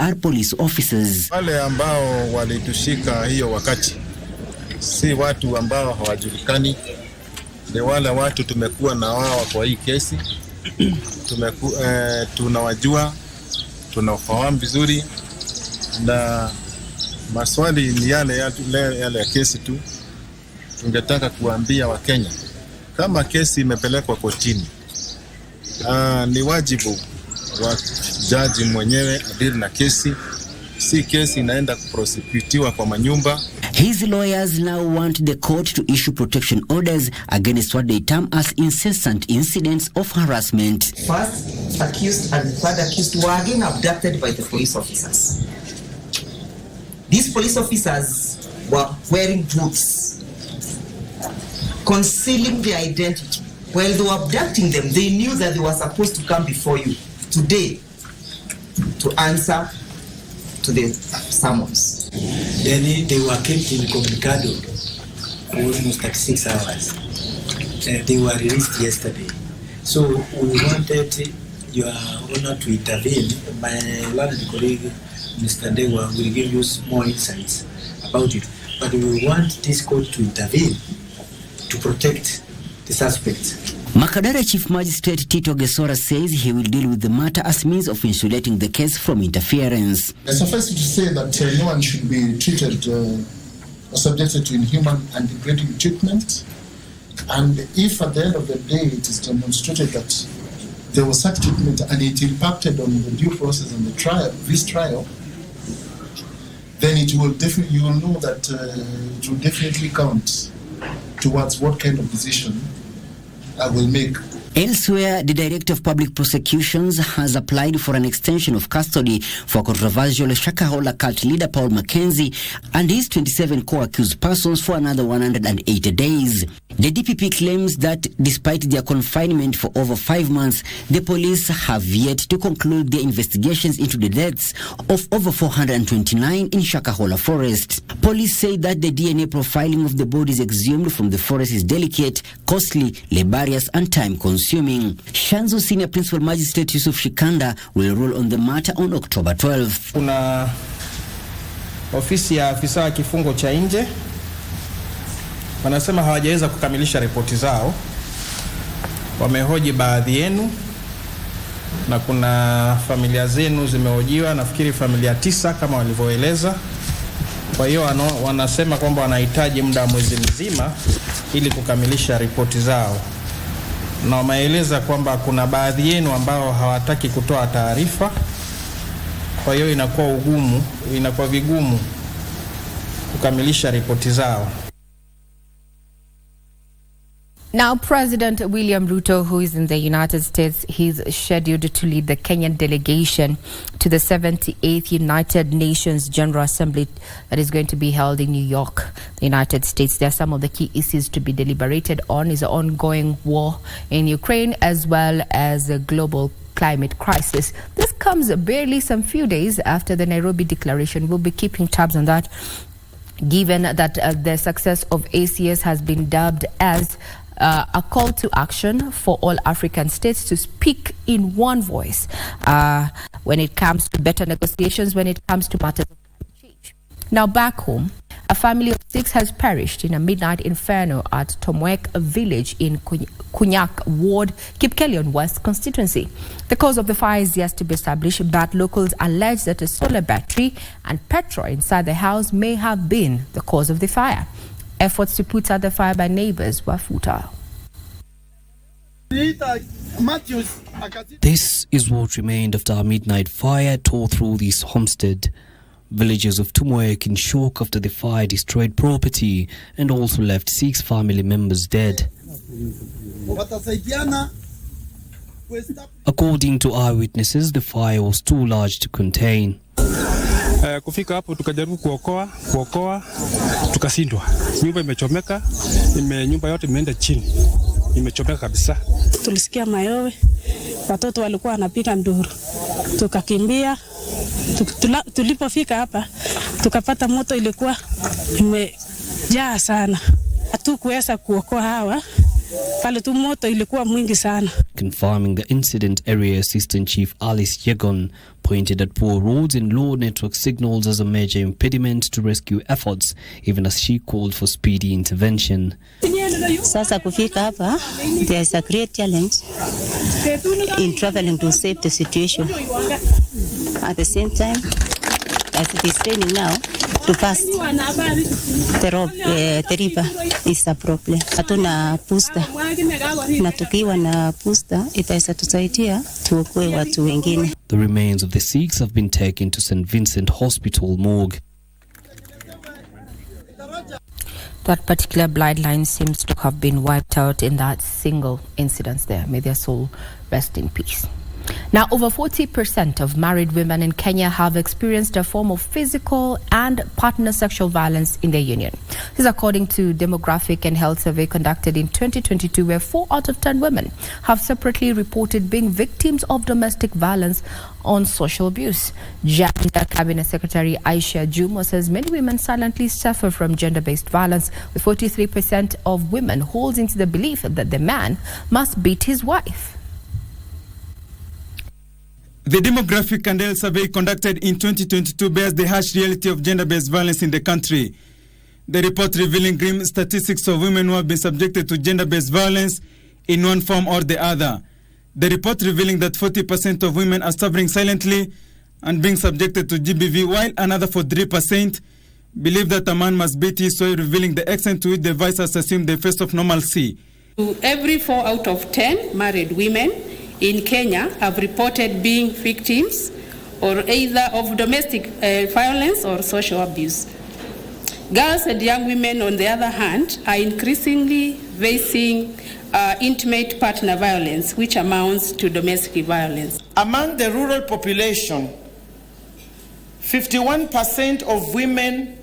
are police officers. Wale ambao walitushika hiyo wakati si watu ambao hawajulikani, ni wale watu tumekuwa na wao kwa hii kesi. Tunawajua, tunafahamu vizuri, na maswali ni yale ya kesi tu. Tungetaka kuambia Wakenya, kama kesi imepelekwa kotini, ni wajibu wa jaji mwenyewe adili na kesi, si kesi inaenda kuprosecutiwa kwa manyumba. His lawyers now want the court to issue protection orders against what they term as incessant incidents of harassment. First accused and third accused were again abducted by the police officers. These police officers were wearing boots, concealing their identity. While they were abducting them, they knew that they were supposed to come before you today to answer to the summons. Then they were kept incommunicado for almost 36 hours. They were released yesterday. So we wanted Your Honor to intervene. My learned colleague, Mr. Dewa, will give you more insights about it. But we want this court to intervene to protect the suspects. Makadara Chief Magistrate Tito Gesora says he will deal with the matter as means of insulating the case from interference. Suffice it to say that no one should be treated or subjected to inhuman and degrading treatment. And if at the end of the day it is demonstrated that there was such treatment and it impacted on the due process and the trial, this trial, then it will definitely, you will know that it will definitely count towards what kind of decision I will make. Elsewhere, the Director of Public Prosecutions has applied for an extension of custody for controversial Shakahola cult leader Paul Mackenzie and his 27 co-accused persons for another 180 days. The DPP claims that despite their confinement for over 5 months, the police have yet to conclude their investigations into the deaths of over 429 in Shakahola forest. Police say that the DNA profiling of the bodies exhumed from the forest is delicate, costly, laborious and time-consuming. Shanzu Senior Principal Magistrate Yusuf Shikanda will rule on the matter on October 12th. Kuna ofisi ya afisa wa kifungo cha nje wanasema hawajaweza kukamilisha ripoti zao. Wamehoji baadhi yenu na kuna familia zenu zimehojiwa, nafikiri familia 9 kama walivyoeleza. Kwa hiyo wanasema kwamba wanahitaji muda wa mwezi mzima ili kukamilisha ripoti zao. Na wameeleza kwamba kuna baadhi yenu ambao hawataki kutoa taarifa. Kwa hiyo inakuwa vigumu kukamilisha ripoti zao. Now, President William Ruto, who is in the United States, he's scheduled to lead the Kenyan delegation to the 78th United Nations General Assembly that is going to be held in New York, the United States. There are some of the key issues to be deliberated on is the ongoing war in Ukraine as well as the global climate crisis. This comes barely some few days after the Nairobi Declaration. We'll be keeping tabs on that, given that the success of ACS has been dubbed as a call to action for all African states to speak in one voice when it comes to better negotiations, when it comes to matters of climate change. Now back home, a family of 6 has perished in a midnight inferno at Tomwek village in Kunyak Ward, Kipkelion West constituency. The cause of the fire is yet to be established, but locals allege that a solar battery and petrol inside the house may have been the cause of the fire. Efforts to put out the fire by neighbors were futile. This is what remained after a midnight fire tore through this homestead. Villagers of Tumwek in shock after the fire destroyed property and also left 6 family members dead. According to eyewitnesses, the fire was too large to contain. Kufika hapo tukajaribu kuokoa tukashindwa. Nyumba imechomeka, nyumba yote imeenda chini. Imechomeka kabisa. Tulisikia mayowe, watoto walikuwa wanapiga nduru. Tukakimbia. Tulipofika hapa tukapata moto ilikuwa imejaa sana. Hatukuweza kuokoa hawa. Pale tu moto ilikuwa mwingi sana. Confirming the incident, Area Assistant Chief Alice Yegon pointed at poor roads and low network signals as a major impediment to rescue efforts, even as she called for speedy intervention. Sasa kufika hapa, there is a great challenge in traveling to save the situation. At the same time, as it is raining now, to pass the river is a problem. Hatuna booster. Na tukiwa na booster, itaweza tusaidia tuokoe watu wengine. The remains of the Sikhs have been taken to St. Vincent Hospital morgue. That particular bloodline seems to have been wiped out in that single incident there. May their soul rest in peace. Now, over 40% of married women in Kenya have experienced a form of physical and partner sexual violence in their union. This is according to demographic and health survey conducted in 2022, where 4 out of 10 women have separately reported being victims of domestic violence on social abuse. Gender Cabinet Secretary Aisha Juma says many women silently suffer from gender-based violence, with 43% of women holding to the belief that the man must beat his wife. The demographic and health survey conducted in 2022 bears the harsh reality of gender-based violence in the country. The report revealing grim statistics of women who have been subjected to gender-based violence in one form or the other. The report revealing that 40% of women are suffering silently and being subjected to GBV, while another 43% believe that a man must beat his wife, revealing the extent to which the vice has assumed the face of normalcy. Every 4 out of 10 married women in Kenya have reported being victims or either of domestic violence or social abuse. Girls and young women, on the other hand, are increasingly facing intimate partner violence, which amounts to domestic violence. Among the rural population, 51% of women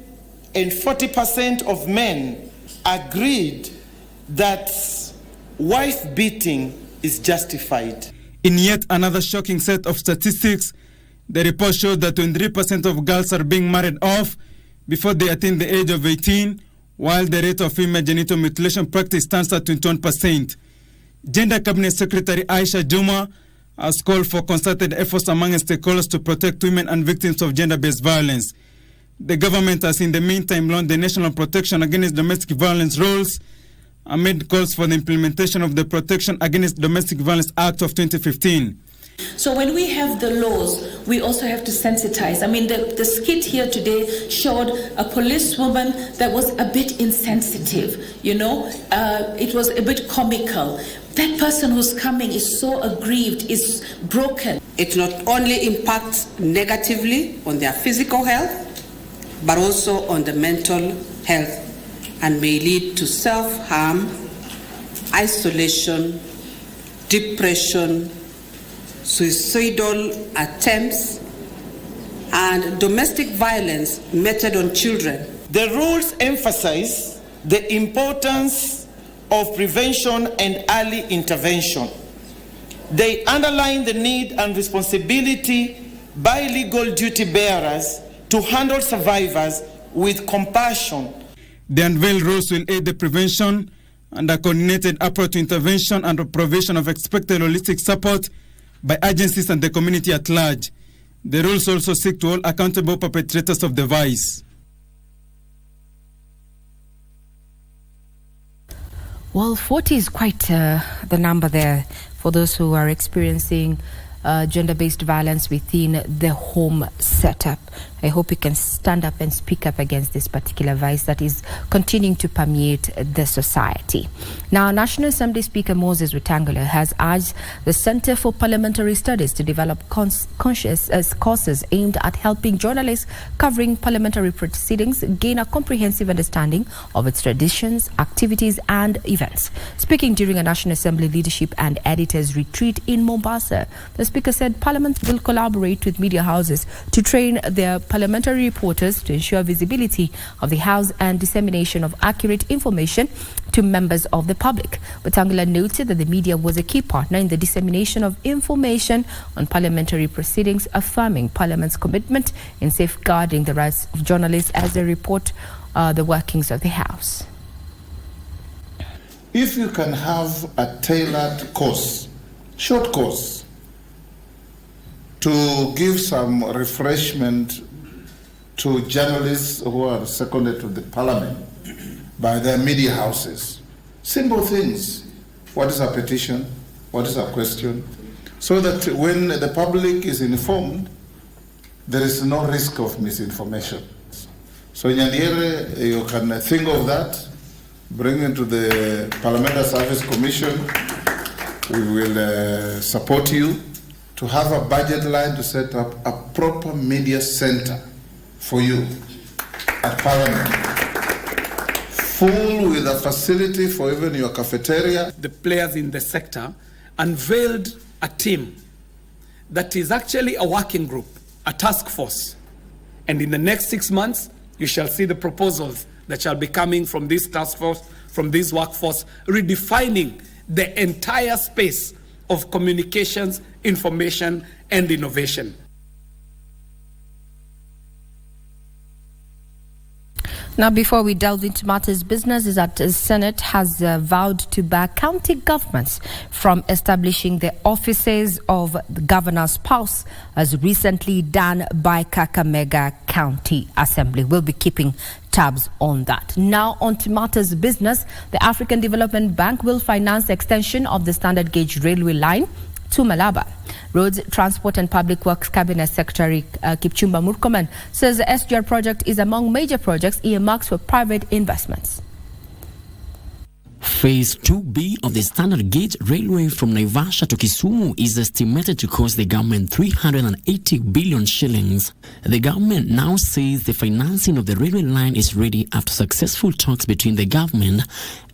and 40% of men agreed that wife beating is justified. In yet another shocking set of statistics, the report showed that 23% of girls are being married off before they attain the age of 18, while the rate of female genital mutilation practice stands at 21%. Gender Cabinet Secretary Aisha Juma has called for concerted efforts among stakeholders to protect women and victims of gender-based violence. The government has in the meantime launched the National Protection Against Domestic Violence rules amid calls for the implementation of the Protection Against Domestic Violence Act of 2015. So when we have the laws, we also have to sensitize. I mean, the skit here today showed a policewoman that was a bit insensitive, you know. It was a bit comical. That person who's coming is so aggrieved, is broken. It not only impacts negatively on their physical health, but also on the mental health, and may lead to self-harm, isolation, depression, suicidal attempts, and domestic violence meted on children. The rules emphasize the importance of prevention and early intervention. They underline the need and responsibility by legal duty bearers to handle survivors with compassion. The unveiled rules will aid the prevention and a coordinated approach to intervention and provision of expected holistic support by agencies and the community at large. The rules also seek to hold accountable perpetrators of the vice. Well, 40 is quite the number there for those who are experiencing gender-based violence within the home setup. I hope you can stand up and speak up against this particular vice that is continuing to permeate the society. Now, National Assembly Speaker Moses Wetangula has urged the Center for Parliamentary Studies to develop courses aimed at helping journalists covering parliamentary proceedings gain a comprehensive understanding of its traditions, activities and events. Speaking during a National Assembly Leadership and Editors Retreat in Mombasa, the Speaker said Parliament will collaborate with media houses to train their parliamentary reporters to ensure visibility of the House and dissemination of accurate information to members of the public. Wetangula noted that the media was a key partner in the dissemination of information on parliamentary proceedings, affirming Parliament's commitment in safeguarding the rights of journalists as they report the workings of the House. If you can have a tailored course short course to give some refreshment to journalists who are seconded to the parliament by their media houses. Simple things. What is a petition? What is a question? So that when the public is informed, there is no risk of misinformation. So Nyandere, you can think of that, bring it to the Parliamentary Service Commission. We will support you to have a budget line to set up a proper media center for you at Parliament. Full with a facility for even your cafeteria. The players in the sector unveiled a team that is actually a working group, a task force. And in the next 6 months, you shall see the proposals that shall be coming from this task force, from this workforce, redefining the entire space of communications, information, and innovation. Now, before we delve into matters business, is that the Senate has vowed to bar county governments from establishing the offices of the governor's spouse, as recently done by Kakamega County Assembly. We'll be keeping tabs on that. Now, on to matters business. The African Development Bank will finance the extension of the standard gauge railway line to Malaba. Roads, Transport and Public Works Cabinet Secretary Kipchumba Murkomen says the SGR project is among major projects earmarked for private investments. Phase 2B of the standard gauge railway from Naivasha to Kisumu is estimated to cost the government 380 billion shillings. The government now says the financing of the railway line is ready after successful talks between the government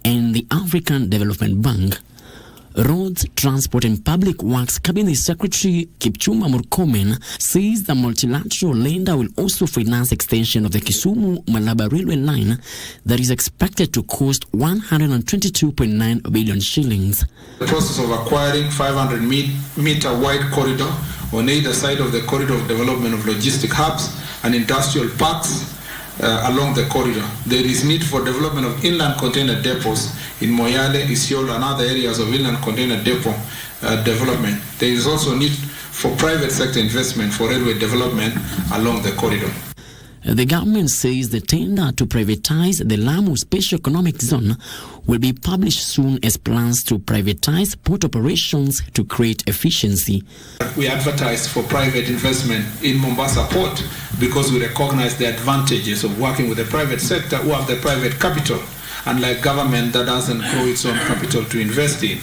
and the African Development Bank. Roads, Transport and Public Works Cabinet Secretary Kipchumba Murkomen says the multilateral lender will also finance extension of the Kisumu-Malaba railway line that is expected to cost 122.9 billion shillings. The process of acquiring 500-meter wide corridor on either side of the corridor of development of logistic hubs and industrial parks along the corridor. There is need for development of inland container depots in Moyale, Isiolo and other areas of inland container depot development. There is also need for private sector investment for railway development along the corridor. The government says the tender to privatize the Lamu Special Economic Zone will be published soon as plans to privatize port operations to create efficiency. We advertise for private investment in Mombasa Port because we recognize the advantages of working with the private sector who have the private capital, unlike government that doesn't grow its own capital to invest in.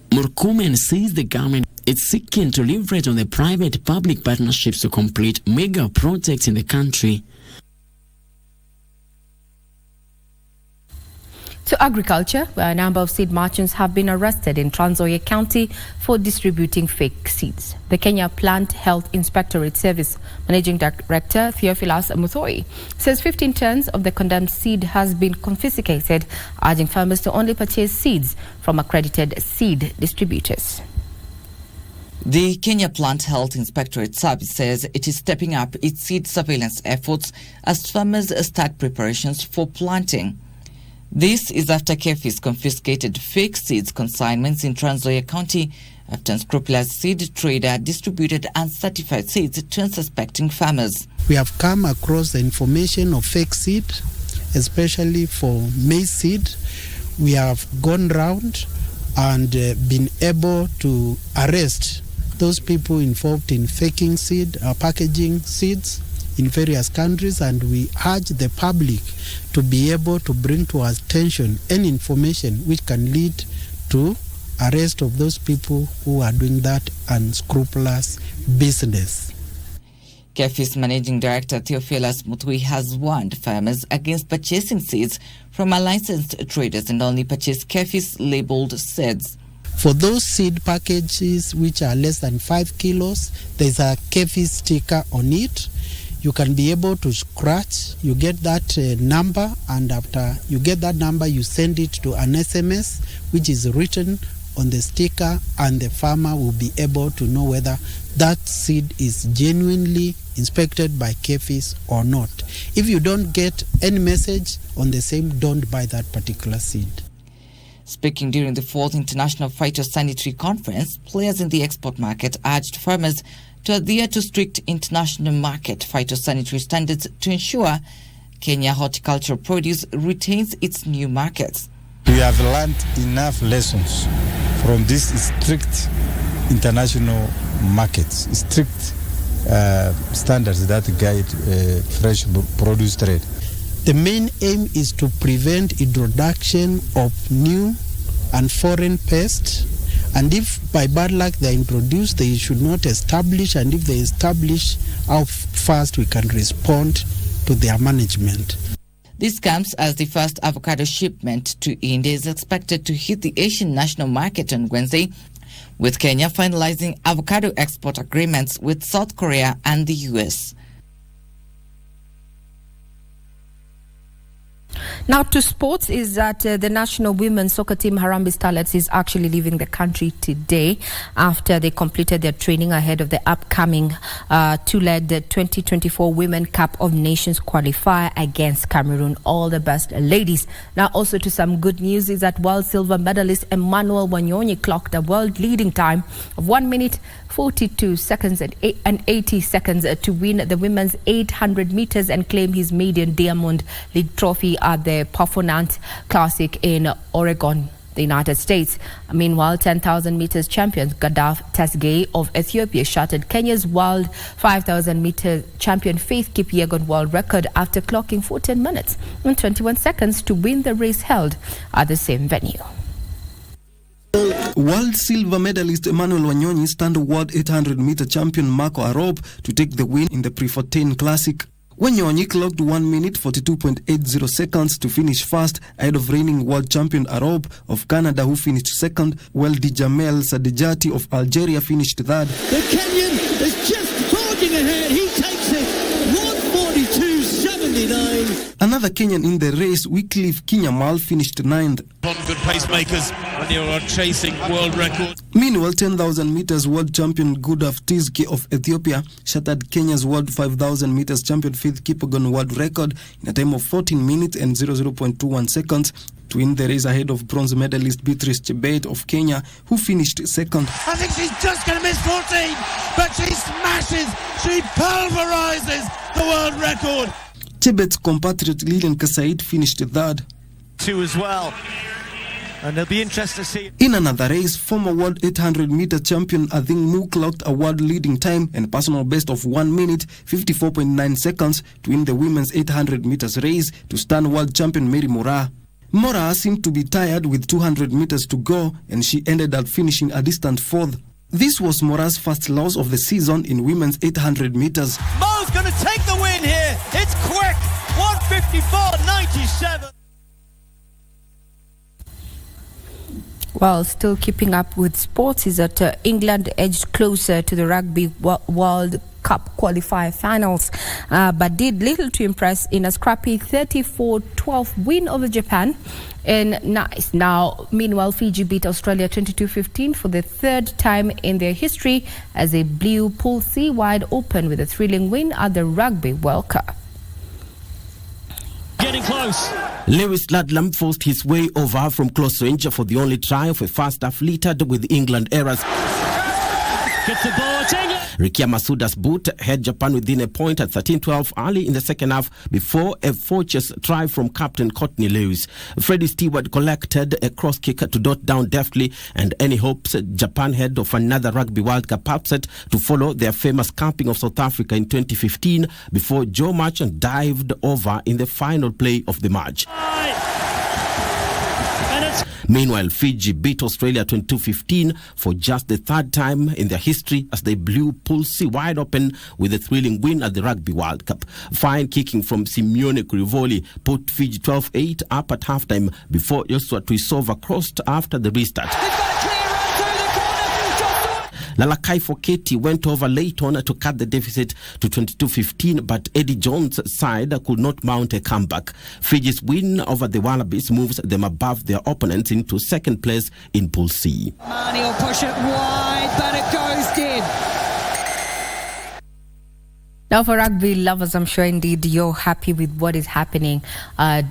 Murkomen says the government is seeking to leverage on the private-public partnerships to complete mega projects in the country. To agriculture, where a number of seed merchants have been arrested in Trans Nzoia County for distributing fake seeds. The Kenya Plant Health Inspectorate Service Managing Director Theophilus Muthoi says 15 tons of the condemned seed has been confiscated, urging farmers to only purchase seeds from accredited seed distributors. The Kenya Plant Health Inspectorate Service says it is stepping up its seed surveillance efforts as farmers start preparations for planting. This is after KEFIS confiscated fake seeds consignments in Trans Nzoia County after unscrupulous seed trader distributed uncertified seeds to unsuspecting farmers. We have come across the information of fake seed, especially for maize seed. We have gone round and been able to arrest those people involved in faking seed, packaging seeds in various countries, and we urge the public to be able to bring to our attention any information which can lead to arrest of those people who are doing that unscrupulous business. KEFIS Managing Director Theophilus Muthoi has warned farmers against purchasing seeds from unlicensed traders and only purchase KEFIS labeled seeds. For those seed packages which are less than 5 kilos, there's a KEFIS sticker on it. You can be able to scratch, you get that number, and after you get that number, you send it to an SMS which is written on the sticker, and the farmer will be able to know whether that seed is genuinely inspected by KEFIS or not. If you don't get any message on the same, don't buy that particular seed. Speaking during the 4th International Phytosanitary Conference, players in the export market urged farmers to adhere to strict international market phytosanitary standards to ensure Kenya horticultural produce retains its new markets. We have learned enough lessons from these strict international markets, strict standards that guide fresh produce trade. The main aim is to prevent introduction of new and foreign pests, and if by bad luck they are introduced, they should not establish, and if they establish, how fast we can respond to their management. This comes as the first avocado shipment to India is expected to hit the Asian national market on Wednesday, with Kenya finalizing avocado export agreements with South Korea and the US. Now to sports is that the national women's soccer team Harambee Starlets is actually leaving the country today after they completed their training ahead of the upcoming two-leg 2024 Women Cup of Nations qualifier against Cameroon. All the best, ladies. Now also to some good news is that world silver medalist Emmanuel Wanyonyi clocked a world leading time of 1 minute 42 seconds and 80 seconds to win the women's 800 meters and claim his maiden Diamond League trophy at the Performance Classic in Oregon, the United States. Meanwhile, 10,000 meters champion Gadaf Tesgay of Ethiopia shattered Kenya's world 5,000 meter champion Faith Kipyegon world record after clocking 14 minutes and 21 seconds to win the race held at the same venue. World silver medalist Emmanuel Wanyonyi stunned world 800-meter champion Marco Arop to take the win in the Prefontaine Classic. Wanyonyi clocked 1 minute 42.80 seconds to finish first, ahead of reigning world champion Arop of Canada, who finished second, while Djamel Sadejati of Algeria finished third. The Kenyan is just forging ahead. He takes it 1:42.79. Another Kenyan in the race, Wycliffe Kinyamal, finished ninth. Good pacemakers when you're chasing world record. Meanwhile, 10,000 meters world champion Gadaf Tesgay of Ethiopia shattered Kenya's world 5,000 meters champion Faith Kipyegon world record in a time of 14 minutes and 00.21 seconds to win the race ahead of bronze medalist Beatrice Chebet of Kenya, who finished second. I think she's just going to miss 14, but she smashes, she pulverizes the world record. Chebet's compatriot Lilian Kasaid finished third. Two as well. And they'll be interested to see. In another race, former world 800-meter champion Athing Mu clocked a world-leading time and personal best of 1 minute 54.9 seconds to win the women's 800 meters race to stun world champion Mary Moraa. Moraa seemed to be tired with 200 meters to go, and she ended up finishing a distant fourth. This was Moraa's first loss of the season in women's 800 meters. Mo's going to take the win here. It's quick. 1:54.97. Well, still keeping up with sports is that England edged closer to the Rugby World Cup qualifier finals, but did little to impress in a scrappy 34-12 win over Japan in Nice. Now, meanwhile, Fiji beat Australia 22-15 for the third time in their history as they blew Pool C wide open with a thrilling win at the Rugby World Cup. Getting close. Lewis Ludlam forced his way over from close range for the only try of a first half littered with England errors. Gets the ball, take it. Rikia Masuda's boot had Japan within a point at 13-12 early in the second half before a fortuitous try from captain Courtney Lewis. Freddie Stewart collected a cross kick to dot down deftly, and any hopes Japan had of another Rugby World Cup upset to follow their famous camping of South Africa in 2015 before Joe Marchant dived over in the final play of the match. Meanwhile, Fiji beat Australia 22-15 for just the third time in their history as they blew Pool C wide open with a thrilling win at the Rugby World Cup. Fine kicking from Simeone Kurivoli put Fiji 12-8 up at halftime before Joshua Tuisova crossed after the restart. Lalakai Foketi went over late on to cut the deficit to 22-15, but Eddie Jones' side could not mount a comeback. Fiji's win over the Wallabies moves them above their opponents into second place in Pool C. Marnie will push it wide, but it goes dead. Now, for rugby lovers, I'm sure indeed you're happy with what is happening at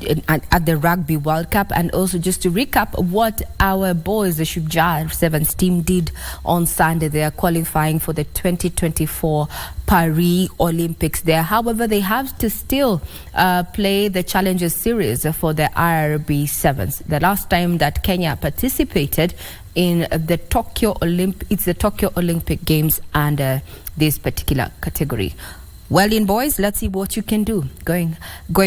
the Rugby World Cup. And also just to recap what our boys, the Shujaa Sevens team, did on Sunday. They are qualifying for the 2024 Paris Olympics there. However, they have to still play the Challengers Series for the IRB Sevens. The last time that Kenya participated in the Tokyo Olympic Games under this particular category. Well, in boys, let's see what you can do going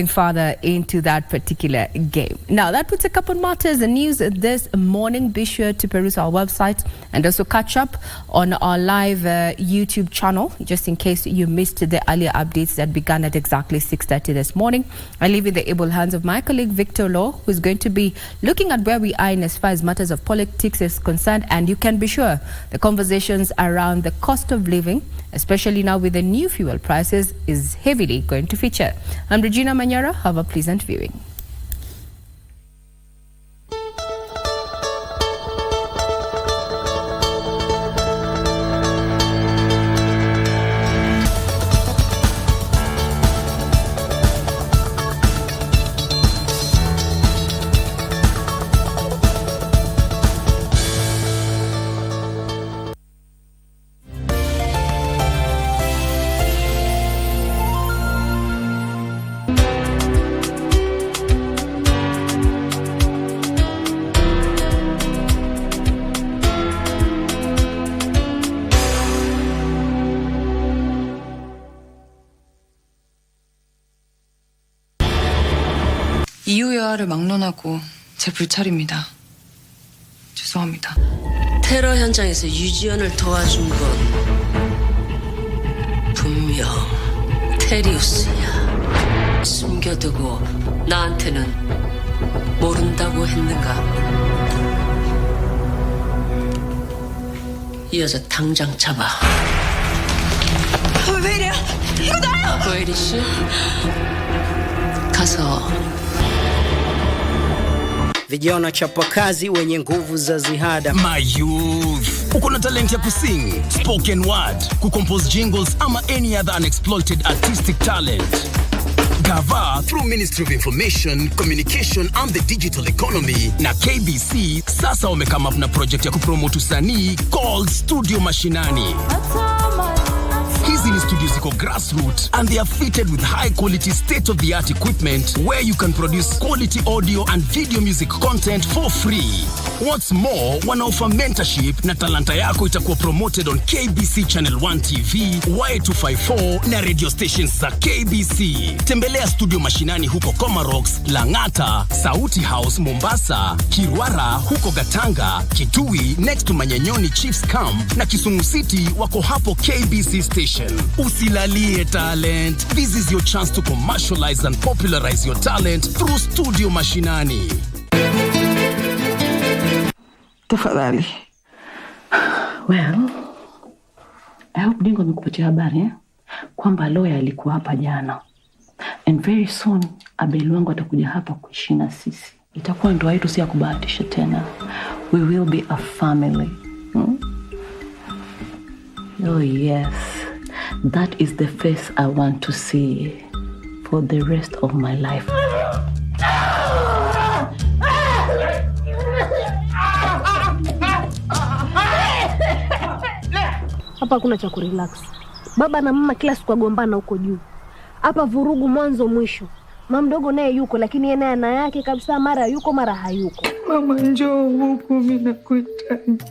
further into that particular game. Now, that puts a couple matters in news this morning. Be sure to peruse our website and also catch up on our live YouTube channel, just in case you missed the earlier updates that began at exactly 6:30 this morning. I leave in the able hands of my colleague Victor Law, who is going to be looking at where we are in as far as matters of politics is concerned. And you can be sure the conversations around the cost of living, especially now with the new fuel prices, is heavily going to feature. I'm Regina Manyara. Have a pleasant viewing. 이유 여하를 막론하고 제 불찰입니다. 죄송합니다. 테러 현장에서 유지연을 도와준 건 분명 테리우스야. 숨겨두고 나한테는 모른다고 했는가? 이 여자 당장 잡아. 왜 이래요? 이거 나요! 고혜리 씨, 가서 vijana chapakazi wenye nguvu za ziada. My youth, uko na talent ya kusing, spoken word, kucompose jingles ama any other unexploited artistic talent. Gava through Ministry of Information, Communication and the Digital Economy na KBC sasa wamekama up na project ya kupromote usanii called Studio Mashinani. Hizi ni studios ziko grassroots and they are fitted with high quality state-of-the-art equipment where you can produce quality audio and video music content for free. What's more, wanaoffer mentorship na talanta yako itakuwa promoted on KBC Channel 1 TV, Y254 na radio stations za KBC. Tembelea Studio Mashinani huko Comarox, Langata, Sauti House Mombasa, Kirwara huko Gatanga, Kitui next to Manyanyoni Chiefs Camp na Kisumu City wako hapo KBC Station. Usilalie talent. This is your chance to commercialize and popularize your talent through Studio Mashinani. Tafadhali. Well, I hope Dingo amekupatia habari kwamba lawyer alikuwa hapa jana. And very soon Abel wangu atakuja hapa kuishi na sisi. Itakuwa ndoa yetu si ya kubahatisha tena. We will be a family. Oh yes. That is the face I want to see for the rest of my life. Hapa kuna cha kurelax. Baba na mama kila siku wagombana huko juu. Hapa vurugu mwanzo mwisho. Mama mdogo naye yuko lakini yeye naye ana yake kabisa, mara yuko mara hayuko. Mama njoo huku, mimi nakuhitaji.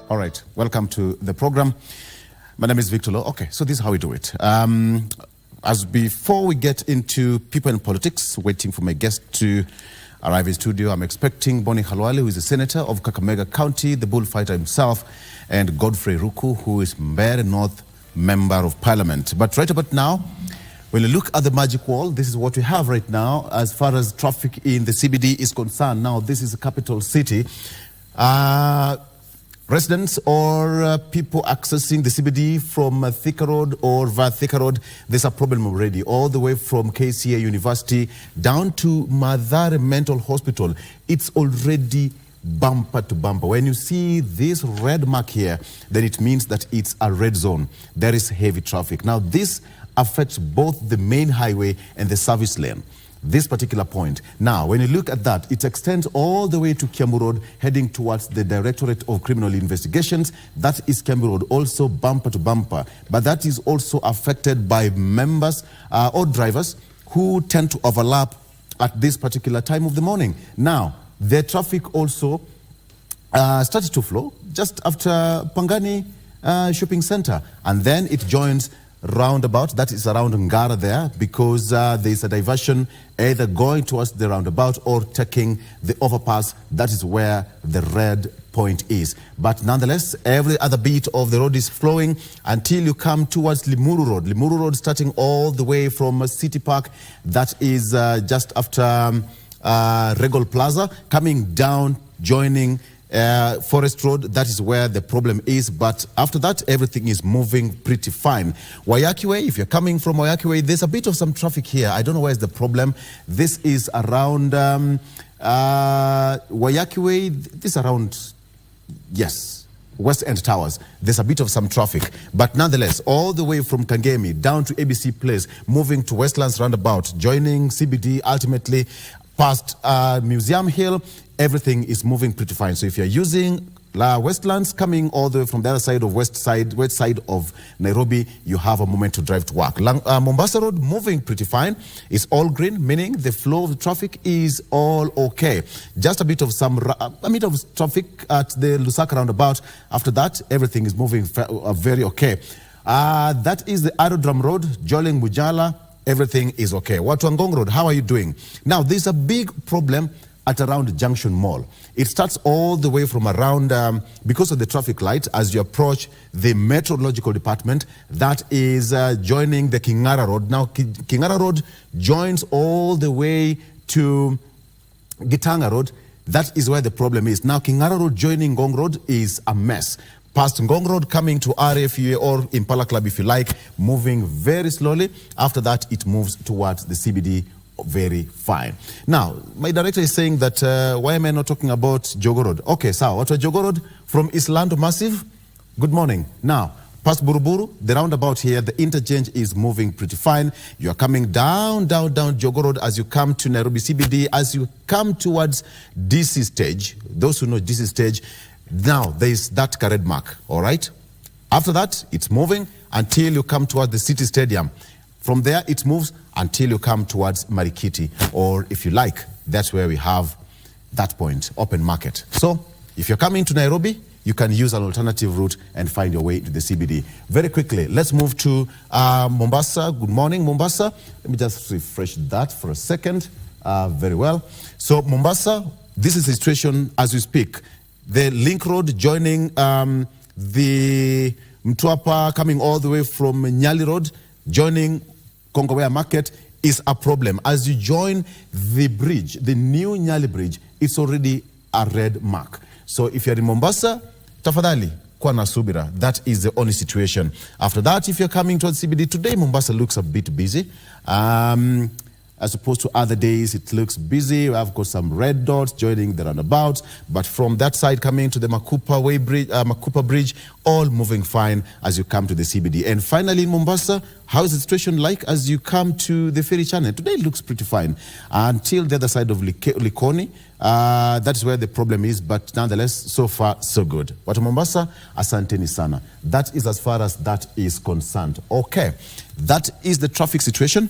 All right, welcome to the program. My name is Victor Law. Okay, so this is how we do it. As before we get into people and politics, waiting for my guest to arrive in studio. I'm expecting Bonnie Khalwale, who is the senator of Kakamega County, the bullfighter himself, and Godfrey Ruku, who is Mbeere North Member of Parliament. But right about now, when you look at the magic wall, this is what we have right now as far as traffic in the CBD is concerned. Now, this is the capital city. Residents or people accessing the CBD from Thika Road or via Thika Road, there's a problem already. All the way from KCA University down to Mathare Mental Hospital, it's already bumper to bumper. When you see this red mark here, then it means that it's a red zone. There is heavy traffic. Now, this affects both the main highway and the service lane. This particular point. Now, when you look at that, it extends all the way to Kiambu Road, heading towards the Directorate of Criminal Investigations. That is Kiambu Road, also bumper to bumper. But that is also affected by members or drivers who tend to overlap at this particular time of the morning. Now, the traffic also started to flow just after Pangani Shopping Center. And then it joins roundabout, that is around Ngara there, because there is a diversion either going towards the roundabout or taking the overpass. That is where the red point is. But nonetheless, every other bit of the road is flowing until you come towards Limuru Road. Limuru Road starting all the way from City Park, that is just after Regal Plaza, coming down, joining Forest Road. That is where the problem is, but after that everything is moving pretty fine. Wayaki Way, if you're coming from Wayaki Way, there's a bit of some traffic here. I don't know where's the problem. This is around Wayaki Way. This is around, yes, West End Towers. There's a bit of some traffic, but nonetheless, all the way from Kangemi down to ABC Place, moving to Westlands Roundabout, joining CBD, ultimately past Museum Hill, everything is moving pretty fine. So if you're using Westlands, coming all the way from the other side of west side of Nairobi, you have a moment to drive to work. Mombasa Road, moving pretty fine. It's all green, meaning the flow of traffic is all okay. Just a bit of traffic at the Lusaka roundabout. After that, everything is moving very okay. That is the Aerodrome Road, Joling Mujala. Everything is okay. Watuangong Road, how are you doing? Now, there's a big problem at around Junction Mall. It starts all the way from around, because of the traffic light, as you approach the Meteorological Department, that is joining the Kingara Road. Now, Kingara Road joins all the way to Gitanga Road. That is where the problem is. Now, Kingara Road joining Ngong Road is a mess. Past Ngong Road, coming to RFUA or Impala Club, if you like, moving very slowly. After that, it moves towards the CBD very fine. Now, my director is saying that why am I not talking about Jogo Road? Okay, so what was Jogo Road from Islando Massive? Good morning. Now, past Buruburu, the roundabout here, the interchange is moving pretty fine. You are coming down Jogo Road as you come to Nairobi CBD, as you come towards DC stage. Those who know DC stage, now there is that red mark, all right? After that, it's moving until you come towards the City Stadium. From there, it moves until you come towards Marikiti, or if you like, that's where we have that point, open market. So, if you're coming to Nairobi, you can use an alternative route and find your way to the CBD. Very quickly, let's move to Mombasa. Good morning, Mombasa. Let me just refresh that for a second. Very well. So, Mombasa, this is the situation as we speak. The Link Road joining the Mtwapa, coming all the way from Nyali Road, joining Kongowea Market, is a problem. As you join the bridge, the new Nyali Bridge, it's already a red mark. So if you're in Mombasa, tafadhali, kwa na subira. That is the only situation. After that, if you're coming towards CBD, today Mombasa looks a bit busy. As opposed to other days, it looks busy. We have got some red dots joining the roundabouts. But from that side, coming to the Makupa Bridge, all moving fine as you come to the CBD. And finally, in Mombasa, how is the situation like as you come to the ferry channel? Today it looks pretty fine. Until the other side of Likoni, that's where the problem is. But nonetheless, so far, so good. But Mombasa, asanteni sana. That is as far as that is concerned. Okay, that is the traffic situation.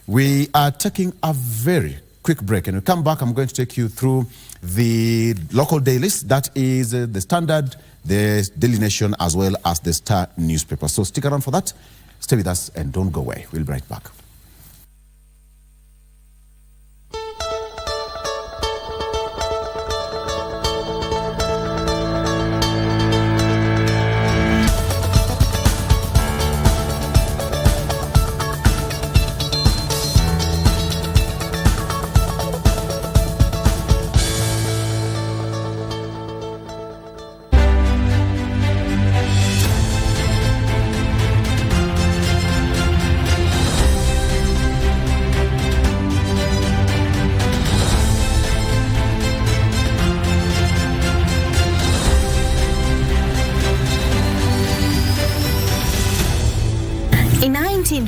We are taking a very quick break, and we come back. I'm going to take you through the local dailies. That is the Standard, the Daily Nation, as well as the Star newspaper. So stick around for that. Stay with us and don't go away. We'll be right back.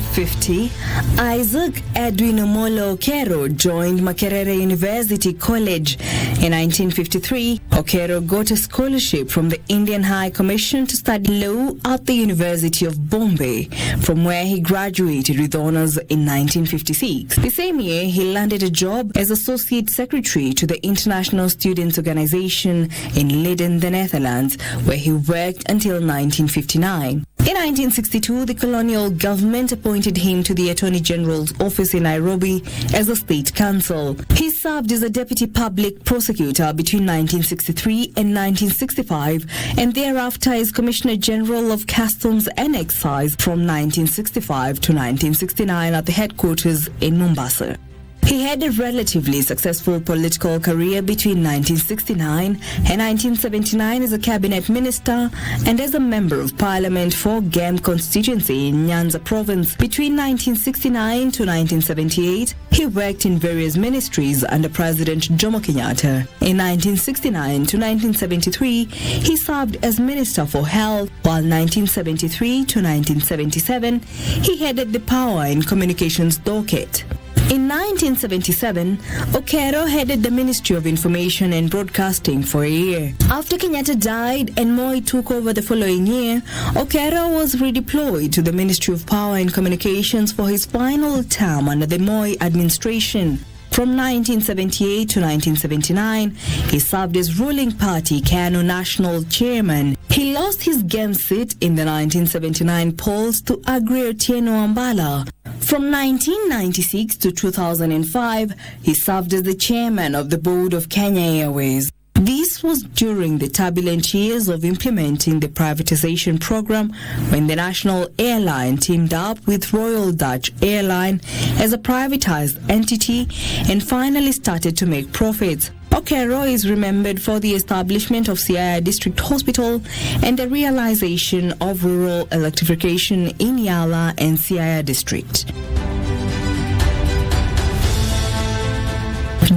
1950, Isaac Edwin Omolo Okero joined Makerere University College. In 1953, Okero got a scholarship from the Indian High Commission to study law at the University of Bombay, from where he graduated with honors in 1956. The same year, he landed a job as Associate Secretary to the International Students Organization in Leiden, the Netherlands, where he worked until 1959. In 1962, the colonial government appointed him to the Attorney General's office in Nairobi as a state counsel. He served as a deputy public prosecutor between 1963 and 1965, and thereafter as Commissioner General of Customs and Excise from 1965 to 1969 at the headquarters in Mombasa. He had a relatively successful political career between 1969 and 1979 as a cabinet minister and as a member of parliament for Gem constituency in Nyanza province. Between 1969 to 1978, he worked in various ministries under President Jomo Kenyatta. In 1969 to 1973, he served as Minister for Health, while 1973 to 1977, he headed the Power and Communications docket. In 1977, Okero headed the Ministry of Information and Broadcasting for a year. After Kenyatta died and Moi took over the following year, Okero was redeployed to the Ministry of Power and Communications for his final term under the Moi administration. From 1978 to 1979, he served as ruling party KANU National Chairman. He lost his game seat in the 1979 polls to Agri Otieno Ambala. From 1996 to 2005, he served as the chairman of the board of Kenya Airways. This was during the turbulent years of implementing the privatization program, when the national airline teamed up with Royal Dutch Airline as a privatized entity and finally started to make profits. Okero is remembered for the establishment of Siaya District Hospital and the realization of rural electrification in Yala and Siaya District.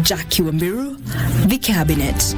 Jackie Wambiru, The Cabinet.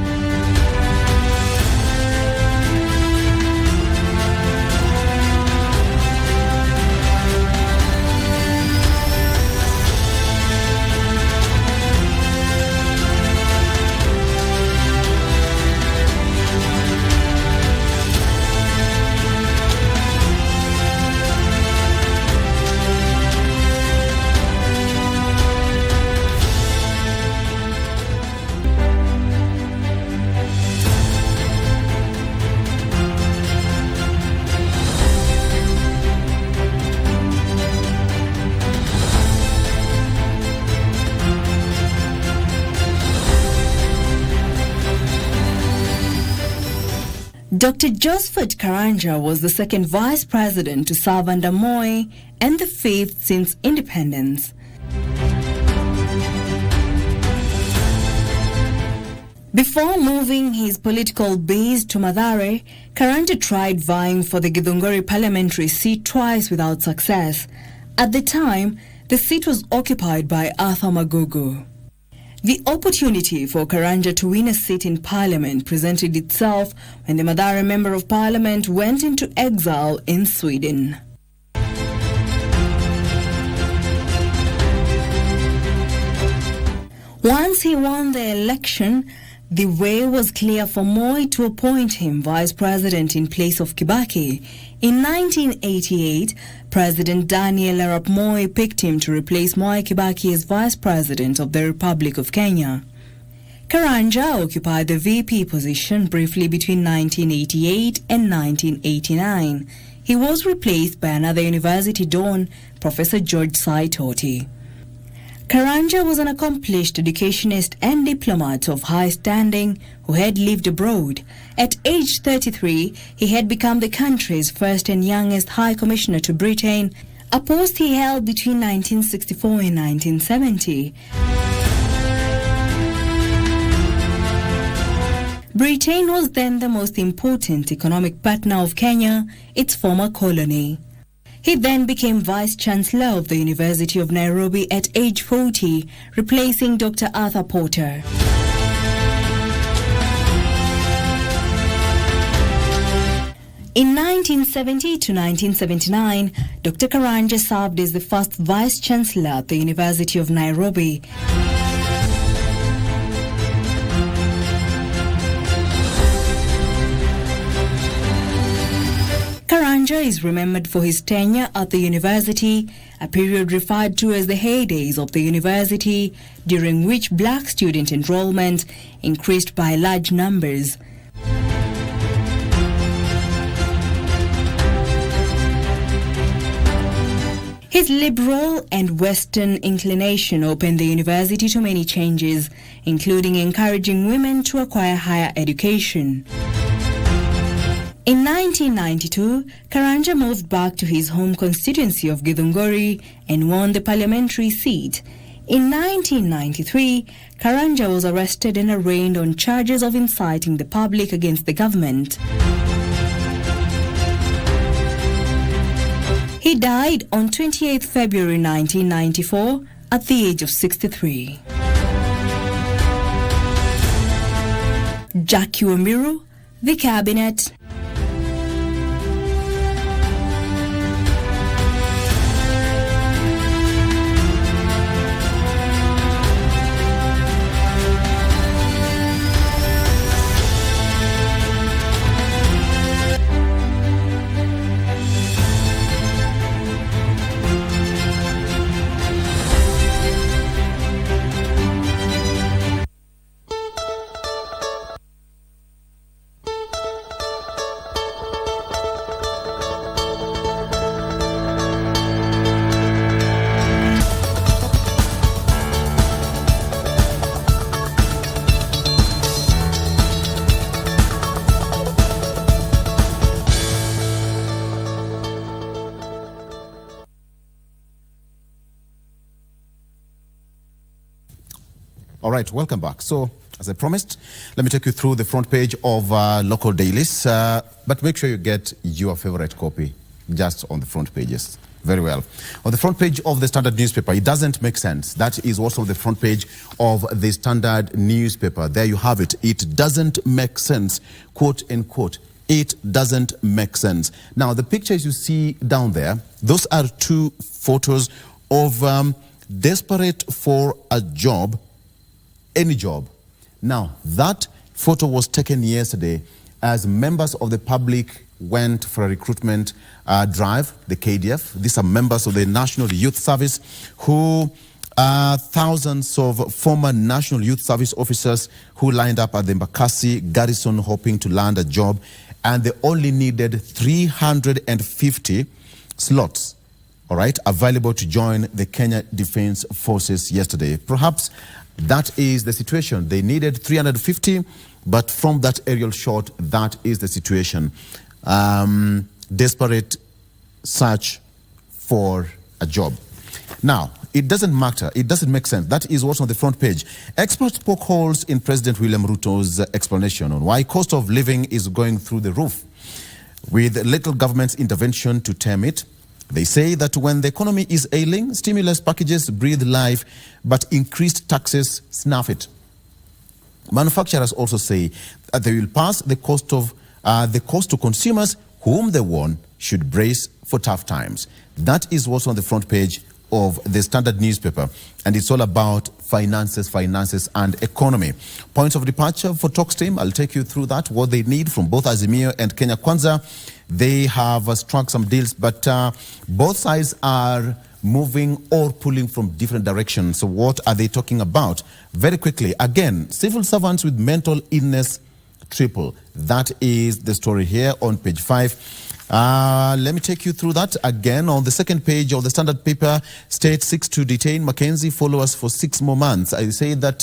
Dr. Josephat Karanja was the second vice president to serve under Moi and the fifth since independence. Before moving his political base to Mathare, Karanja tried vying for the Githunguri parliamentary seat twice without success. At the time, the seat was occupied by Arthur Magugu. The opportunity for Karanja to win a seat in Parliament presented itself when the Mathare Member of Parliament went into exile in Sweden. Once he won the election, the way was clear for Moi to appoint him vice president in place of Kibaki. In 1988, President Daniel Arap Moi picked him to replace Mwai Kibaki as vice president of the Republic of Kenya. Karanja occupied the VP position briefly between 1988 and 1989. He was replaced by another university don, Professor George Saitoti. Karanja was an accomplished educationist and diplomat of high standing who had lived abroad. At age 33, he had become the country's first and youngest High Commissioner to Britain, a post he held between 1964 and 1970. Britain was then the most important economic partner of Kenya, its former colony. He then became Vice-Chancellor of the University of Nairobi at age 40, replacing Dr. Arthur Porter. In 1970 to 1979, Dr. Karanja served as the first Vice-Chancellor at the University of Nairobi. Karanja is remembered for his tenure at the university, a period referred to as the heydays of the university, during which black student enrollment increased by large numbers. His liberal and Western inclination opened the university to many changes, including encouraging women to acquire higher education. In 1992, Karanja moved back to his home constituency of Githunguri and won the parliamentary seat. In 1993, Karanja was arrested and arraigned on charges of inciting the public against the government. He died on 28 February 1994 at the age of 63. Jackie Wamiru, The Cabinet. All right, welcome back. So, as I promised, let me take you through the front page of local dailies, but make sure you get your favorite copy just on the front pages. Very well. On the front page of the Standard newspaper, it doesn't make sense. That is also the front page of the Standard newspaper. There you have it. It doesn't make sense, quote unquote. It doesn't make sense. Now, the pictures you see down there, those are two photos of desperate for a job, any job. Now, that photo was taken yesterday as members of the public went for a recruitment drive, the KDF. These are members of the National Youth Service who thousands of former National Youth Service officers who lined up at the Mbakasi garrison hoping to land a job, and they only needed 350 slots, all right, available to join the Kenya Defence Forces yesterday. Perhaps that is the situation. They needed 350, but from that aerial shot, that is the situation. Desperate search for a job. Now, it doesn't matter. It doesn't make sense. That is what's on the front page. Experts poke holes in President William Ruto's explanation on why cost of living is going through the roof. With little government's intervention to tame it, they say that when the economy is ailing, stimulus packages breathe life, but increased taxes snuff it. Manufacturers also say that they will pass the cost to consumers, whom they warn should brace for tough times. That is what's on the front page of the Standard newspaper, and it's all about finances, and economy. Points of departure for talks team, I'll take you through that, what they need from both Azimio and Kenya Kwanza. They have struck some deals, but both sides are moving or pulling from different directions. So what are they talking about? Very quickly, again, civil servants with mental illness triple. That is the story here on page 5. Let me take you through that again. On the second page of the Standard paper, state seeks to detain Mackenzie followers for 6 more months. I say that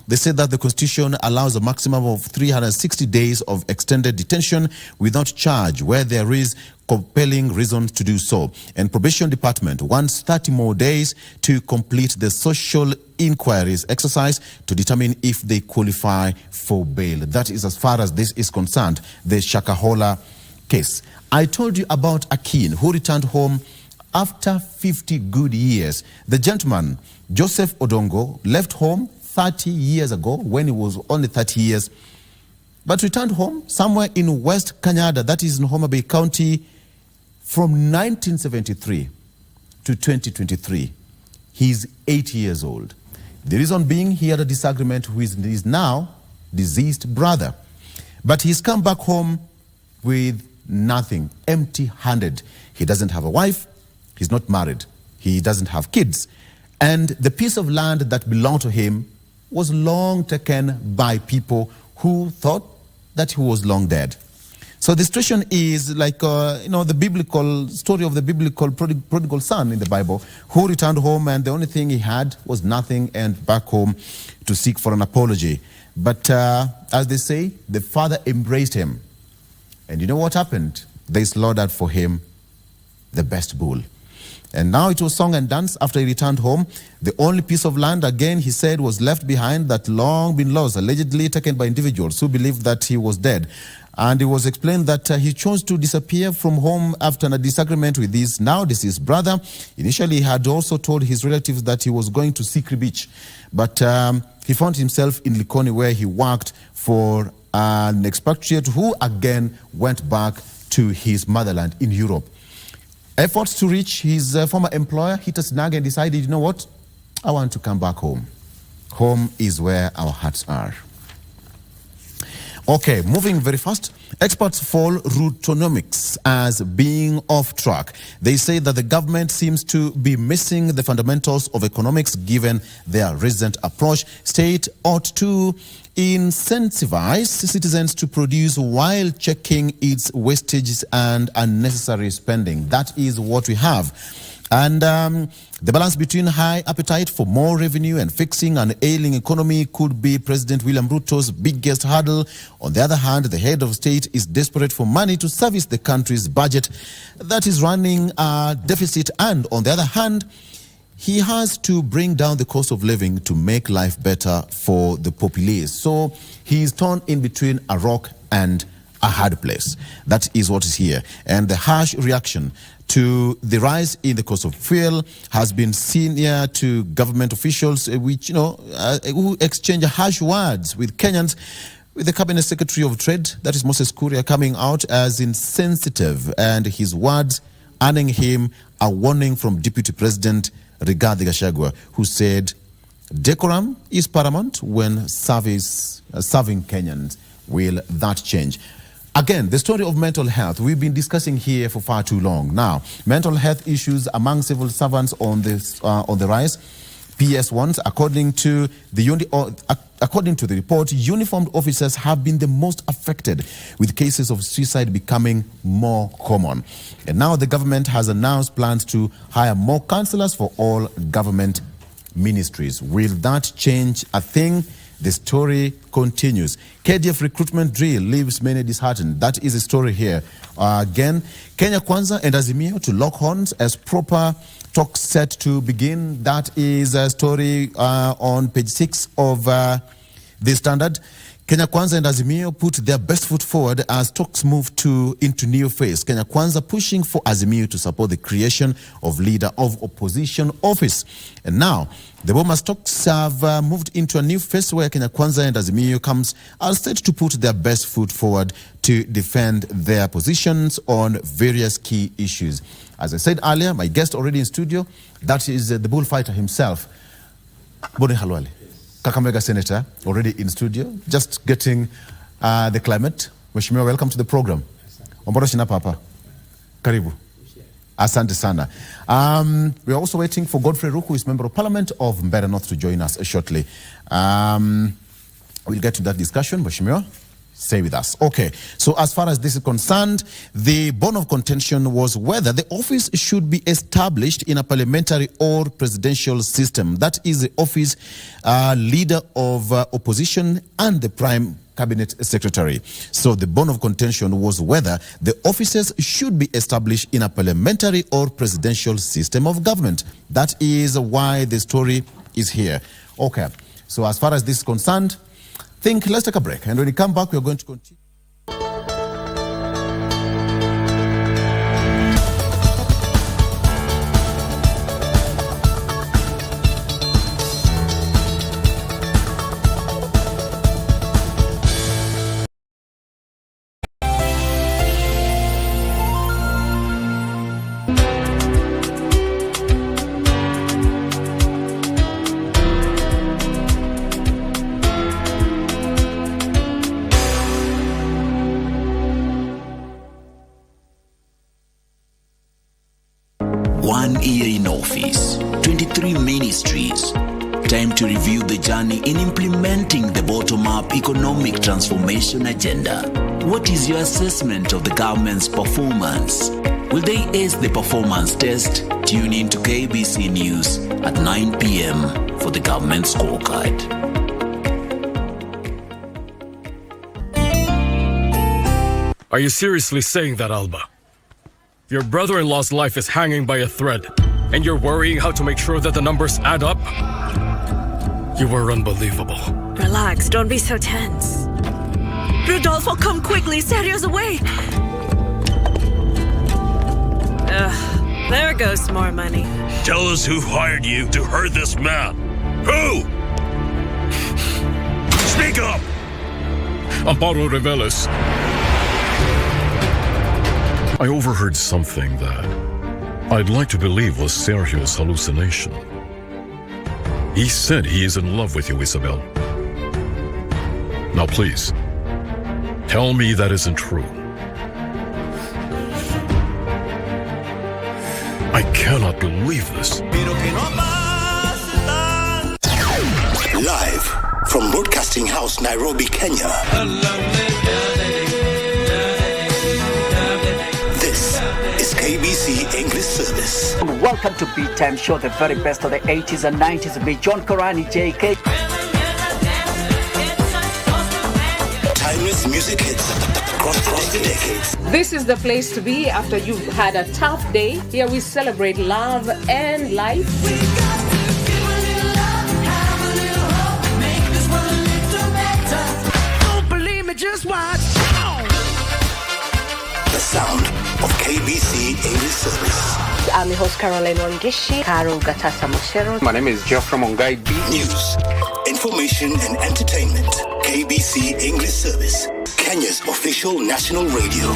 they say that the Constitution allows a maximum of 360 days of extended detention without charge where there is compelling reason to do so. And Probation Department wants 30 more days to complete the social inquiries exercise to determine if they qualify for bail. That is as far as this is concerned, the Shakahola case. I told you about Akin, who returned home after 50 good years. The gentleman, Joseph Odongo, left home 30 years ago when he was only 30 years but returned home somewhere in West Kanyada, that is in Homa Bay County, from 1973 to 2023. He's 80 years old. The reason being he had a disagreement with his now deceased brother. But he's come back home with nothing, empty-handed. He doesn't have a wife, he's not married, he doesn't have kids. And the piece of land that belonged to him was long taken by people who thought that he was long dead. So the situation is like, the biblical story of the biblical prodigal son in the Bible, who returned home and the only thing he had was nothing, and back home to seek for an apology. But as they say, the father embraced him. And you know what happened? They slaughtered for him the best bull. And now it was song and dance after he returned home. The only piece of land, again, he said, was left behind that long been lost, allegedly taken by individuals who believed that he was dead. And it was explained that he chose to disappear from home after a disagreement with his now deceased brother. Initially, he had also told his relatives that he was going to Sikri Beach. But he found himself in Likoni, where he worked for an expatriate who again went back to his motherland in Europe. Efforts to reach his former employer hit a snag and decided, you know what? I want to come back home. Home is where our hearts are. Okay, moving very fast. Experts fall Rutonomics as being off track. They say that the government seems to be missing the fundamentals of economics given their recent approach. State ought to incentivize citizens to produce while checking its wastages and unnecessary spending. That is what we have. And the balance between high appetite for more revenue and fixing an ailing economy could be President William Ruto's biggest hurdle. On the other hand, the head of state is desperate for money to service the country's budget that is running a deficit. And on the other hand, he has to bring down the cost of living to make life better for the populace. So he is torn in between a rock and a hard place. That is what is here. And the harsh reaction to the rise in the cost of fuel has been seen here to government officials, which, who exchange harsh words with Kenyans, with the Cabinet Secretary of Trade, that is Moses Kuria, coming out as insensitive, and his words earning him a warning from Deputy President Rigathi Gachagua, who said, decorum is paramount when serving Kenyans. Will that change? Again, the story of mental health, we've been discussing here for far too long. Now, mental health issues among civil servants on the rise. PS1s, according to the report, uniformed officers have been the most affected, with cases of suicide becoming more common. And now the government has announced plans to hire more counselors for all government ministries. Will that change a thing? The story continues. KDF recruitment drill leaves many disheartened. That is the story here. Again, Kenya Kwanza and Azimio to lock horns as proper talks set to begin. That is a story on page 6 of the Standard. Kenya Kwanza and Azimio put their best foot forward as talks move into new phase. Kenya Kwanza pushing for Azimio to support the creation of leader of opposition office. And now, the Bomas talks have moved into a new phase where Kenya Kwanza and Azimio are set to put their best foot forward to defend their positions on various key issues. As I said earlier, my guest already in studio, that is the bullfighter himself, Boni Halwale. Kakamega Senator, already in studio, just getting the climate. Mheshimiwa, welcome to the program. Omboro shina papa. Karibu. Asante sana. We are also waiting for Godfrey Ruku, who is Member of Parliament of Mbeere North, to join us shortly. We'll get to that discussion. Mheshimiwa, stay with us. Okay, so as far as this is concerned, the bone of contention was whether the office should be established in a parliamentary or presidential system. That is the office leader of opposition and the prime cabinet secretary. So the bone of contention was whether the offices should be established in a parliamentary or presidential system of government. That is why the story is here. Okay, so as far as this is concerned, let's take a break, and when we come back, we're going to continue. 1 year in office, 23 ministries. Time to review the journey in implementing the bottom-up economic transformation agenda. What is your assessment of the government's performance? Will they ace the performance test? Tune in to KBC News at 9 p.m. for the government scorecard. Are you seriously saying that, Alba? Your brother-in-law's life is hanging by a thread, and you're worrying how to make sure that the numbers add up? You were unbelievable. Relax, don't be so tense. Rodolfo, come quickly, Sergio's awake. There goes more money. Tell us who hired you to hurt this man. Who? Speak up! Amparo Reveles. I overheard something that I'd like to believe was Sergio's hallucination. He said he is in love with you, Isabel. Now please, tell me that isn't true. I cannot believe this. Live from Broadcasting House, Nairobi, Kenya. This is KBC English Service. Welcome to Beat Time Show, the very best of the 80s and 90s. Be John Korani, JK. Timeless music hits across the decades. This is the place to be after you've had a tough day. Here we celebrate love and life. Don't believe me, just watch. The sound of KBC English Service. I'm your host, Caroline Wangishi, Carol Gatata Moshero. My name is Geoffrey Mongai B. News, information and entertainment. KBC English Service, Kenya's official national radio.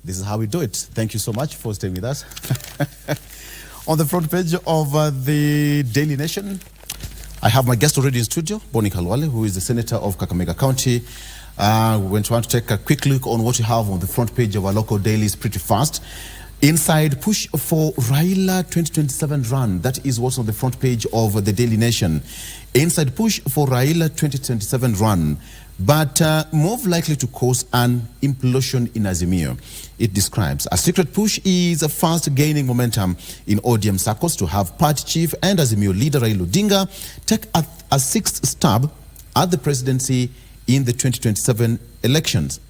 This is how we do it. Thank you so much for staying with us. On the front page of the Daily Nation, I have my guest already in studio, Bonnie Kalwale, who is the Senator of Kakamega County. We're trying to take a quick look on what you have on the front page of our local dailies pretty fast. Inside push for Raila 2027 run. That is what's on the front page of the Daily Nation. Inside push for Raila 2027 run, but more likely to cause an implosion in Azimio. It describes a secret push is fast gaining momentum in ODM circles to have party chief and Azimio leader Raila Odinga take a sixth stab at the presidency in the 2027 elections.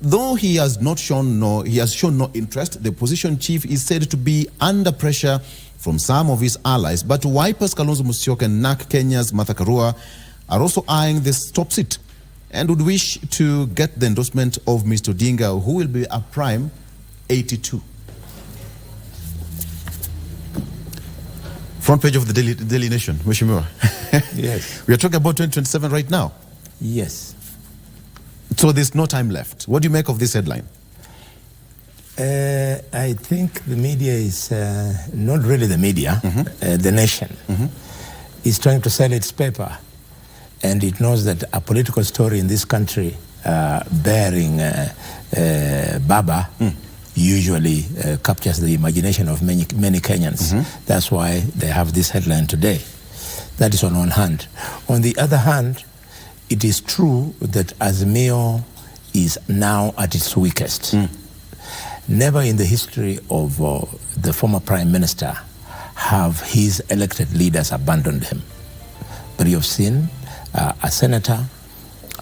Though he has shown no interest, the opposition chief is said to be under pressure from some of his allies. But Wiper's Kalonzo Musyoka and NARC Kenya's Martha Karua are also eyeing this top seat and would wish to get the endorsement of Mr. Odinga, who will be a prime 82. Front page of the Daily Nation, Mheshimiwa. Yes. We are talking about 2027 right now. Yes. So there's no time left. What do you make of this headline? I think the media is not really the media, the nation is trying to sell its paper. And it knows that a political story in this country bearing Baba usually captures the imagination of many Kenyans. That's why they have this headline today. That is on one hand. On the other hand, it is true that Azimio is now at its weakest. Never in the history of the former Prime Minister have his elected leaders abandoned him. But you've seen a senator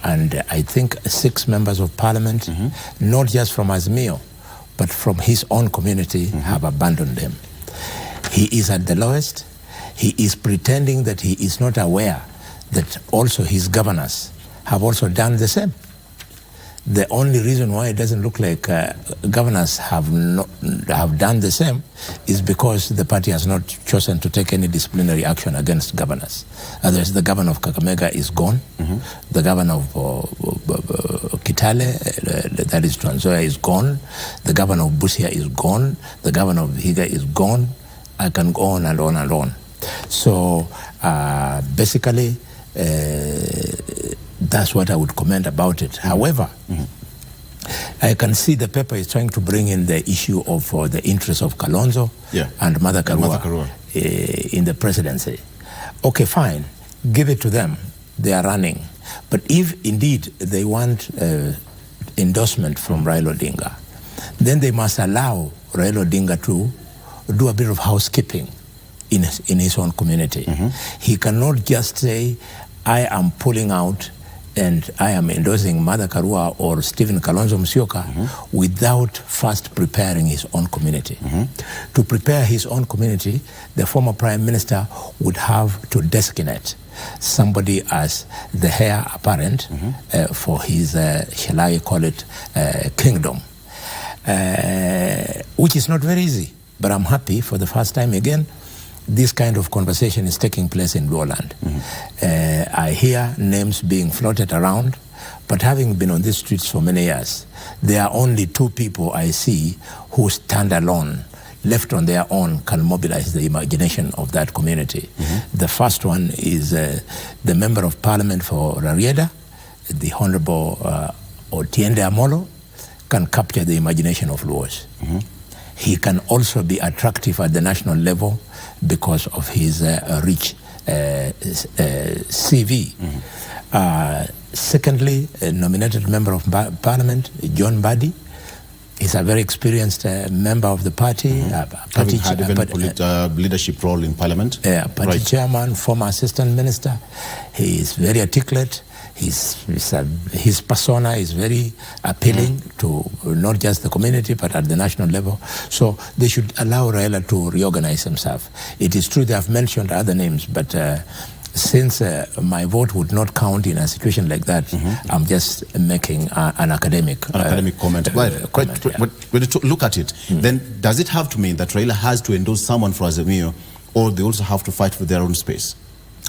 and I think 6 members of parliament, not just from Azimio, but from his own community have abandoned him. He is at the lowest. He is pretending that he is not aware that also his governors have also done the same. The only reason why it doesn't look like governors have done the same is because the party has not chosen to take any disciplinary action against governors. Otherwise, the governor of Kakamega is gone. The governor of Kitale, that is Trans Nzoia, is gone. The governor of Busia is gone. The governor of Vihiga is gone. I can go on and on and on. So basically, that's what I would comment about it. However, I can see the paper is trying to bring in the issue of the interests of Kalonzo and Mother Karua, in the presidency. Okay, fine. Give it to them. They are running. But if indeed they want endorsement from Raila Odinga, then they must allow Raila Odinga to do a bit of housekeeping in his own community. He cannot just say, I am pulling out and I am endorsing Mother Karua or Stephen Kalonzo Musyoka without first preparing his own community. To prepare his own community, the former Prime Minister would have to designate somebody as the heir apparent for his, shall I call it, kingdom, which is not very easy. But I'm happy for the first time again, this kind of conversation is taking place in Lowland. I hear names being floated around, but having been on these streets for many years, there are only two people I see who stand alone, left on their own, can mobilize the imagination of that community. The first one is the Member of Parliament for Rarieda, the Honorable Otiende Amolo, can capture the imagination of Luos. He can also be attractive at the national level because of his rich CV. Secondly, a nominated Member of Parliament, John Mbadi, is a very experienced member of the party. Having had even leadership role in Parliament. Party chairman, former assistant minister. He is very articulate. His persona is very appealing to not just the community but at the national level. So they should allow Raila to reorganize himself. It is true they have mentioned other names, but since my vote would not count in a situation like that, I'm just making an academic comment. When you look at it, then does it have to mean that Raila has to endorse someone for Azimio, or they also have to fight for their own space?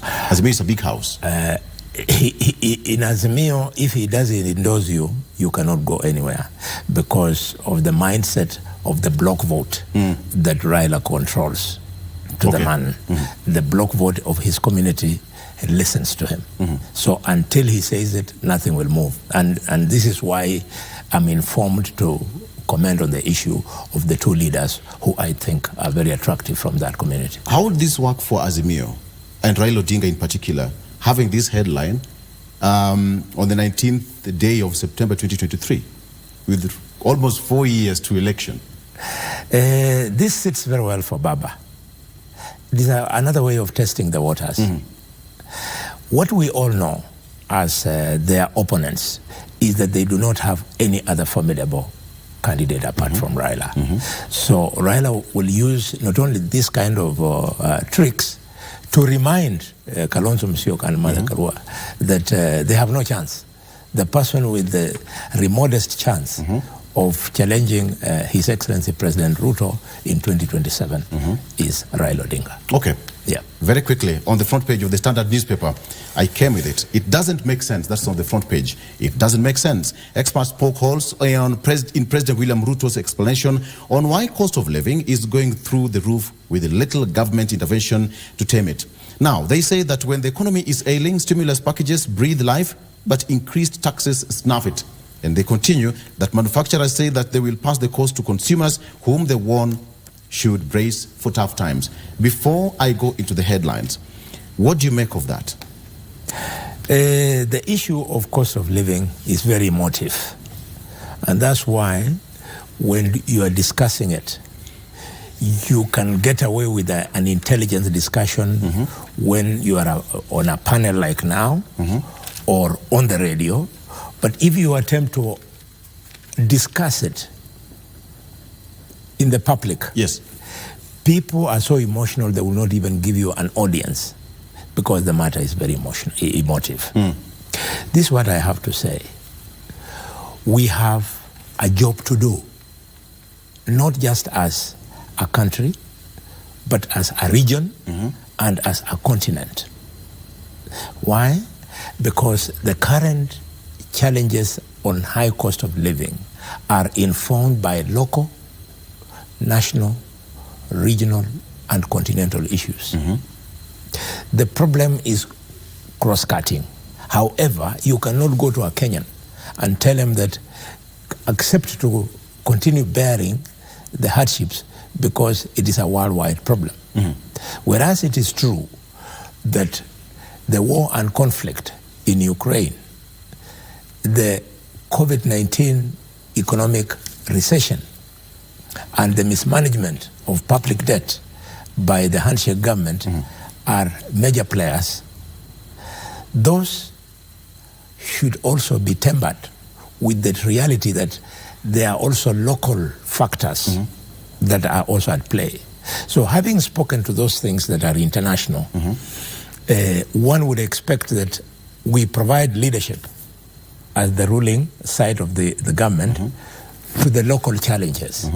Azimio is a big house. In Azimio, if he doesn't endorse you, you cannot go anywhere because of the mindset of the block vote that Raila controls to the man. The block vote of his community listens to him. So until he says it, nothing will move. And this is why I'm informed to comment on the issue of the two leaders who I think are very attractive from that community. How would this work for Azimio and Raila Odinga in particular, having this headline on the 19th day of September 2023, with almost 4 years to election? This sits very well for Baba. This is another way of testing the waters. What we all know as their opponents is that they do not have any other formidable candidate apart from Raila. So Raila will use not only this kind of tricks to remind Kalonzo Musyoka and Mother Karua that they have no chance. The person with the remotest chance of challenging His Excellency President Ruto in 2027 is Raila Odinga. Okay. Yeah. Very quickly, on the front page of the Standard newspaper, I came with it. It doesn't make sense. That's on the front page. It doesn't make sense. Experts poke holes in President William Ruto's explanation on why cost of living is going through the roof with little government intervention to tame it. Now, they say that when the economy is ailing, stimulus packages breathe life, but increased taxes snuff it. And they continue that manufacturers say that they will pass the cost to consumers whom they warn should brace for tough times. Before I go into the headlines, what do you make of that? The issue of cost of living is very emotive. And that's why when you are discussing it, you can get away with an intelligent discussion when you are on a panel like now or on the radio. But if you attempt to discuss it in the public, yes, people are so emotional they will not even give you an audience. because the matter is very emotive. This is what I have to say. We have a job to do, not just as a country, but as a region and as a continent. Why? Because the current challenges on high cost of living are informed by local, national, regional, and continental issues. The problem is cross-cutting. However, you cannot go to a Kenyan and tell him that accept to continue bearing the hardships because it is a worldwide problem. Whereas it is true that the war and conflict in Ukraine, the COVID-19 economic recession, and the mismanagement of public debt by the handshake government are major players. Those should also be tempered with the reality that there are also local factors that are also at play. So having spoken to those things that are international, one would expect that we provide leadership as the ruling side of the government to the local challenges.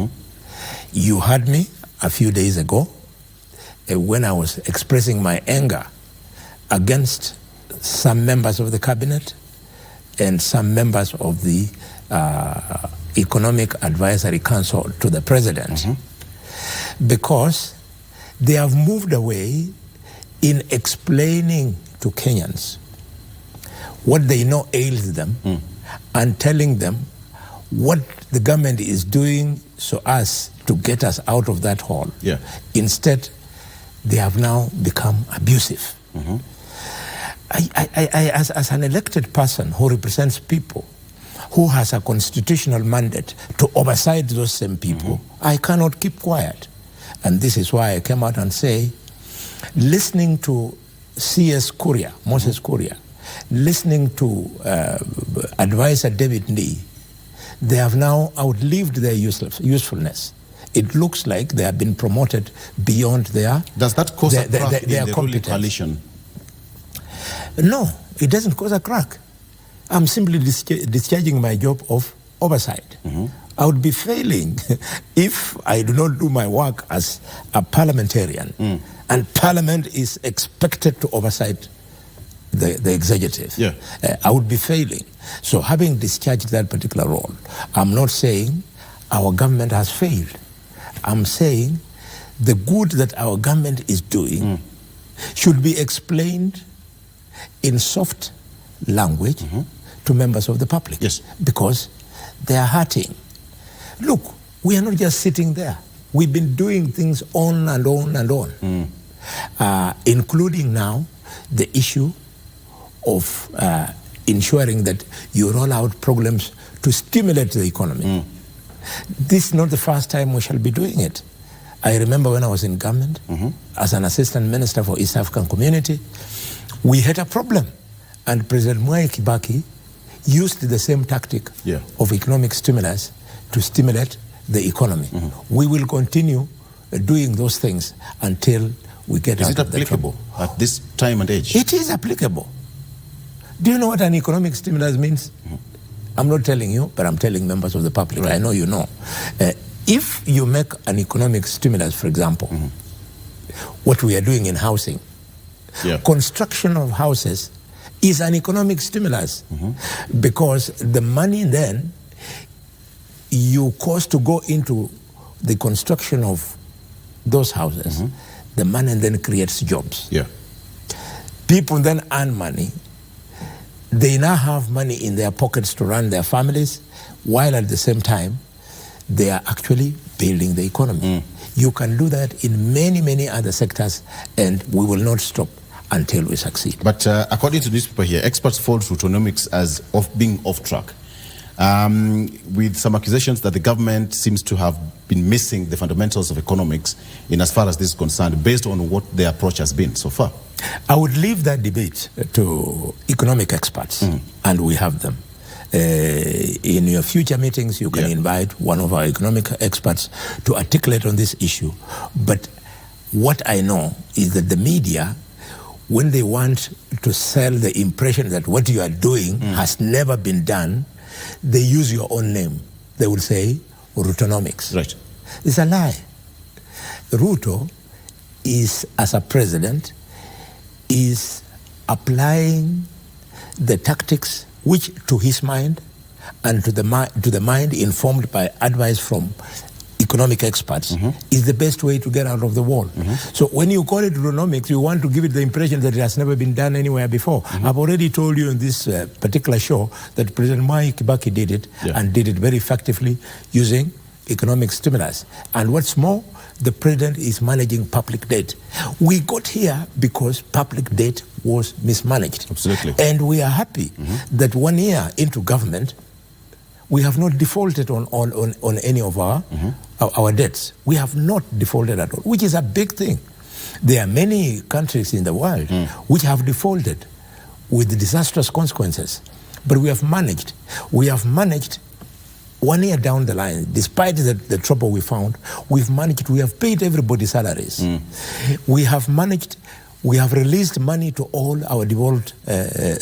You heard me a few days ago when I was expressing my anger against some members of the cabinet and some members of the Economic Advisory Council to the president, because they have moved away in explaining to Kenyans what they know ails them and telling them what the government is doing so as to get us out of that hole. Instead, they have now become abusive. I, as an elected person who represents people, who has a constitutional mandate to oversight those same people, I cannot keep quiet. And this is why I came out and say, listening to C.S. Kuria, Moses Kuria, listening to advisor David Ndii, they have now outlived their usefulness. It looks like they have been promoted beyond their Does that cause a crack in the ruling coalition? No, it doesn't cause a crack. I'm simply discharging my job of oversight. I would be failing if I do not do my work as a parliamentarian. And Parliament is expected to oversight the executive. I would be failing. So having discharged that particular role, I'm not saying our government has failed. I'm saying the good that our government is doing should be explained in soft language to members of the public. Because they are hurting. Look, we are not just sitting there. We've been doing things on and on and on, including now the issue of ensuring that you roll out programs to stimulate the economy. This is not the first time we shall be doing it. I remember when I was in government, as an assistant minister for East African Community, we had a problem. And President Mwai Kibaki used the same tactic of economic stimulus to stimulate the economy. We will continue doing those things until we get out of the trouble. Is it applicable at this time and age? It is applicable. Do you know what an economic stimulus means? I'm not telling you, but I'm telling members of the public. I know you know. If you make an economic stimulus, for example, what we are doing in housing, construction of houses is an economic stimulus because the money then you cost to go into the construction of those houses, the money then creates jobs. People then earn money. They now have money in their pockets to run their families, while at the same time, they are actually building the economy. You can do that in many, many other sectors, and we will not stop until we succeed. But according to these people here, experts fall to economics as being off track, with some accusations that the government seems to have been missing the fundamentals of economics in as far as this is concerned, based on what their approach has been so far. I would leave that debate to economic experts, and we have them. In your future meetings, you can invite one of our economic experts to articulate on this issue. But what I know is that the media when they want to sell the impression that what you are doing has never been done, they use your own name. They will say Rutonomics. Right. It's a lie. Ruto is, as a president, is applying the tactics which, to his mind, and to the mind informed by advice from economic experts, is the best way to get out of the wall. So when you call it Rutonomics, you want to give it the impression that it has never been done anywhere before. I've already told you in this particular show that President Mwai Kibaki did it, and did it very effectively using economic stimulus. And what's more, the president is managing public debt. We got here because public debt was mismanaged. Absolutely. And we are happy that 1 year into government, we have not defaulted on any of our debts. We have not defaulted at all, which is a big thing. There are many countries in the world which have defaulted with disastrous consequences. But we have managed. We have managed 1 year down the line, despite the trouble we found, we've managed, we have paid everybody's salaries. We have managed, we have released money to all our devolved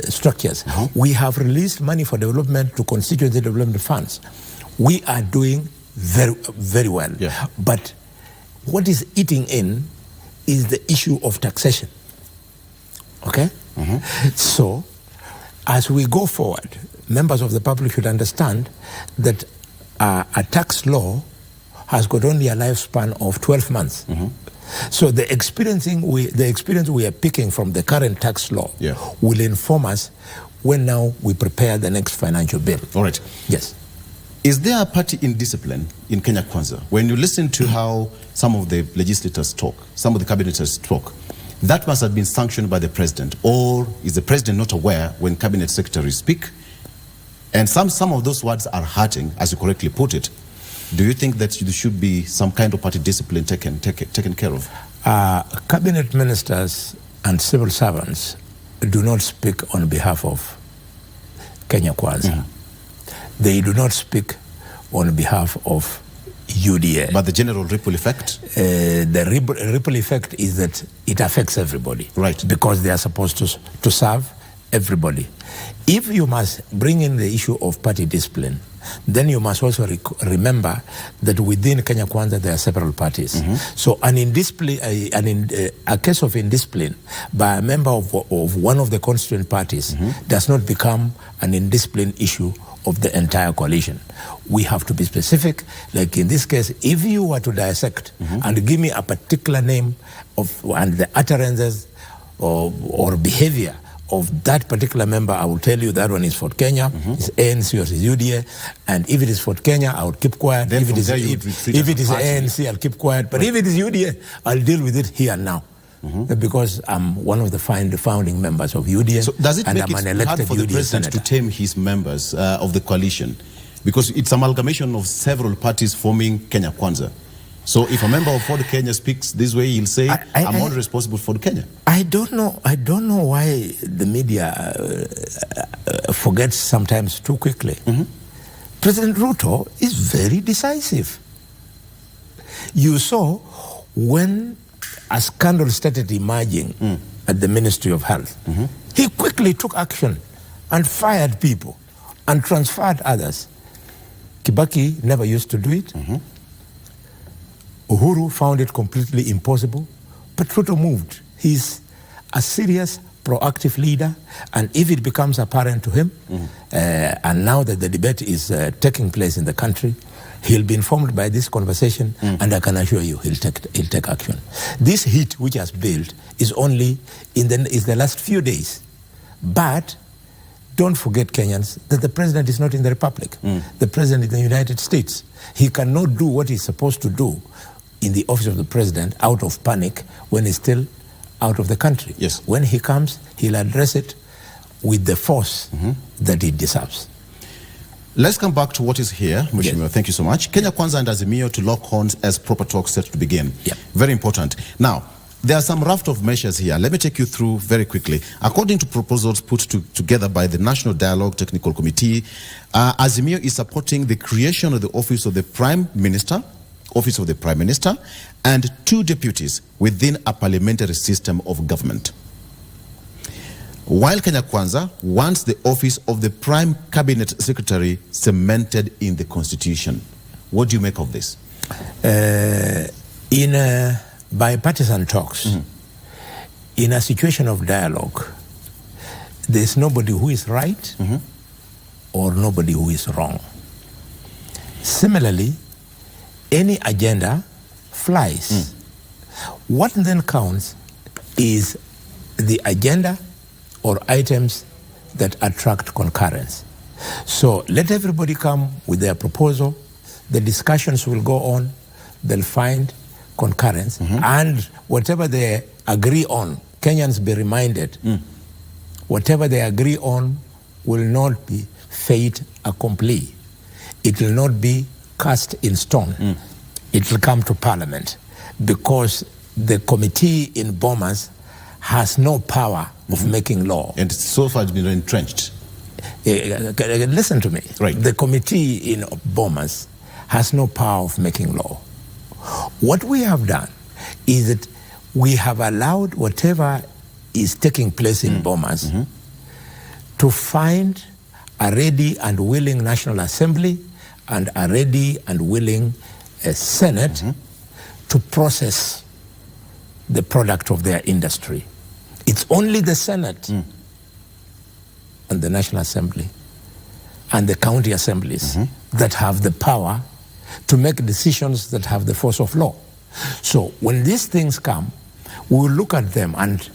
structures. We have released money for development to constituency development funds. We are doing very, very well. But what is eating in is the issue of taxation. Okay? So, as we go forward, members of the public should understand that a tax law has got only a lifespan of 12 months. So the experience we are picking from the current tax law will inform us when now we prepare the next financial bill. All right. Yes. Is there a party indiscipline in Kenya Kwanza? When you listen to how some of the legislators talk, some of the cabineters talk, that must have been sanctioned by the president. Or is the president not aware when cabinet secretaries speak? And some of those words are hurting, as you correctly put it. Do you think that there should be some kind of party discipline taken care of? Cabinet ministers and civil servants do not speak on behalf of Kenya Kwanza. They do not speak on behalf of UDA. But the general ripple effect? The ripple effect is that it affects everybody. Right. Because they are supposed to serve everybody. If you must bring in the issue of party discipline, then you must also remember that within Kenya Kwanza there are several parties. So a case of indiscipline by a member of one of the constituent parties does not become an indiscipline issue of the entire coalition. We have to be specific. Like in this case, if you were to dissect and give me a particular name and the utterances or behavior of that particular member, I will tell you that one is Fort Kenya, it's ANC or it's UDA, and if it is Fort Kenya, I would keep quiet. Then if it is ANC, I'll keep quiet. But if it is UDA, I'll deal with it here and now. Because I'm one of the founding members of UDA, so does it and make I'm an it elected hard for the UDA president senator. to tame his members of the coalition? Because it's amalgamation of several parties forming Kenya Kwanza. So if a member of Ford Kenya speaks this way, he'll say, I'm not responsible for Kenya. I don't know why the media forgets sometimes too quickly. President Ruto is very decisive. You saw when a scandal started emerging at the Ministry of Health, he quickly took action and fired people and transferred others. Kibaki never used to do it. Uhuru found it completely impossible, but Ruto moved. He's a serious, proactive leader, and if it becomes apparent to him, and now that the debate is taking place in the country, he'll be informed by this conversation, and I can assure you he'll take action. This heat which has built is only is the last few days, but don't forget, Kenyans, that the president is not in the Republic. The president is in the United States. He cannot do what he's supposed to do in the office of the president out of panic when he's still out of the country. Yes. When he comes, he'll address it with the force that it deserves. Let's come back to what is here, Mheshimiwa. Yes. Thank you so much. Kenya Kwanza and Azimio to lock horns as proper talks set to begin. Very important. Now, there are some raft of measures here. Let me take you through very quickly. According to proposals put together by the National Dialogue Technical Committee, Azimio is supporting the creation of the Office of the Prime Minister, and 2 deputies within a parliamentary system of government. while Kenya Kwanza wants the office of the Prime Cabinet Secretary cemented in the Constitution. What do you make of this? In bipartisan talks, in a situation of dialogue, there's nobody who is right or nobody who is wrong. Similarly, any agenda flies. What then counts is the agenda or items that attract concurrence. So let everybody come with their proposal. The discussions will go on. They'll find concurrence. And whatever they agree on, Kenyans be reminded, whatever they agree on will not be fait accompli. It will not be cast in stone. It will come to Parliament because the committee in Bomas has no power of making law. And so far it's been entrenched. Listen to me. Right. The committee in Bomas has no power of making law. What we have done is that we have allowed whatever is taking place in Bomas to find a ready and willing National Assembly and a ready and willing Senate to process the product of their industry. It's only the Senate and the National Assembly and the county assemblies that have the power to make decisions that have the force of law. So when these things come, we will look at them and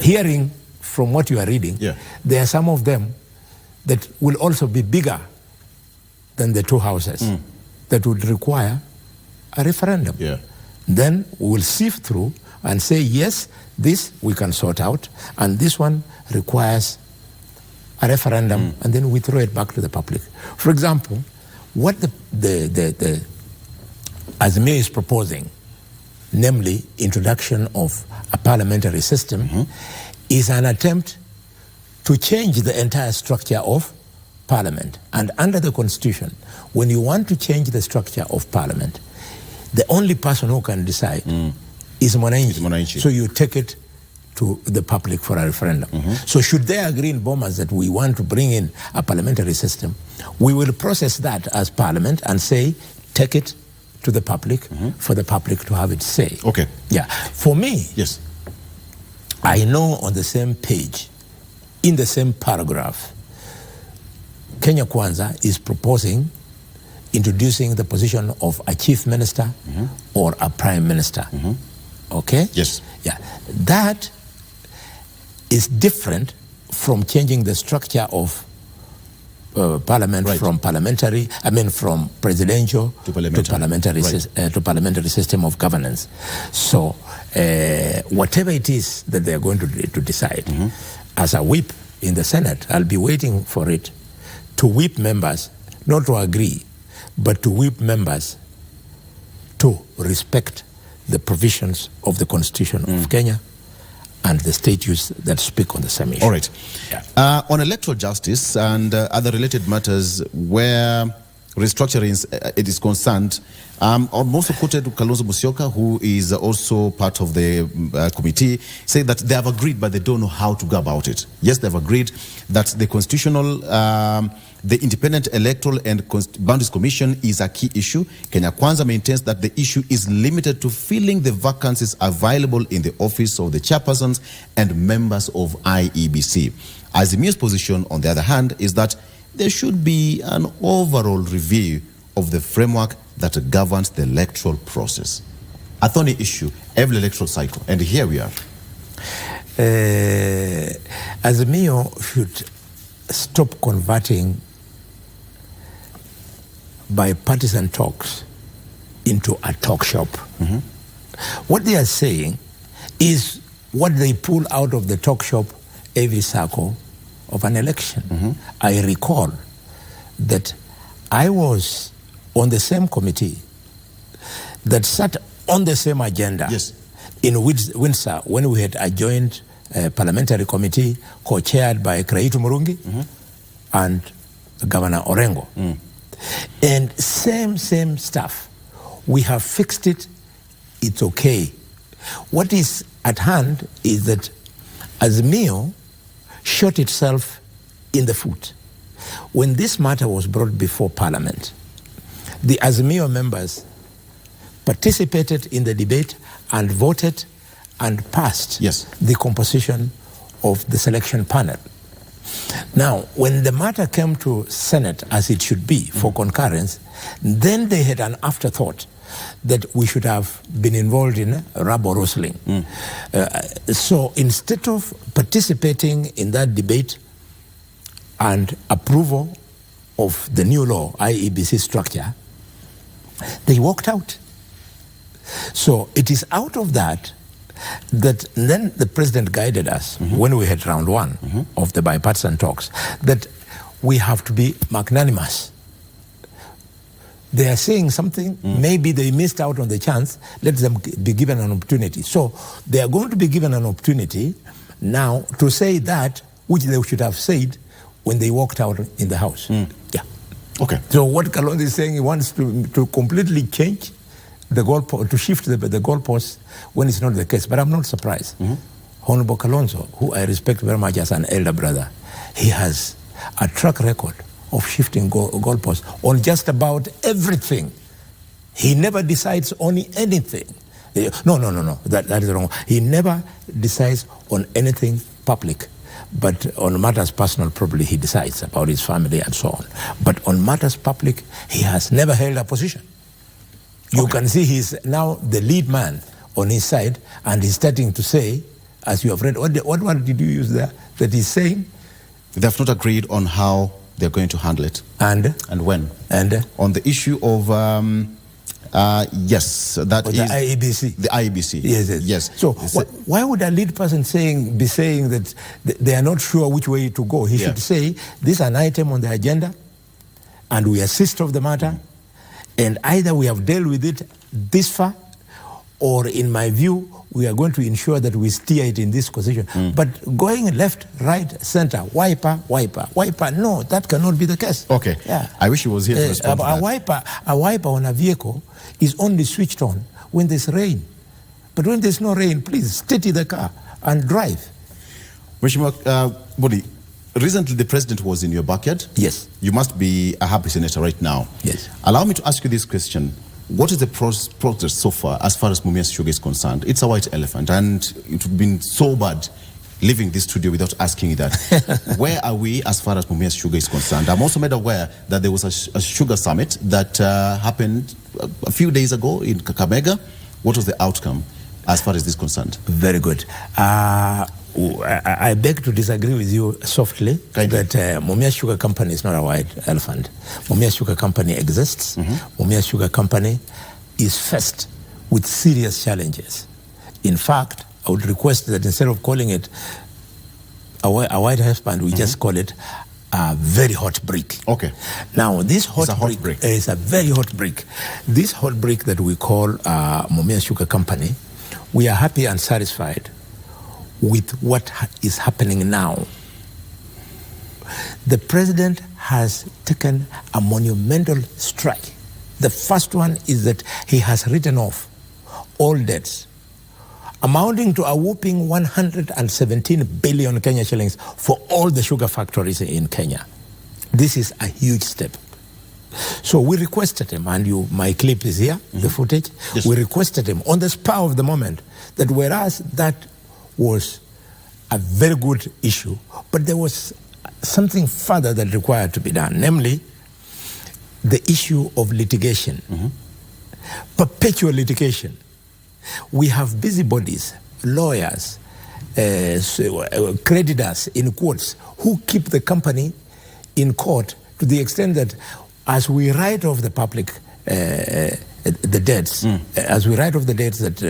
hearing from what you are reading, there are some of them that will also be bigger than the two houses that would require a referendum. Then we will sift through and say, yes, this we can sort out, and this one requires a referendum, and then we throw it back to the public. For example, what the Azimio is proposing, namely introduction of a parliamentary system, is an attempt to change the entire structure of Parliament. And under the Constitution, when you want to change the structure of Parliament, the only person who can decide is Mwananchi. So you take it to the public for a referendum. So should they agree in Bomas that we want to bring in a parliamentary system, we will process that as Parliament and say, take it to the public for the public to have its say. Okay. Yeah. For me, yes, I know on the same page, in the same paragraph, Kenya Kwanza is proposing introducing the position of a chief minister or a prime minister. Okay? Yes. Yeah. That is different from changing the structure of parliament from parliamentary, from presidential to parliamentary system of governance. So whatever it is that they are going to decide, as a whip in the Senate, I'll be waiting for it to whip members, not to agree, but to whip members to respect the provisions of the Constitution of Kenya and the statutes that speak on the same issue. All right. On electoral justice and other related matters where restructuring it is concerned, I'm also quoted Kalonzo Musyoka, who is also part of the committee, say that they have agreed, but they don't know how to go about it. Yes, they've agreed that the constitutional, the Independent Electoral and Boundaries Commission is a key issue. Kenya Kwanza maintains that the issue is limited to filling the vacancies available in the office of the chairpersons and members of IEBC. Azimio's position, on the other hand, is that there should be an overall review of the framework that governs the electoral process. A thorny issue every electoral cycle, and here we are. Azimio should stop converting bipartisan talks into a talk shop. What they are saying is what they pull out of the talk shop every circle of an election. I recall that I was on the same committee that sat on the same agenda in Windsor when we had a joint parliamentary committee co-chaired by Kraitu Murungi and Governor Orengo. And same stuff. We have fixed it. It's okay. What is at hand is that Azimio shot itself in the foot. When this matter was brought before Parliament, the Azimio members participated in the debate and voted and passed the composition of the selection panel. Now, when the matter came to Senate, as it should be, for concurrence, then they had an afterthought that we should have been involved in rabble rousing. So instead of participating in that debate and approval of the new law, IEBC structure, they walked out. So it is out of that then the president guided us when we had round one of the bipartisan talks that we have to be magnanimous. They are saying something, maybe they missed out on the chance, let them be given an opportunity. So they are going to be given an opportunity now to say that which they should have said when they walked out in the House. Yeah. Okay. So what Kalonzo is saying, he wants to completely change the goalpost, to shift the goalposts when it's not the case. But I'm not surprised. Honorable Kalonzo, who I respect very much as an elder brother, he has a track record of shifting goalposts on just about everything. He never decides on anything. No. That is wrong. He never decides on anything public. But on matters personal, probably he decides about his family and so on. But on matters public, he has never held a position. You can see he's now the lead man on his side, and he's starting to say, as you have read, what word did you use there? That he's saying? They have not agreed on how they're going to handle it. And when. And on the issue of, yes, that is... The IEBC. The IEBC. Yes. So why would a lead person be saying that they are not sure which way to go? He should say, this is an item on the agenda, and we assist of the matter, and either we have dealt with it this far, or in my view, we are going to ensure that we steer it in this position. But going left, right, center, wiper, no, that cannot be the case. Okay. Yeah. I wish he was here to respond to that. A wiper on a vehicle is only switched on when there's rain. But when there's no rain, please steady the car and drive. Mheshimiwa Bodi, recently the president was in your backyard. Yes. You must be a happy senator right now. Yes. Allow me to ask you this question. What is the progress so far as Mumias Sugar is concerned? It's a white elephant, and it would have been so bad leaving this studio without asking you that. Where are we as far as Mumias Sugar is concerned? I'm also made aware that there was a sugar summit that happened a few days ago in Kakamega. What was the outcome as far as this is concerned? Very good. I beg to disagree with you softly that Mumias Sugar Company is not a white elephant. Mumias Sugar Company exists. Mumias Sugar Company is faced with serious challenges. In fact, I would request that instead of calling it a white elephant, we just call it a very hot brick. Okay. Now, this hot brick is a very hot brick. This hot brick that we call Mumias Sugar Company, we are happy and satisfied with what is happening now. The president has taken a monumental strike. The first one is that he has written off all debts, amounting to a whopping 117 billion Kenya shillings for all the sugar factories in Kenya. This is a huge step. So we requested him, and my clip is here, the footage. Yes. We requested him on the spur of the moment that whereas that was a very good issue, but there was something further that required to be done, namely the issue of litigation, perpetual litigation. We have busybodies, lawyers, creditors, in quotes, who keep the company in court to the extent that as we write off the public the debts, as we write off the debts that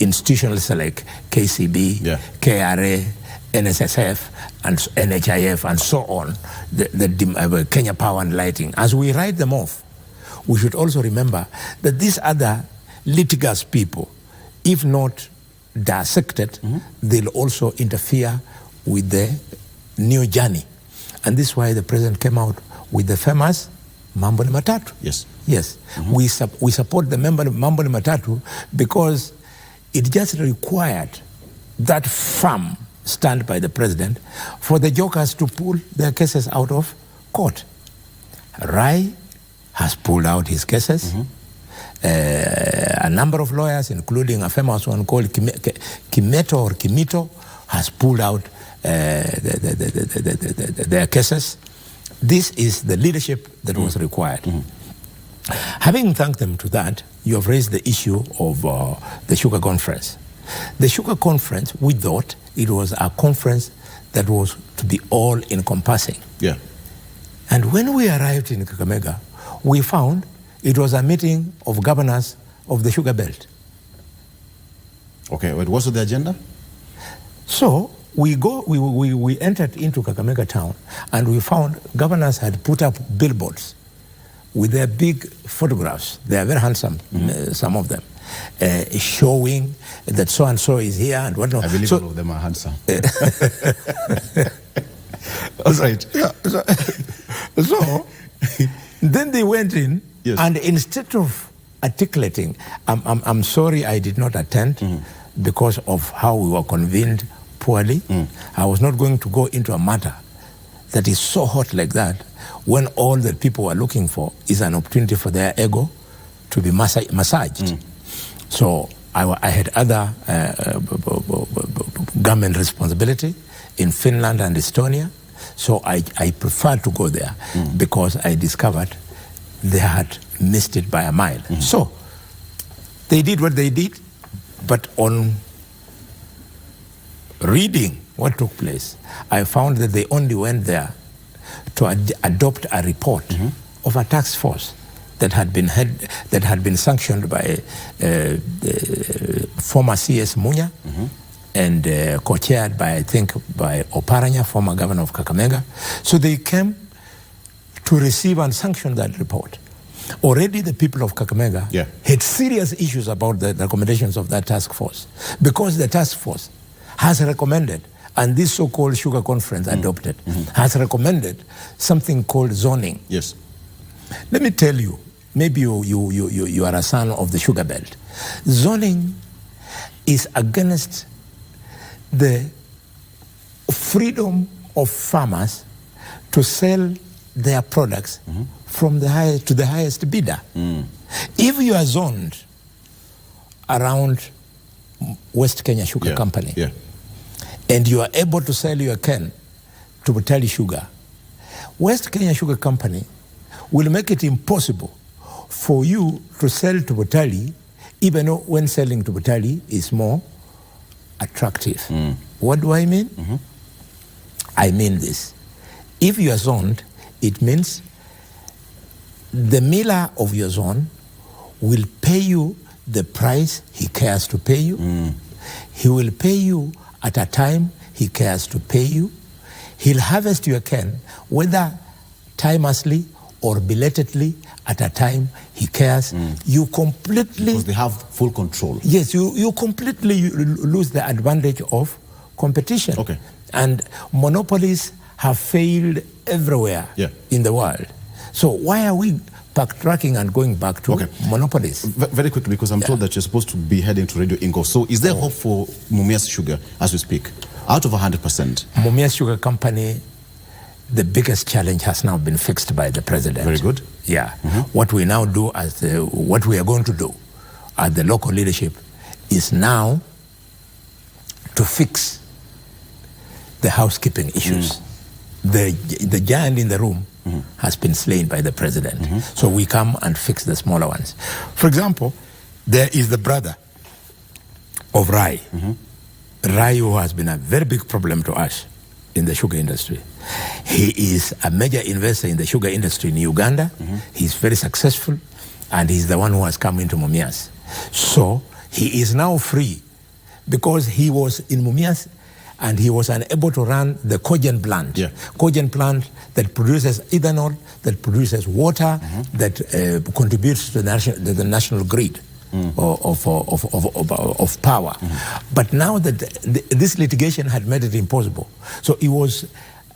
institutions like KCB, KRA, NSSF, and NHIF, and so on, the Kenya Power and Lighting, as we write them off, we should also remember that these other litigious people, if not dissected, they'll also interfere with the new journey. And this is why the president came out with the famous Mambo ni Matatu. Yes. Yes. We support the Mambo ni Matatu because it just required that firm stand by the president for the jokers to pull their cases out of court. Rai has pulled out his cases. A number of lawyers, including a famous one called Kimito, has pulled out their cases. This is the leadership that was required. Having thanked them to that, you have raised the issue of the Sugar Conference. The Sugar Conference, we thought it was a conference that was to be all-encompassing. Yeah. And when we arrived in Kakamega, we found it was a meeting of governors of the Sugar Belt. Okay, what was the agenda? So we entered into Kakamega town, and we found governors had put up billboards with their big photographs. They are very handsome, some of them, showing that so-and-so is here and whatnot. I believe all of them are handsome. That's right. Yeah. So then they went in, and instead of articulating, I'm sorry I did not attend because of how we were convened poorly. I was not going to go into a matter that is so hot like that when all that people are looking for is an opportunity for their ego to be massaged. So I had other government responsibility in Finland and Estonia, so I preferred to go there because I discovered they had missed it by a mile. So they did what they did, but on reading what took place, I found that they only went there to adopt a report of a task force that had been sanctioned by former CS Munya and co-chaired by, I think, by Oparanya, former governor of Kakamega. So they came to receive and sanction that report. Already the people of Kakamega had serious issues about the recommendations of that task force, because the task force has recommended, and this so-called Sugar Conference adopted, has recommended something called zoning. Yes. Let me tell you, maybe you are a son of the Sugar Belt. Zoning is against the freedom of farmers to sell their products from the highest to the highest bidder. If you are zoned around West Kenya Sugar Company, and you are able to sell your cane to Butali Sugar, West Kenya Sugar Company will make it impossible for you to sell to Butali, even though when selling to Butali is more attractive. What do I mean? I mean this. If you are zoned, it means the miller of your zone will pay you the price he cares to pay you. He will pay you at a time he cares to pay you. He'll harvest your cane, whether timelessly or belatedly, at a time he cares. You completely... Because they have full control. Yes, you completely lose the advantage of competition. Okay. And monopolies have failed everywhere in the world. So why are we backtracking and going back to monopolies? Very quickly, because I'm told that you're supposed to be heading to Radio Ingo. So is there hope for Mumias Sugar as we speak? Out of 100%. Mumias Sugar Company, the biggest challenge has now been fixed by the president. Very good. Yeah. What we now do what we are going to do at the local leadership is now to fix the housekeeping issues. The giant in the room has been slain by the president. So we come and fix the smaller ones. For example, there is the brother of Rai. Rai, who has been a very big problem to us in the sugar industry. He is a major investor in the sugar industry in Uganda. He's very successful, and he's the one who has come into Mumias. So he is now free because he was in Mumias and he was unable to run the cogen plant. Cogen plant that produces ethanol, that produces water, that contributes to the national grid of power. But now that this litigation had made it impossible, so he was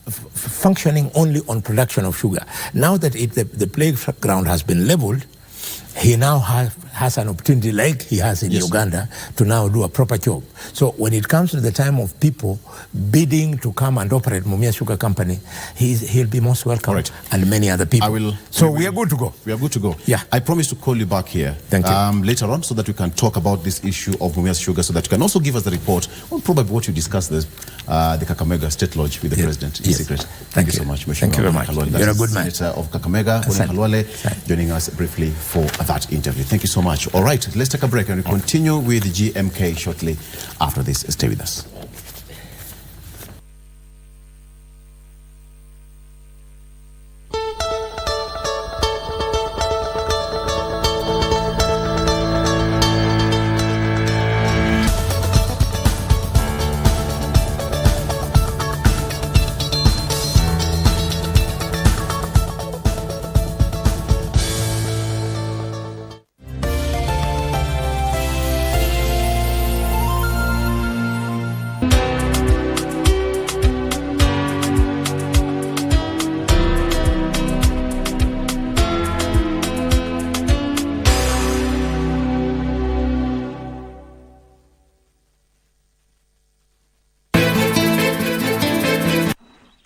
functioning only on production of sugar. Now that the playground has been leveled, he now has an opportunity like he has in Uganda to now do a proper job. So when it comes to the time of people bidding to come and operate Mumias Sugar Company, he'll be most welcome, and many other people. We are good to go. We are good to go. Yeah. I promise to call you back here later on so that we can talk about this issue of Mumias Sugar, so that you can also give us the report on probably what you discussed the Kakamega State Lodge with the President in secret. Thank you so much. Thank you very much. You're a good man. Senator of Kakamega, Kalwale, joining us briefly for that interview. Thank you so much. All right, let's take a break and we continue with GMK shortly after this. Stay with us.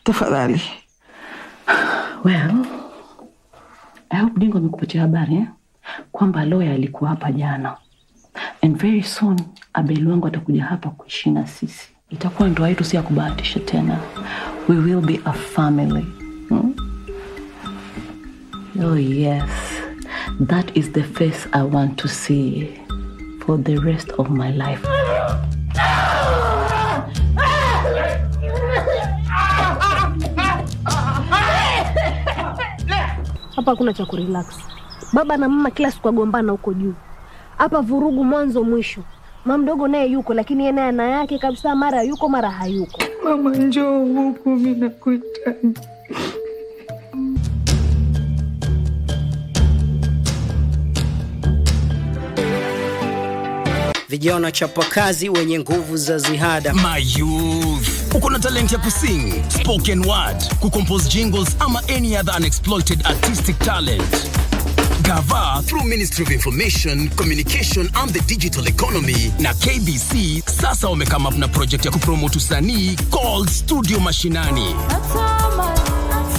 Tafadhali. Well, I hope Dingo amekupatia habari kwamba lawyer alikuwa hapa jana. And very soon Abel wangu atakuja hapa kuishi na sisi. Itakuwa ndoa yetu si ya kubahatisha tena. We will be a family. Oh yes. That is the face I want to see for the rest of my life. Hapa hakuna cha kurelax. Baba na mama kila siku wagombana huko juu. Hapa vurugu mwanzo mwisho. Mama mdogo naye yuko, lakini yeye naye ana yake kabisa, mara yuko mara hayuko. Mama njoo huku, mimi nakuhitaji. Vijana chapakazi wenye nguvu za ziada. My youth, uko na talent ya kusing, spoken word, kucompose jingles ama any other unexploited artistic talent. Gava through Ministry of Information, Communication and the Digital Economy na KBC sasa wamekama up na project ya kupromote usanii called Studio Mashinani.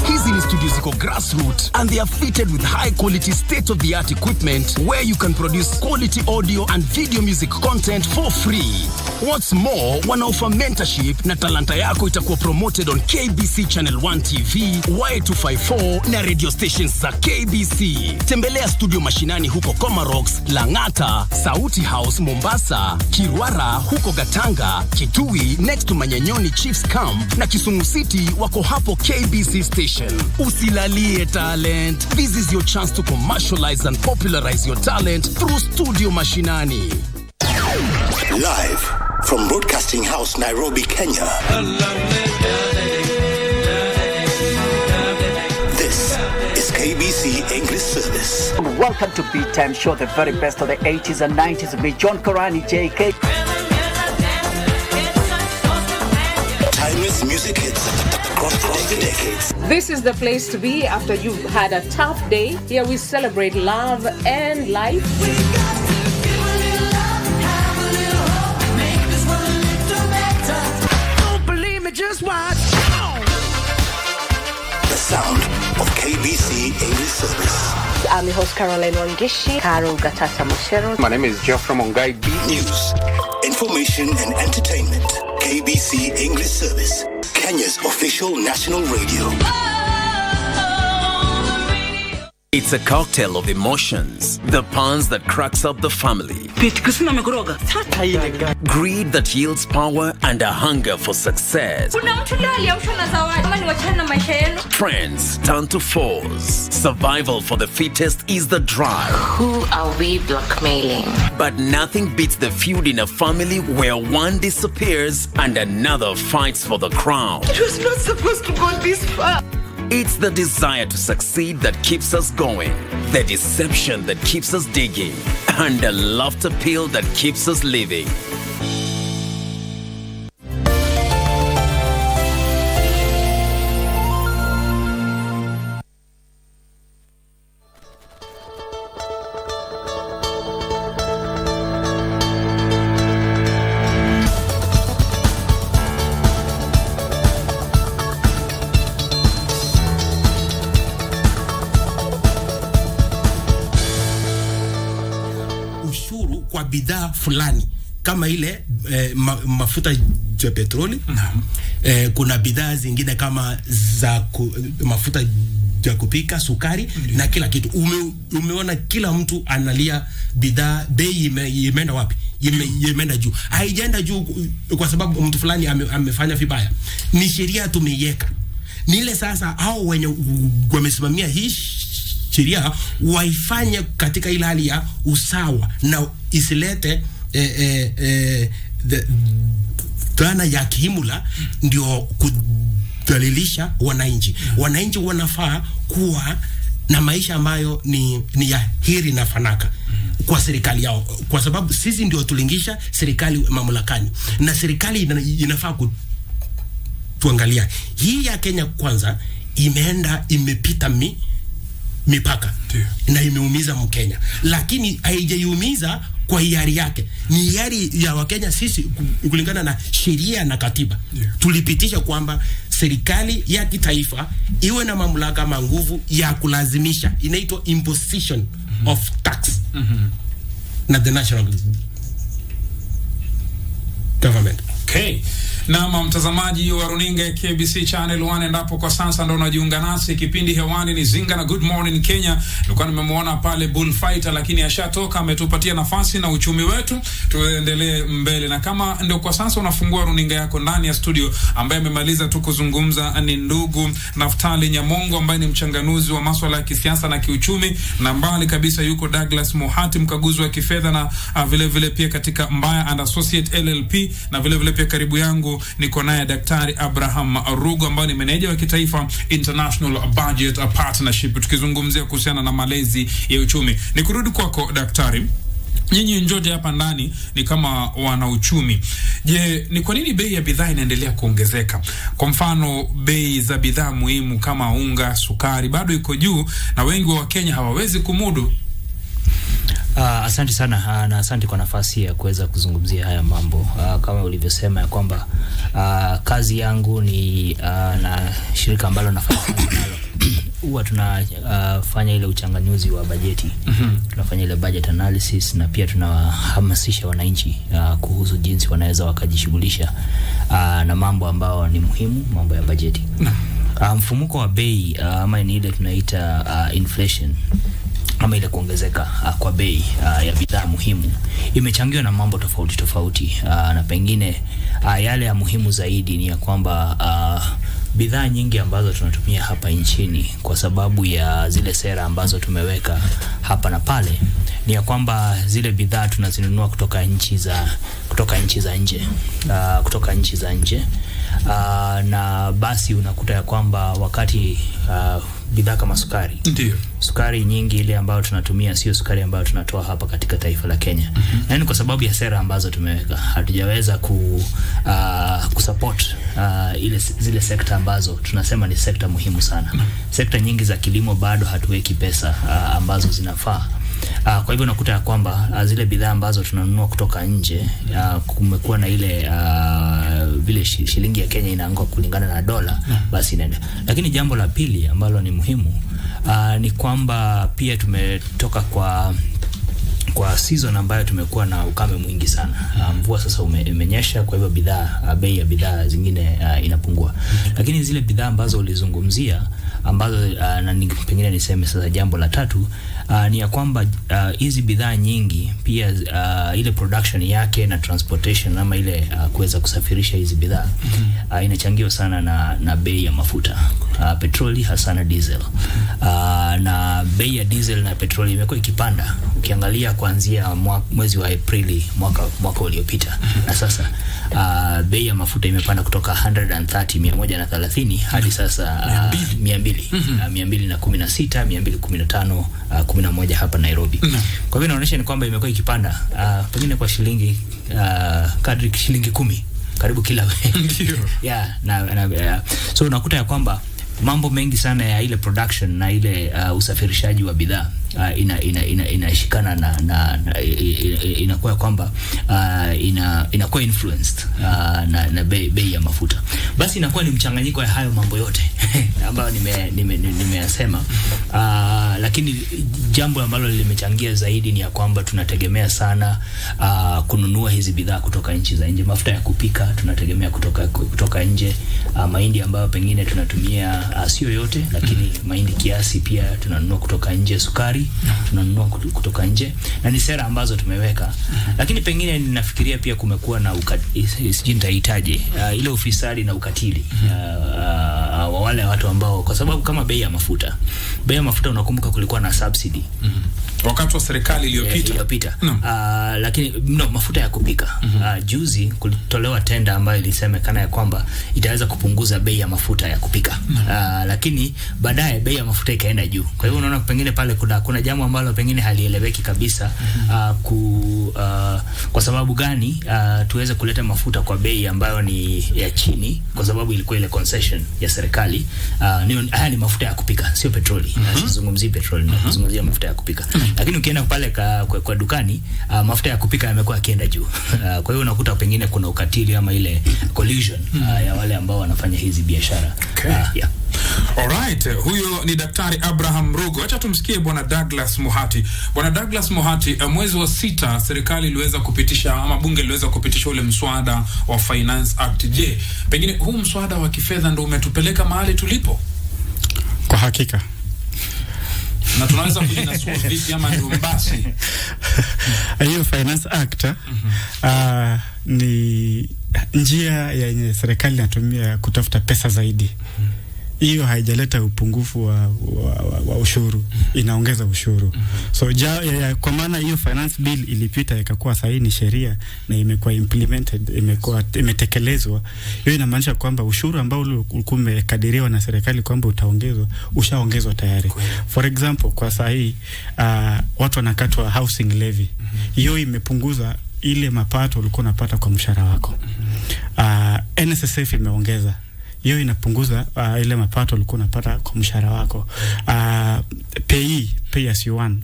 Hizi ni studios ziko grassroots and they are fitted with high quality state-of-the-art equipment where you can produce quality audio and video music content for free. What's more, wanaoffer mentorship na talanta yako itakuwa promoted on KBC Channel 1 TV, Y254 na radio stations za KBC. Tembelea Studio Mashinani huko Comarox, Langata, Sauti House Mombasa, Kirwara huko Gatanga, Kitui next to Manyanyoni Chiefs Camp na Kisumu City wako hapo KBC Station. Usilalie talent. This is your chance to commercialize and popularize your talent through Studio Mashinani. Live from Broadcasting House, Nairobi, Kenya. This is KBC English Service. Welcome to Beat Time Show, the very best of the 80s and 90s with John Korani, JK. Timeless music hits across the decades. This is the place to be after you've had a tough day. Here we celebrate love and life. Don't believe me, just watch. The sound of KBC English Service. I'm your host Caroline Wangishi, Karo Gatata Moshero. My name is Geoffrey Mongai B. News, information and entertainment. KBC English Service, Kenya's official national radio. It's a cocktail of emotions. The puns that cracks up the family. Greed that yields power and a hunger for success. Friends turn to foes. Survival for the fittest is the drive. Who are we blackmailing? But nothing beats the feud in a family where one disappears and another fights for the crown. It was not supposed to go this far. It's the desire to succeed that keeps us going, the deception that keeps us digging, and the laughter pill that keeps us living. bidhaa fulani kama ile mafuta ya petroli. Kuna bidhaa zingine kama mafuta ya kupika, sukari na kila kitu. Umeona kila mtu analia bidhaa, bei imeenda wapi? Imeenda juu. Haijaenda juu kwa sababu mtu fulani amefanya vibaya. Ni sheria tumeiweka. Ni ile sasa hao wenye wamesimamia hii sheria waifanye katika ile hali ya usawa na isilete dhana ya kihimula ndio kudhalilisha wananchi. Wananchi wanafaa kuwa na maisha ambayo ni ya heri na fanaka kwa serikali yao, kwa sababu sisi ndio tulingisha serikali mamlakani, na serikali inafaa tuangalia. Hii ya Kenya Kwanza imepita mipaka na imeumiza Mkenya, lakini haijaiumiza kwa hiari yake. Ni hiari ya Wakenya sisi kulingana na sheria na katiba. Tulipitisha kwamba serikali ya kitaifa iwe na mamlaka ama nguvu ya kulazimisha, inaitwa imposition of tax na the national government. Okay. Na mtazamaji wa runinga ya KBC Channel 1, endapo kwa sasa ndo unajiunga nasi, kipindi hewani ni Zinga na Good Morning Kenya. Nilikuwa nimemuona pale Bullfighter, lakini ashatoka, ametupatia nafasi na uchumi wetu. Tuendelee mbele, na kama ndio kwa sasa unafungua runinga yako, ndani ya studio ambaye amemaliza tu kuzungumza ni ndugu Naftali Nyamongo ambaye ni mchanganuzi wa masuala ya kisiasa na kiuchumi, na mbali kabisa yuko Douglas Mohati, mkaguzi wa kifedha na vile vile pia katika Mbaya and Associate LLP, na vile vile pia karibu yangu niko naye Daktari Abraham Rugo ambaye ni meneja wa kitaifa International Budget Partnership, tukizungumzia kuhusiana na malezi ya uchumi. Nikurudi kwako Daktari. Nyinyi njote hapa ndani ni kama wana uchumi. Je, ni kwa nini bei ya bidhaa inaendelea kuongezeka? Kwa mfano, bei za bidhaa muhimu kama unga, sukari bado iko juu na wengi wa Kenya hawawezi kumudu. Asante sana na asante kwa nafasi ya kuweza kuzungumzia haya mambo. Kama ulivyosema ya kwamba kazi yangu ni na shirika ambalo nafanya kazi nalo huwa tunafanya ile uchanganuzi wa bajeti. Tunafanya ile budget analysis na pia tunahamasisha wananchi kuhusu jinsi wanaweza wakajishughulisha na mambo ambayo ni muhimu, mambo ya bajeti. Mfumuko wa bei ama ni ile tunaita inflation ama ile kuongezeka kwa bei ya bidhaa muhimu imechangiwa na mambo tofauti na pengine yale ya muhimu zaidi ni ya kwamba bidhaa nyingi ambazo tunatumia hapa nchini kwa sababu ya zile sera ambazo tumeweka hapa na pale ni ya kwamba zile bidhaa tunazinunua kutoka nchi za nje na basi unakuta ya kwamba wakati bidhaa kama sukari. Ndiyo. Sukari nyingi ile ambayo tunatumia sio sukari ambayo tunatoa hapa katika taifa la Kenya. Na ni kwa sababu ya sera ambazo tumeweka. Hatujaweza kusupport zile sekta ambazo tunasema ni sekta muhimu sana. Sekta nyingi za kilimo bado hatuweki pesa ambazo zinafaa. Kwa hivyo unakuta ya kwamba zile bidhaa ambazo tunanunua kutoka nje kumekuwa na ile vile shilingi ya Kenya inaanguka kulingana na dola, basi inaenda. Lakini jambo la pili ambalo ni muhimu ni kwamba pia tumetoka kwa season ambayo tumekuwa na ukame mwingi sana. Mvua sasa imenyesha, kwa hivyo bei ya bidhaa zingine inapungua. Lakini zile bidhaa ambazo ulizungumzia ambazo na pengine niseme sasa jambo la tatu ni ya kwamba hizi bidhaa nyingi pia ile production yake na transportation ama ile kuweza kusafirisha hizi bidhaa inachangiwa sana na bei ya mafuta, petroli hasa na diesel. Na bei ya diesel na petroli imekuwa ikipanda ukiangalia kuanzia mwezi wa Aprili mwaka uliopita. Na sasa bei ya mafuta imepanda kutoka 130 hadi sasa 216, 215, 11 hapa Nairobi. Kwa hivyo inaonyesha ni kwamba imekuwa ikipanda pengine kwa shilingi kadri shilingi 10 karibu kila ndio. So unakuta ya kwamba mambo mengi sana ya ile production na ile usafirishaji wa bidhaa inashikana na inakuwa kwamba inakuwa influenced na bei ya mafuta. Basi inakuwa ni mchanganyiko ya hayo mambo yote ambayo nimeyasema. Lakini jambo ambalo limechangia zaidi ni ya kwamba tunategemea sana kununua hizi bidhaa kutoka nchi za nje. Mafuta ya kupika tunategemea kutoka nje. Mahindi ambayo pengine tunatumia sio yote, lakini mahindi kiasi pia tunanunua kutoka nje. Sukari tunanunua kutoka nje, na ni sera ambazo tumeweka. Lakini pengine ninafikiria pia kumekuwa na nitahitaji ile ufisadi na ukatili wa wale watu ambao, kwa sababu kama bei ya mafuta unakumbuka kulikuwa na subsidy wakati wa serikali iliyopita. Lakini mafuta ya kupika juzi kulitolewa tenda ambayo ilisemekana ya kwamba itaweza kupunguza bei ya mafuta ya kupika. Lakini baadaye bei ya mafuta ikaenda juu. Kwa hivyo unaona pengine pale kuna jambo ambalo pengine halieleweki kabisa. Kwa sababu gani tuweze kuleta mafuta kwa bei ambayo ni ya chini, kwa sababu ilikuwa ile concession ya serikali. Haya ni mafuta ya kupika, sio petroli. Sizungumzii petroli, nazungumzia mafuta ya kupika. Lakini ukienda pale kwa dukani, mafuta ya kupika yamekuwa yakienda juu. Kwa hiyo unakuta pengine kuna ukatili ama ile collusion ya wale ambao wanafanya hizi biashara. Yeah. Alright, huyo ni Daktari Abraham Rugo. Acha tumsikie Bwana Douglas Muhati. Bwana Douglas Muhati, mwezi wa 6 serikali iliweza kupitisha ama bunge iliweza kupitisha ule mswada wa Finance Act. Je, pengine huu mswada wa kifedha ndio umetupeleka mahali tulipo? Kwa hakika. Na tunaweza kujinasua vipi ama ndio mbasi? Hiyo Finance Act ni njia yenye serikali inatumia kutafuta pesa zaidi. Hiyo haijaleta upungufu wa ushuru, inaongeza ushuru. So kwa maana hiyo finance bill ilipita ikakuwa sahihi sheria na imekuwa implemented, imetekelezwa. Hiyo inamaanisha kwamba ushuru ambao ulikuwa umekadiriwa na serikali kwamba ushaongezwa tayari. For example, kwa sahihi watu wanakatwa housing levy. Hiyo imepunguza ile mapato ulikuwa unapata kwa mshahara wako. NSSF imeongeza. Hiyo inapunguza ile mapato ulikuwa unapata kwa mshahara wako. Pay as you earn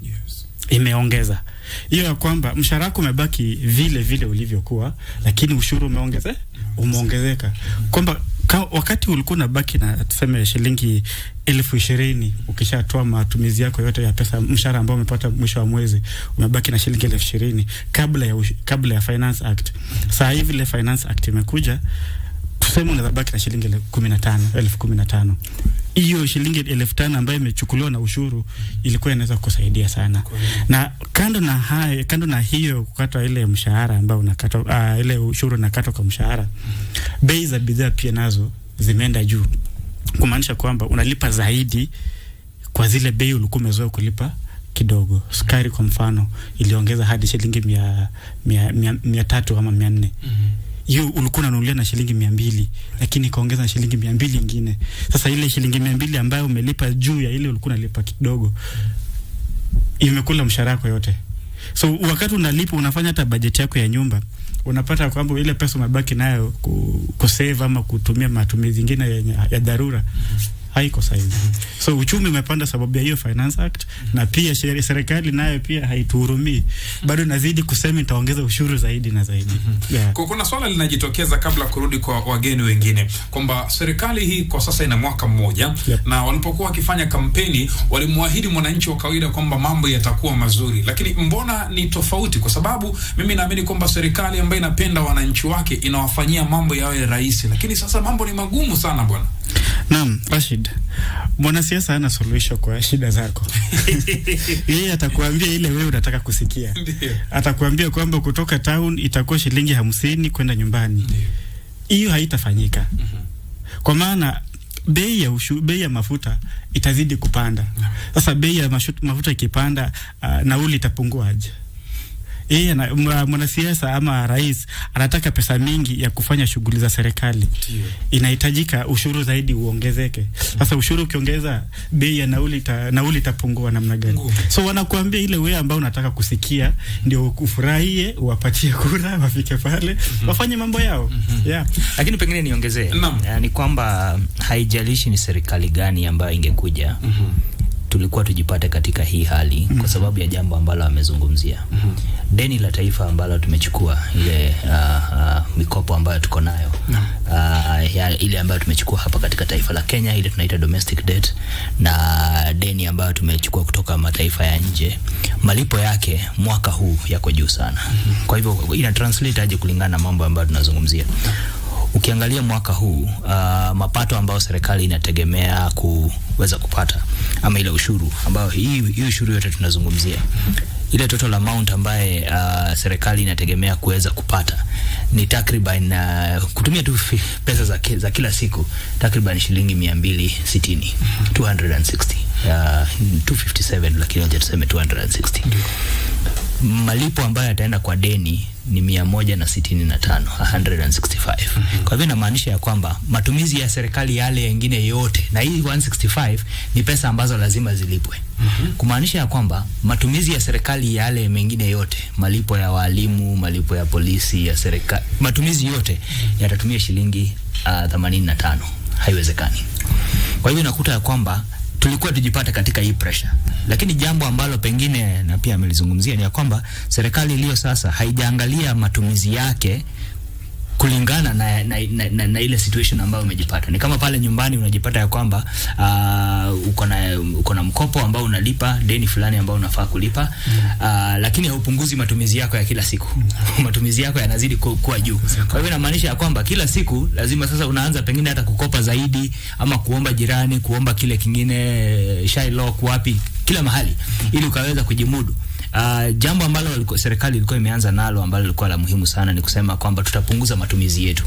imeongeza. Hiyo ya kwamba mshahara wako umebaki vile ulivyokuwa, lakini ushuru umeongezeka. Kwamba wakati ulikuwa unabaki na tuseme shilingi 20,000, ukishatoa matumizi yako yote ya pesa, mshahara ambao umepata mwisho wa mwezi, umebaki na shilingi 20,000 kabla ya Finance Act. Sasa hivi ile Finance Act imekuja, tuseme unabaki na shilingi 15,000. Hiyo shilingi 15,000 ambayo imechukuliwa na ushuru ilikuwa inaweza kusaidia sana. Na kando na hiyo kukata ile mshahara ambao unakata, ile ushuru unakata kwa mshahara, bei za bidhaa pia nazo zimeenda juu. Kumaanisha kwamba unalipa zaidi kwa zile bei ulikuwa umezoea kulipa kidogo. Sukari kwa mfano iliongeza hadi shilingi 300 ama 400. Hiyo ulikuwa unanunulia na shilingi 200, lakini kaongeza na shilingi 200 nyingine. Sasa ile shilingi 200 ambayo umelipa juu ya ile ulikuwa unalipa kidogo, imekula mshahara wako yote. So wakati unalipa, unafanya hata budget yako ya nyumba, unapata kwamba ile pesa umebaki nayo kusave ama kutumia matumizi mengine ya dharura haiko sahihi. So uchumi umepanda sababu ya hiyo Finance Act, na pia serikali nayo pia haituhurumii. Bado nazidi kusema itaongeza ushuru zaidi na zaidi. Kuna swala linajitokeza kabla kurudi kwa wageni wengine, kwamba serikali hii kwa sasa ina mwaka mmoja, na walipokuwa wakifanya kampeni walimwahidi mwananchi wa kawaida kwamba mambo yatakuwa mazuri. Lakini mbona ni tofauti? Kwa sababu mimi naamini kwamba serikali ambayo inapenda wananchi wake inawafanyia mambo yawe rahisi, lakini sasa mambo ni magumu sana bwana. Naam, Rashid. Mwanasiasa hana suluhisho kwa shida zako. Yeye atakuambia ile wewe unataka kusikia. Atakuambia kwamba kutoka town itakuwa shilingi 50 kwenda nyumbani. Hiyo haitafanyika. Kwa maana bei ya mafuta itazidi kupanda. Sasa bei ya mafuta ikipanda, nauli itapungua aje? Yeye mwanasiasa ama rais anataka pesa mingi ya kufanya shughuli za serikali. Inahitajika ushuru zaidi uongezeke. Sasa ushuru ukiongeza, bei ya nauli itapungua namna gani? So wanakuambia ile wewe ambao unataka kusikia ndio ufurahie, uwapatie kura, wafike pale, wafanye mambo yao. Lakini pengine niongezee ni kwamba haijalishi ni serikali gani ambayo ingekuja, tulikuwa tujipate katika hii hali kwa sababu ya jambo ambalo amezungumzia. Deni la taifa ambalo tumechukua, ile mikopo ambayo tuko nayo, ile ambayo tumechukua hapa katika taifa la Kenya, ile tunaita domestic debt, na deni ambayo tumechukua kutoka mataifa ya nje, malipo yake mwaka huu yako juu sana. Kwa hivyo ina translate aje kulingana na mambo ambayo tunazungumzia. Ukiangalia mwaka huu, mapato ambayo serikali inategemea kuweza kupata, ama ile ushuru ambayo hii ushuru yote tunazungumzia, ile total amount ambaye serikali inategemea kuweza kupata ni takriban, kutumia tu pesa za kila siku, takriban shilingi 260, 260, 257, lakini wacha tuseme 260. Malipo ambayo yataenda kwa deni ni 165, 165. Kwa hivyo inamaanisha ya kwamba matumizi ya serikali yale yengine yote, na hii 165 ni pesa ambazo lazima zilipwe. Kumaanisha ya kwamba matumizi ya serikali yale mengine yote, malipo ya walimu, malipo ya polisi, ya serikali, matumizi yote yatatumia shilingi 85. Haiwezekani. Kwa hivyo nakuta ya kwamba tulikuwa tujipata katika hii pressure. Lakini jambo ambalo pengine na pia amelizungumzia ni ya kwamba serikali iliyo sasa haijaangalia matumizi yake kulingana na ile situation ambayo umejipata. Ni kama pale nyumbani unajipata ya kwamba uko na mkopo ambao unalipa, deni fulani ambao unafaa kulipa, lakini haupunguzi matumizi yako ya kila siku. Matumizi yako yanazidi kuwa juu. Kwa hivyo inamaanisha ya kwamba kila siku lazima sasa unaanza pengine hata kukopa zaidi, ama kuomba jirani, kuomba kile kingine, Shylock wapi, kila mahali, ili ukaweza kujimudu. Jambo ambalo serikali ilikuwa imeanza nalo ambalo lilikuwa la muhimu sana ni kusema kwamba tutapunguza matumizi yetu.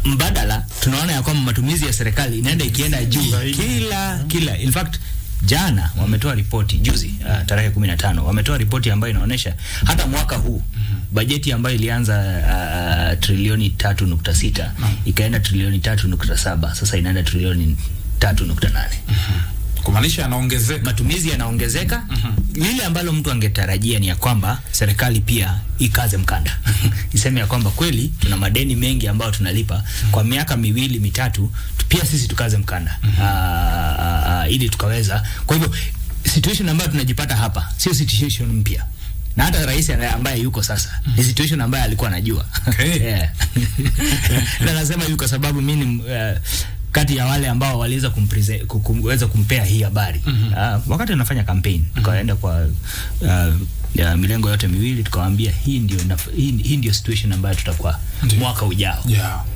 Mbadala tunaona ya kwamba matumizi ya serikali inaenda ikienda juu kila. In fact jana wametoa ripoti, juzi tarehe 15 wametoa ripoti ambayo inaonyesha hata mwaka huu bajeti ambayo ilianza trilioni 3.6 ikaenda trilioni 3.7, sasa inaenda trilioni 3.8. Kumaanisha yanaongezeka, matumizi yanaongezeka. Lile ambalo mtu angetarajia ni ya kwamba serikali pia ikaze mkanda. Iseme ya kwamba kweli tuna madeni mengi ambayo tunalipa kwa miaka 2-3, pia sisi tukaze mkanda ili tukaweza. Kwa hivyo situation ambayo tunajipata hapa sio situation mpya, na hata rais ambaye yuko sasa ni situation ambayo alikuwa anajua. Yeah. Na nasema yuko sababu mimi kati ya wale ambao waliweza kuweza kumpea hii habari. Wakati tunafanya campaign, tukaenda kwa milengo yote miwili, tukawaambia hii ndio situation ambayo tutakuwa mwaka ujao.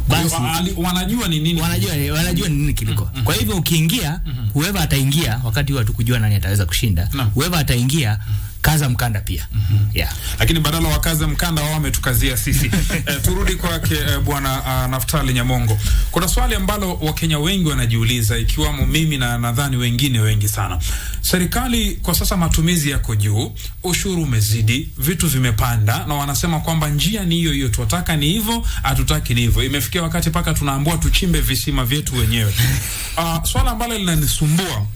Basi wanajua ni nini, wanajua ni nini kiliko. Kwa hivyo ukiingia, whoever ataingia, wakati watu kujua nani ataweza kushinda, whoever ataingia kaza mkanda pia. Lakini badala wa kaza mkanda wao wametukazia sisi. Turudi kwake bwana Naftali Nyamongo. Kuna swali ambalo Wakenya wengi wanajiuliza, ikiwamo mimi na nadhani wengine wengi sana. Serikali kwa sasa matumizi yako juu, ushuru umezidi, vitu vimepanda, na wanasema kwamba njia ni hiyo hiyo, tunataka ni hivyo, hatutaki ni hivyo. Imefikia wakati paka tunaambiwa tuchimbe visima vyetu wenyewe. Swala ambalo linanisumbua,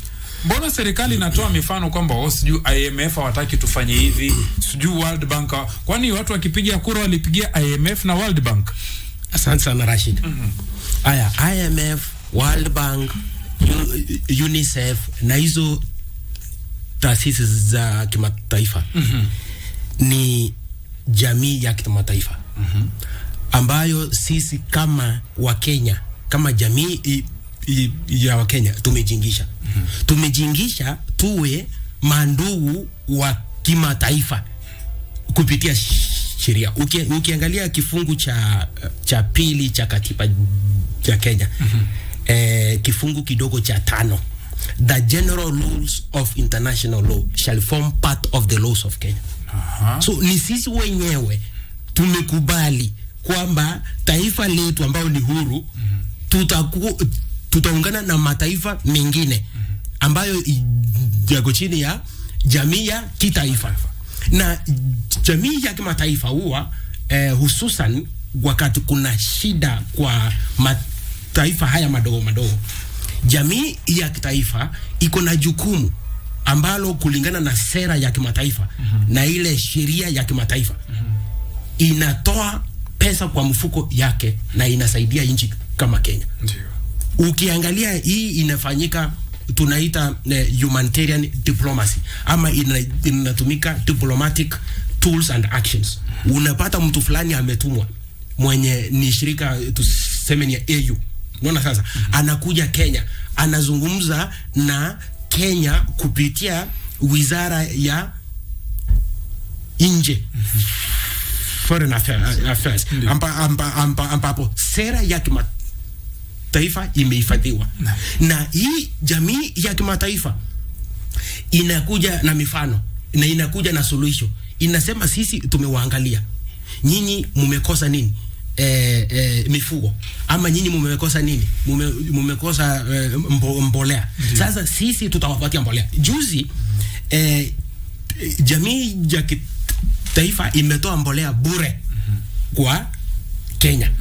mbona serikali inatoa mifano kwamba sijui IMF hawataki tufanye hivi, sijui World Bank, kwani watu wakipigia kura walipigia IMF na World Bank? Asante sana Rashid. Aya, IMF, World Bank, UNICEF na hizo taasisi za kimataifa ni jamii ya kimataifa ambayo sisi kama Wakenya, kama jamii ya Wakenya tumejingisha. Tumejingisha tuwe mandugu wa kimataifa kupitia sheria. Ukiangalia kifungu cha pili cha katiba ya Kenya, kifungu kidogo cha 5, the general rules of international law shall form part of the laws of Kenya. So ni sisi wenyewe tumekubali kwamba taifa letu ambao ni huru tutaungana na mataifa mengine ambayo yako chini ya jamii ya kitaifa. Na jamii ya kimataifa huwa hususan wakati kuna shida kwa mataifa haya madogo madogo, jamii ya kitaifa iko na jukumu ambalo kulingana na sera ya kimataifa na ile sheria ya kimataifa inatoa pesa kwa mfuko yake na inasaidia nchi kama Kenya. Ukiangalia hii inafanyika tunaita humanitarian diplomacy, ama inatumika diplomatic tools and actions. Unapata mtu fulani ametumwa mwenye ni shirika tuseme ni AU, unaona sasa, anakuja Kenya, anazungumza na Kenya kupitia wizara ya nje, foreign affairs, ambapo sera ya kimataifa imehifadhiwa. Na hii jamii ya kimataifa inakuja na mifano na inakuja na suluhisho. Inasema sisi tumewaangalia, nyinyi mumekosa nini? Mifugo, ama nyinyi mumekosa nini? Mumekosa mbolea. Sasa sisi tutawapatia mbolea. Juzi jamii ya kitaifa imetoa mbolea bure kwa Kenya.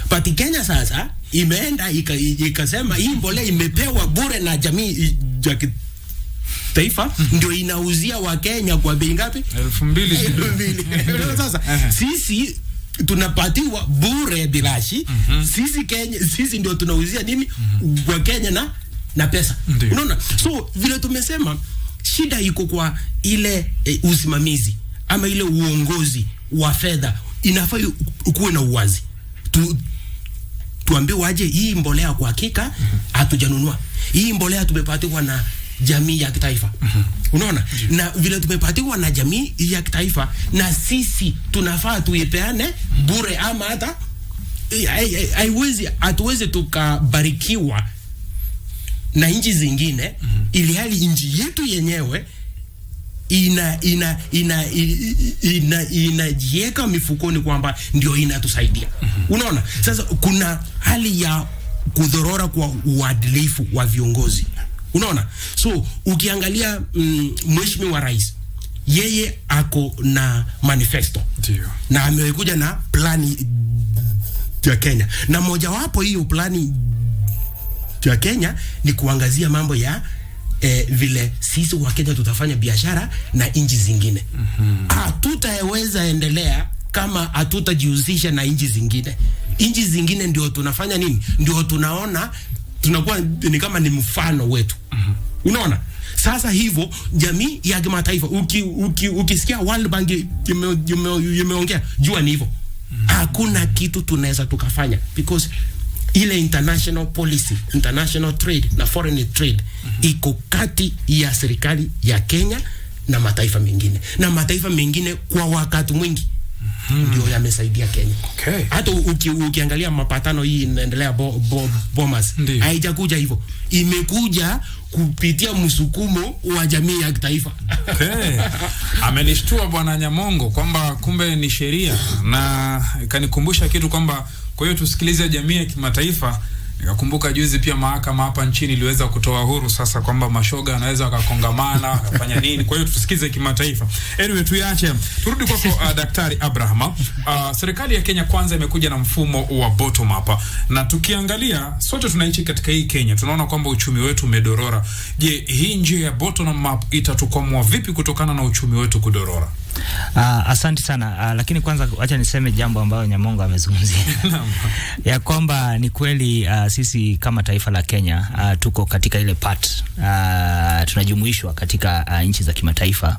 But Kenya sasa imeenda ikasema hii mbolea imepewa bure na jamii ya kitaifa, ndio inauzia wa Kenya kwa bei ngapi? 2,000. Sasa sisi tunapatiwa bure bilashi. Sisi Kenya, sisi ndio tunauzia nini kwa Kenya na pesa. Unaona? So vile tumesema, shida iko kwa ile usimamizi ama ile uongozi wa fedha. Inafaa kuwe na uwazi. Tuambiwe waje, hii mbolea kwa hakika hatujanunua. Hii mbolea tumepatiwa na jamii ya kitaifa. Unaona? Na vile tumepatiwa na jamii ya kitaifa, na sisi tunafaa tuipeane bure, ama hata hatuwezi tukabarikiwa na nchi zingine ili hali nchi yetu yenyewe inajiweka mifukoni kwamba ndio inatusaidia. Unaona? Sasa kuna hali ya kudhorora kwa uadilifu wa viongozi. Unaona? So ukiangalia Mheshimiwa Rais, yeye ako na manifesto. Ndio. Na amekuja na plani ya Kenya. Na mojawapo hiyo plani ya Kenya ni kuangazia mambo ya vile sisi wa Kenya tutafanya biashara na nchi zingine. Hatutaweza endelea kama hatutajihusisha na nchi zingine. Nchi zingine ndio tunafanya nini? Ndio tunaona tunakuwa ni kama ni mfano wetu. Unaona? Sasa hivyo jamii ya kimataifa, ukisikia World Bank imeongea, jua ni hivyo. Hakuna kitu tunaweza tukafanya, because ile international policy, international trade na foreign trade iko kati ya serikali ya Kenya na mataifa mengine. Na mataifa mengine kwa wakati mwingi ndio yamesaidia Kenya. Okay. Hata ukiangalia mapatano hii inaendelea bomas, haijakuja hivyo. Imekuja kupitia msukumo wa jamii ya kitaifa. Okay. Amenishtua Bwana Nyamongo kwamba kumbe ni sheria, na kanikumbusha kitu kwamba kwa hiyo tusikilize jamii ya kimataifa. Nikakumbuka juzi pia mahakama hapa nchini iliweza kutoa huru sasa kwamba mashoga anaweza wakakongamana wakafanya nini. Kwa hiyo tusikize kimataifa. Anyway, tuiache. Turudi kwako Daktari Abraham. Serikali ya Kenya kwanza imekuja na mfumo wa bottom up. Na tukiangalia sote tunaishi katika hii Kenya, tunaona kwamba uchumi wetu umedorora. Je, hii njia ya bottom up itatukwamua vipi kutokana na uchumi wetu kudorora? Asante sana. Lakini kwanza acha niseme jambo ambayo Nyamongo amezungumzia. Ya kwamba ni kweli sisi kama taifa la Kenya tuko katika ile part, tunajumuishwa katika nchi za kimataifa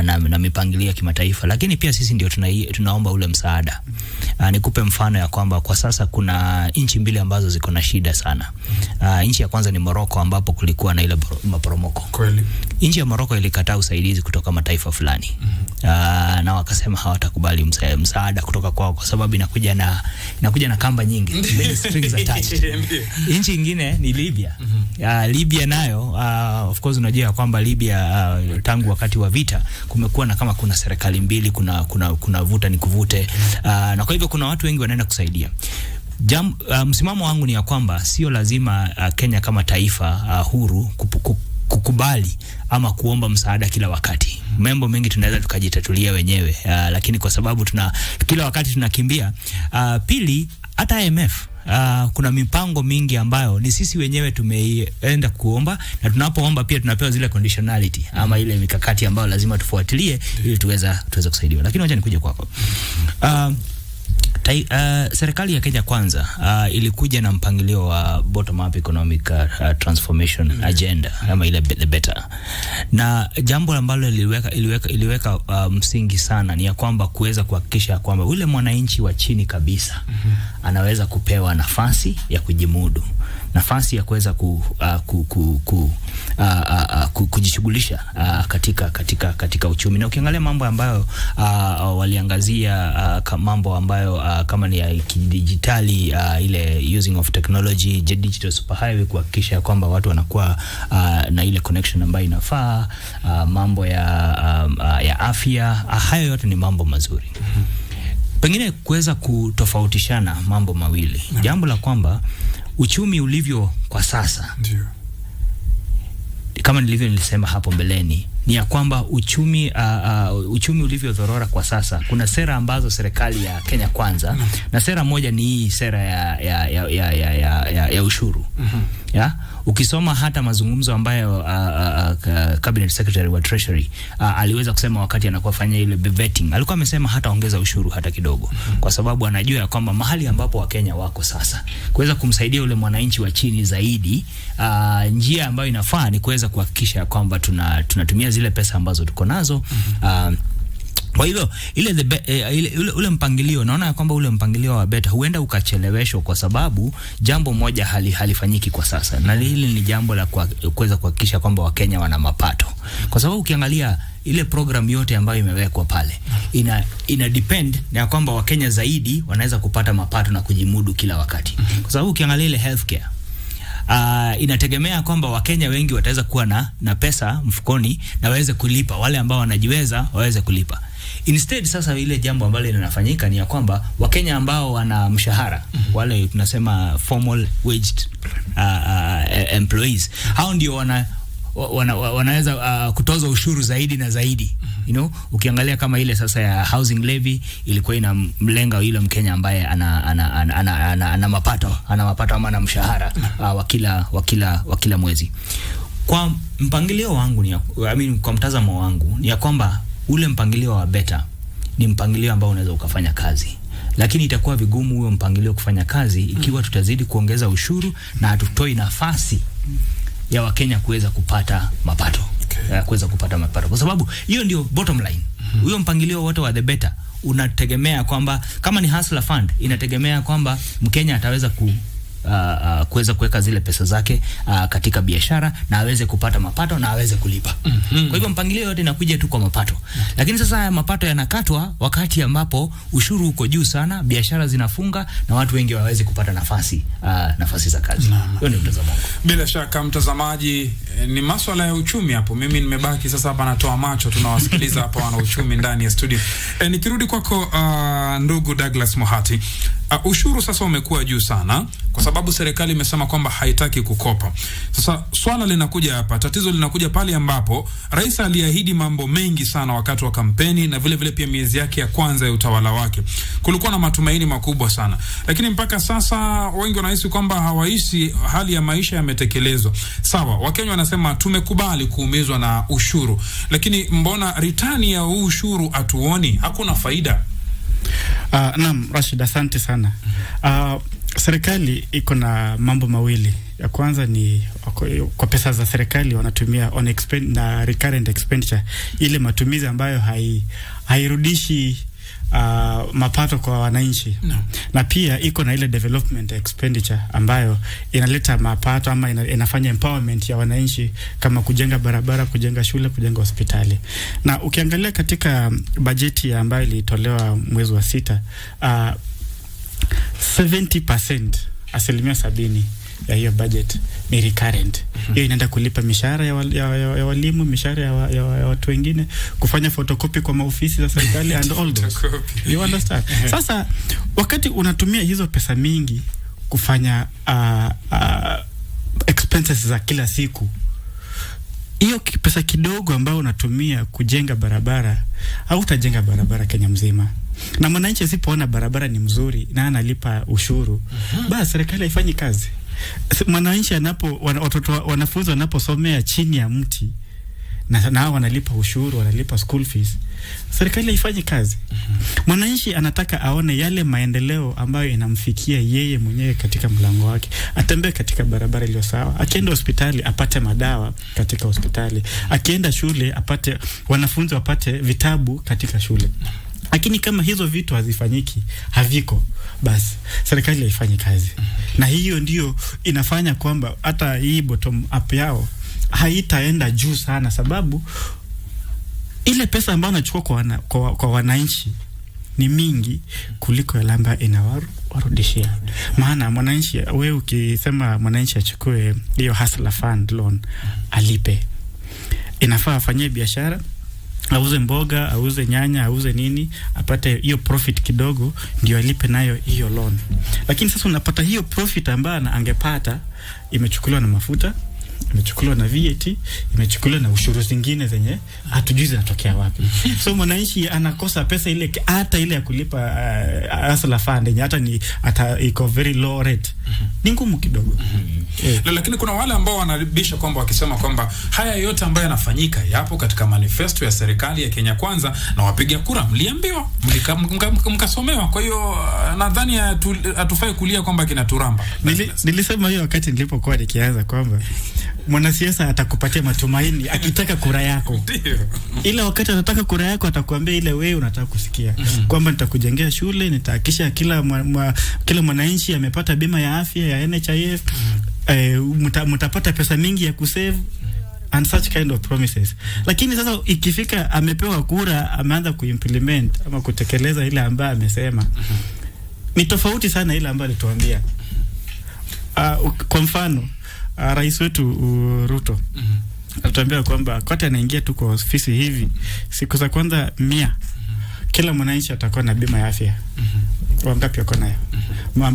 na mipangilio ya kimataifa, lakini pia sisi ndio tunaomba ule msaada. Nikupe mfano ya kwamba kwa sasa kuna nchi mbili ambazo ziko na shida sana. Nchi ya kwanza ni Morocco, ambapo kulikuwa na ile maporomoko. Kweli. Nchi ya Morocco ilikataa usaidizi kutoka mataifa fulani. Na wakasema hawatakubali msaada kutoka kwao kwa sababu inakuja na kamba nyingi, many strings attached. Nchi nyingine ni Libya. Libya nayo of course unajua kwamba Libya tangu wakati wa vita kumekuwa na kama kuna serikali mbili, kuna vuta ni kuvute, na kwa hivyo kuna watu wengi wanaenda kusaidia. Msimamo wangu ni ya kwamba sio lazima Kenya kama taifa huru kukubali ama kuomba msaada kila wakati. Mambo mengi tunaweza tukajitatulia wenyewe, lakini kwa sababu kila wakati tunakimbia. Pili, hata IMF kuna mipango mingi ambayo ni sisi wenyewe tumeenda kuomba, na tunapoomba pia tunapewa zile conditionality ama ile mikakati ambayo lazima tufuatilie ili tuweze kusaidiwa. Lakini wacha nikuje kwako. Serikali ya Kenya Kwanza ilikuja na mpangilio wa bottom up economic transformation agenda ama ile the better, na jambo ambalo iliweka msingi sana ni ya kwamba kuweza kuhakikisha kwamba ule mwananchi wa chini kabisa anaweza kupewa nafasi ya kujimudu, nafasi ya kuweza kujishughulisha katika uchumi. Na ukiangalia mambo ambayo waliangazia mambo ambayo kama ni ya kidijitali, ile using of technology, digital superhighway, kuhakikisha kwamba watu wanakuwa na ile connection ambayo inafaa, mambo ya afya, hayo yote ni mambo mazuri. Pengine kuweza kutofautishana mambo mawili. Jambo la kwamba uchumi ulivyo kwa sasa, kama nilisema hapo mbeleni, ni ya kwamba uchumi ulivyo dhorora kwa sasa, kuna sera ambazo serikali ya Kenya Kwanza, na sera moja ni hii sera ya ushuru. Ya ukisoma hata mazungumzo ambayo cabinet secretary wa treasury aliweza kusema wakati anakuwa fanya ile vetting, alikuwa amesema hata ongeza ushuru hata kidogo, kwa sababu anajua ya kwamba mahali ambapo Wakenya wako sasa, kuweza kumsaidia ule mwananchi wa chini zaidi, njia ambayo inafaa ni kuweza kuhakikisha kwamba tunatumia zile pesa ambazo tuko nazo. Kwa hivyo ule mpangilio, naona kwamba ule mpangilio wa beta huenda ukacheleweshwa kwa sababu jambo moja halifanyiki kwa sasa, na hili ni jambo la kuweza kuhakikisha kwamba Wakenya wana mapato. Kwa sababu ukiangalia ile program yote ambayo imewekwa pale ina depend na kwamba Wakenya zaidi wanaweza kupata mapato na kujimudu kila wakati. Kwa sababu ukiangalia ile healthcare, inategemea kwamba Wakenya wengi wataweza kuwa na pesa mfukoni na waweze kulipa, wale ambao wanajiweza waweze kulipa. Instead sasa ile jambo ambalo linafanyika ni ya kwamba Wakenya ambao wana mshahara, wale tunasema formal waged employees, hao ndio wanaweza kutoza ushuru zaidi na zaidi. Ukiangalia kama ile sasa ya housing levy ilikuwa inamlenga yule Mkenya ambaye ana mapato ama na mshahara wa kila mwezi. Kwa mpangilio wangu kwa mtazamo wangu ni ya kwamba ule mpangilio wa beta ni mpangilio ambao unaweza ukafanya kazi, lakini itakuwa vigumu huo mpangilio kufanya kazi ikiwa tutazidi kuongeza ushuru na hatutoi nafasi ya Wakenya kuweza kupata mapato. Kwa sababu hiyo ndio bottom line. Huyo mpangilio wote wa the better unategemea kwamba kama ni hustler fund, inategemea kwamba Mkenya ataweza kuweza kuweka zile pesa zake katika biashara na aweze kupata mapato na aweze kulipa. Kwa hivyo mpangilio yote inakuja tu kwa mapato. Lakini sasa haya mapato yanakatwa wakati ambapo ushuru uko juu sana, biashara zinafunga na watu wengi waweze kupata nafasi za kazi. Hiyo ni mtazamo wangu. Bila shaka mtazamaji, ni masuala ya uchumi hapo. Mimi nimebaki sasa hapa natoa macho, tunawasikiliza hapa wana uchumi ndani ya studio. Nikirudi kwako ndugu Douglas Mohati, ushuru sasa umekuwa juu sana kwa sababu serikali imesema kwamba haitaki kukopa. Sasa swala linakuja hapa, tatizo linakuja pale ambapo rais aliahidi mambo mengi sana wakati wa kampeni na vile pia miezi yake ya kwanza ya utawala wake. Kulikuwa na matumaini makubwa sana. Lakini mpaka sasa wengi wanahisi kwamba hawaishi hali ya maisha yametekelezwa. Sawa, Wakenya wanasema tumekubali kuumizwa na ushuru. Lakini mbona ritani ya ushuru atuoni? Hakuna faida. Naam, Rashid, asante sana. Serikali iko na mambo mawili. Ya kwanza ni kwa pesa za serikali wanatumia na recurrent expenditure, ile matumizi ambayo hairudishi mapato kwa wananchi. Na pia iko na ile development expenditure ambayo inaleta mapato ama inafanya empowerment ya wananchi, kama kujenga barabara, kujenga shule, kujenga hospitali. Na ukiangalia katika bajeti ambayo ilitolewa mwezi wa 6, 70%, 70% ya hiyo budget ni recurrent. Hiyo inaenda kulipa mishahara ya walimu, mishahara ya watu wengine, kufanya photocopy kwa maofisi za serikali and all those. You understand? Sasa wakati unatumia hizo pesa mingi kufanya expenses za kila siku, hiyo pesa kidogo ambayo unatumia kujenga barabara, hautajenga barabara Kenya mzima. Na mwananchi asipoona barabara ni mzuri na analipa ushuru, basi serikali haifanyi kazi. Mwananchi wanafunzi wanaposomea chini ya mti na wanalipa ushuru, wanalipa school fees, serikali haifanyi kazi. Mwananchi anataka aone yale maendeleo ambayo inamfikia yeye mwenyewe katika mlango wake. Atembee katika barabara iliyo sawa, akienda hospitali apate madawa katika hospitali, akienda shule apate wanafunzi wapate vitabu katika shule. Lakini kama hizo vitu hazifanyiki, haviko, basi serikali haifanyi kazi. Na hiyo ndio inafanya kwamba hata hii bottom up yao haitaenda juu sana, sababu ile pesa ambayo anachukua kwa wananchi ni mingi kuliko ile ambayo inawarudishia. Maana mwananchi, wewe ukisema mwananchi achukue hiyo hustler fund loan, alipe, inafaa afanyie biashara, auze mboga, auze nyanya, auze nini, apate hiyo profit kidogo ndio alipe nayo hiyo loan. Lakini sasa unapata hiyo profit ambayo angepata imechukuliwa na mafuta, imechukuliwa na VAT, imechukuliwa na ushuru zingine zenye hatujui zinatokea wapi. So mwananchi anakosa pesa ile, hata ile ya kulipa hustler fund yenye hata iko very low rate. Ni ngumu kidogo. Lakini kuna wale ambao wanaribisha kwamba wakisema kwamba haya yote ambayo yanafanyika yapo katika manifesto ya serikali ya Kenya Kwanza, na wapiga kura mliambiwa, mkasomewa. Kwa hiyo nadhani hatufai kulia kwamba kinaturamba. Nilisema hiyo wakati nilipokuwa nikianza kwamba mwanasiasa atakupatia matumaini akitaka kura yako. Ila wakati anataka kura yako atakwambia ile wewe unataka kusikia. Kwamba nitakujengea shule, nitahakisha kila mwananchi amepata bima ya afya ya NHIF, mtapata pesa mingi ya kusave and such kind of promises. Lakini sasa ikifika amepewa kura, ameanza kuimplement ama kutekeleza ile ambayo amesema, ni tofauti sana ile ambayo alituambia. Kwa mfano rais wetu Ruto alituambia kwamba wakati anaingia tu kwa ofisi hivi siku za kwanza 100 kila mwananchi atakuwa na bima ya afya. Wangapi wako nayo?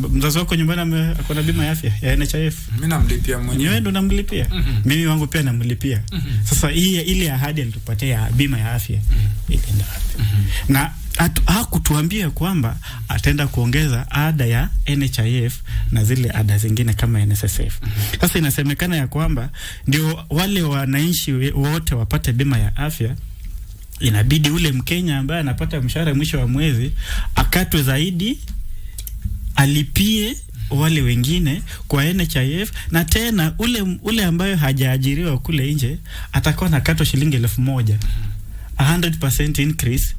Mzazi wako nyumbani ako na bima ya afya ya NHIF? Mimi namlipia mwenyewe. Ndo namlipia. Mimi wangu pia namlipia. Sasa ile ahadi alitupatia ya bima ya afya ilienda wapi? Na hakutuambia kwamba ataenda kuongeza ada ya NHIF na zile ada zingine kama NSSF. Sasa inasemekana ya kwamba ndio wale wananchi wote wapate bima ya afya, inabidi ule Mkenya ambaye anapata mshahara mwisho wa mwezi akatwe zaidi, alipie wale wengine kwa NHIF, na tena ule ambaye hajaajiriwa kule nje atakuwa nakatwa shilingi 1,000. 100% increase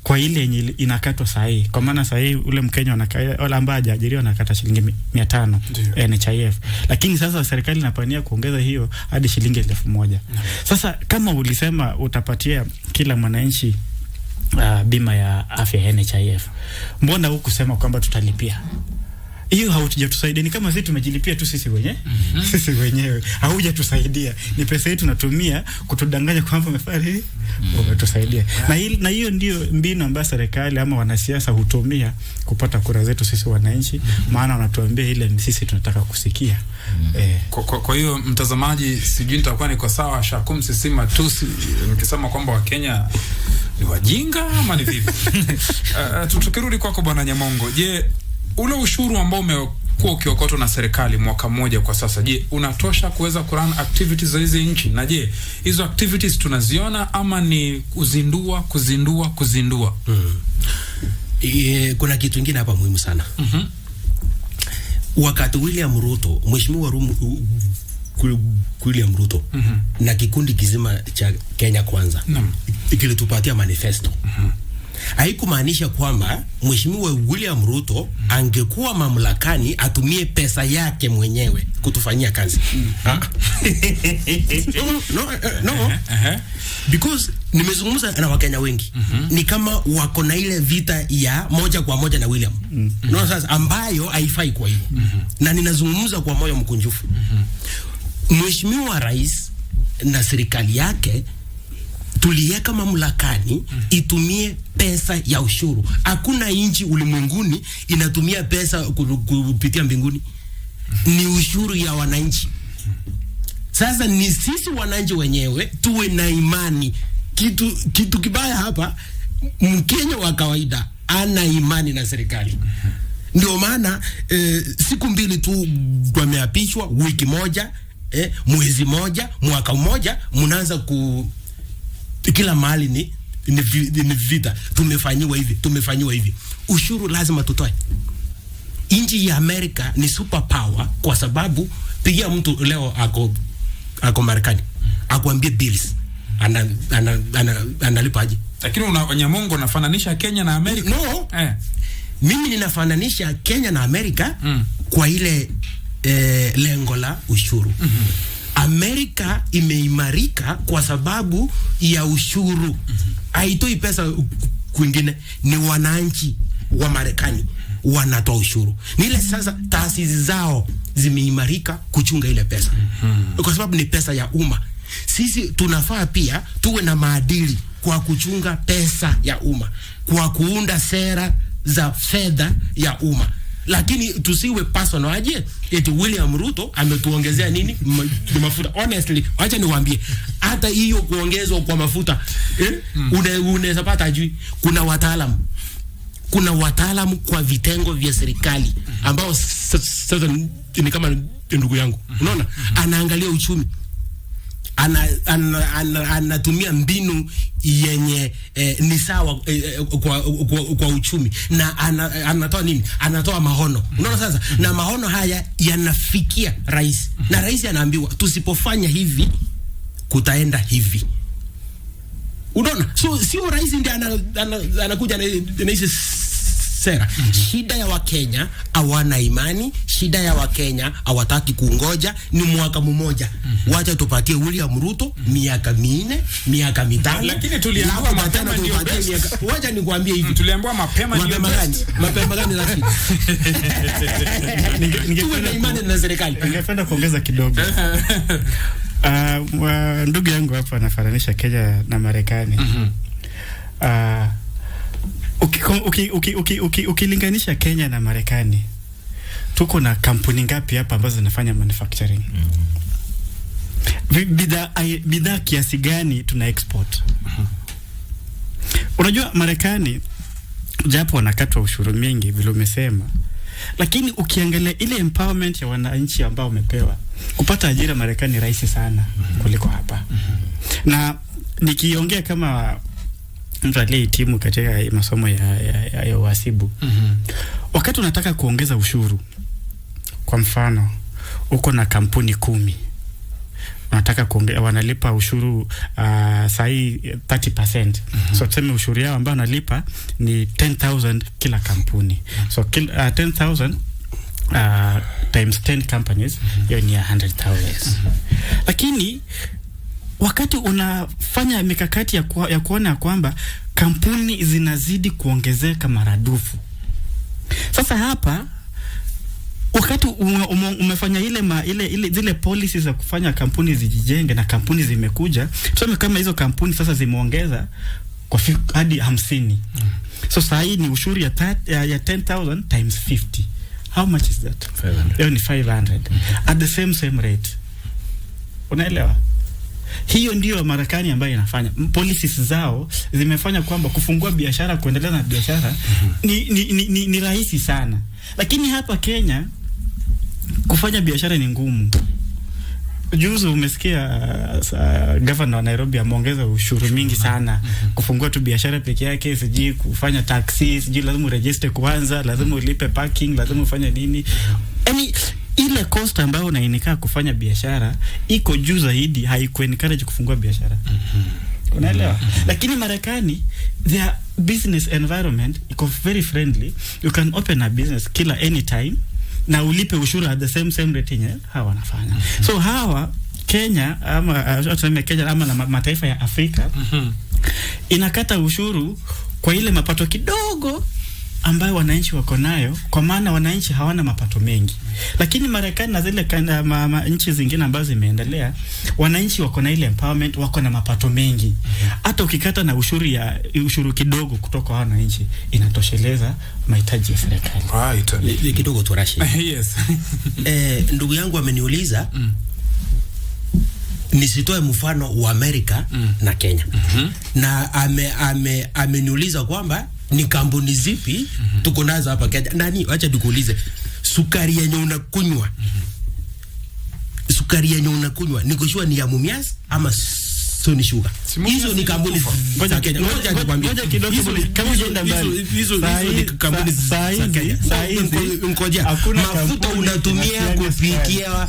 kwa ile yenye inakatwa sahi. Kwa maana sahi ule Mkenya wale ambao hajaajiriwa anakata shilingi 500 NHIF. Lakini sasa serikali inapania kuongeza hiyo hadi shilingi 1,000. Sasa kama ulisema utapatia kila mwananchi bima ya afya ya NHIF, mbona hukusema kwamba tutalipia? Hiyo haujatusaidia. Ni kama sisi tumejilipia tu sisi wenyewe. Sisi wenyewe haujatusaidia. Ni pesa yetu tunatumia kutudanganya kwamba umefanya hivi, umetusaidia. Na hiyo ndio mbinu ambayo serikali ama wanasiasa hutumia kupata kura zetu sisi wananchi, maana wanatuambia ile sisi tunataka kusikia. Kwa hiyo mtazamaji, sijui nitakuwa niko sawa Shakum Sisima tu nikisema kwamba Wakenya ni wajinga ama ni vipi? Tukirudi kwako Bwana Nyamongo, je, ule ushuru ambao umekuwa ukiokotwa na serikali mwaka mmoja kwa sasa, je, unatosha kuweza kurun activities za hizi nchi? Na je, hizo activities tunaziona ama ni kuzindua? Kuna kitu kingine hapa muhimu sana. Wakati Mheshimiwa William Ruto na kikundi kizima cha Kenya Kwanza kilitupatia manifesto, haikumaanisha kwamba Mheshimiwa William Ruto angekuwa mamlakani atumie pesa yake mwenyewe kutufanyia kazi. No. Because nimezungumza na Wakenya wengi, ni kama wako na ile vita ya moja kwa moja na William. No, sasa ambayo haifai kwa hivyo. Na ninazungumza kwa moyo mkunjufu. Mheshimiwa Rais na serikali yake tuliweka mamlakani itumie pesa ya ushuru. Hakuna nchi ulimwenguni inatumia pesa kupitia mbinguni. Ni ushuru ya wananchi. Sasa ni sisi wananchi wenyewe tuwe na imani. Kitu kibaya hapa, Mkenya wa kawaida ana imani na serikali. Ndio maana siku 2 tu wameapishwa, wiki moja, mwezi moja, mwaka mmoja mnaanza kila mahali ni vita, tumefanyiwa hivi. Ushuru lazima tutoe. Nchi ya Amerika ni super power kwa sababu pigia mtu leo ako Marekani akuambie bills analipa aje. Lakini Nyamongo unafananisha Kenya na Amerika? No. Mimi ninafananisha Kenya na Amerika kwa ile lengo la ushuru. Amerika imeimarika kwa sababu ya ushuru. Haitoi pesa kwingine, ni wananchi wa Marekani wanatoa ushuru. Ni ile sasa taasisi zao zimeimarika kuchunga ile pesa. Kwa sababu ni pesa ya umma. Sisi tunafaa pia tuwe na maadili kwa kuchunga pesa ya umma, kwa kuunda sera za fedha ya umma. Lakini tusiwe personal aje eti William Ruto ametuongezea nini mafuta. Honestly, acha niwaambie, hata hiyo kuongezwa kwa mafuta unaweza pata ajui. Kuna wataalamu kwa vitengo vya serikali ambao sasa ni kama ndugu yangu, unaona, anaangalia uchumi, anatumia mbinu yenye ni sawa kwa uchumi, na anatoa nini, anatoa maono, unaona sasa. Na maono haya yanafikia rais, na rais anaambiwa tusipofanya hivi kutaenda hivi, unaona. So sio rais ndiye anakuja na hizi sera. Shida ya Wakenya hawana imani, shida ya Wakenya hawataki kungoja ni mwaka mmoja. Wacha tupatie William Ruto miaka 4, miaka 5. Lakini tuliambiwa mapema ndio best. Wacha nikwambie hivi, tuliambiwa mapema ndio best. Mapema gani lakini? Ningependa imani na serikali. Ningependa kuongeza kidogo. Ndugu yangu hapa anafananisha Kenya na Marekani. Ukilinganisha Kenya na Marekani, tuko na kampuni ngapi hapa ambazo zinafanya manufacturing? Bidhaa kiasi gani tuna export? Unajua Marekani japo wanakatwa ushuru mingi vile umesema, lakini ukiangalia ile empowerment ya wananchi ambao wamepewa kupata ajira Marekani rahisi sana kuliko hapa. Na nikiongea kama mtu aliyehitimu katika masomo ya uhasibu, wakati unataka kuongeza ushuru, kwa mfano uko na kampuni 10 unataka wanalipa ushuru sahi 30%. So tuseme ushuru yao ambao wanalipa ni 10,000 kila kampuni. So 10,000 times 10 companies, hiyo ni 100,000. Lakini wakati unafanya mikakati ya kuona kwamba kampuni zinazidi kuongezeka maradufu, sasa hapa wakati umefanya ile zile policies za kufanya kampuni zijijenge na kampuni zimekuja, tuseme kama hizo kampuni sasa zimeongeza kwa hadi 50. So sasa hii ni ushuru ya 10,000 times 50. How much is that? 500. Hiyo ni 500 at the same rate. Unaelewa? Hiyo ndio Marekani ambayo inafanya. Policies zao zimefanya kwamba kufungua biashara, kuendelea na biashara ni rahisi sana. Lakini hapa Kenya kufanya biashara ni ngumu. Juzi umesikia governor wa Nairobi ameongeza ushuru mingi sana. Kufungua tu biashara peke yake, siji kufanya taxi, siji lazima uregister kwanza, lazima ulipe parking, lazima ufanye nini. Yaani ile cost ambayo unainika kufanya biashara iko juu zaidi, haikuencourage kufungua biashara. Unaelewa? Lakini Marekani, their business environment iko very friendly. You can open a business kila anytime na ulipe ushuru at the same rate yenye hawa wanafanya. So hawa Kenya ama Kenya ama na mataifa ya Afrika inakata ushuru kwa ile mapato kidogo ambayo wananchi wako nayo, kwa maana wananchi hawana mapato mengi. Lakini Marekani na zile nchi zingine ambazo zimeendelea, wananchi wako na ile empowerment, wako na mapato mengi. Hata ukikata na ushuru kidogo kutoka wananchi, inatosheleza mahitaji ya serikali. Right. Kidogo tu Rashid. Yes. Ndugu yangu ameniuliza nisitoe mfano wa Amerika na Kenya. Na ameniuliza kwamba ni kampuni zipi tuko nazo hapa Kenya. Nani, acha nikuulize, sukari yenye unakunywa, niko sure ni ya Mumias ama Sony Sugar. Hizo ni kampuni za Kenya. Ngoja kidogo kama unaenda mbali. Hizo ni kampuni za Kenya. Ngoja. Mafuta unatumia kupikia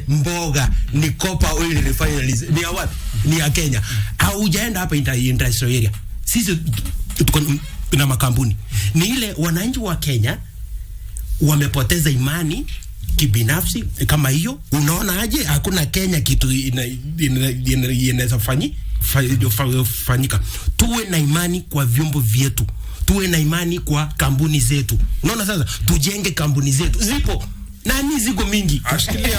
mboga ni Copper Oil Refineries. Ni ya wapi? Ni ya Kenya. Haujaenda hapa industrial area. Sisi tuko na makampuni. Ni ile wananchi wa Kenya wamepoteza imani kibinafsi kama hiyo. Unaona aje hakuna Kenya kitu inaweza fanyika. Tuwe na imani kwa vyombo vyetu. Tuwe na imani kwa kampuni zetu. Unaona sasa tujenge kampuni zetu. Zipo nani ziko mingi. Ashikilia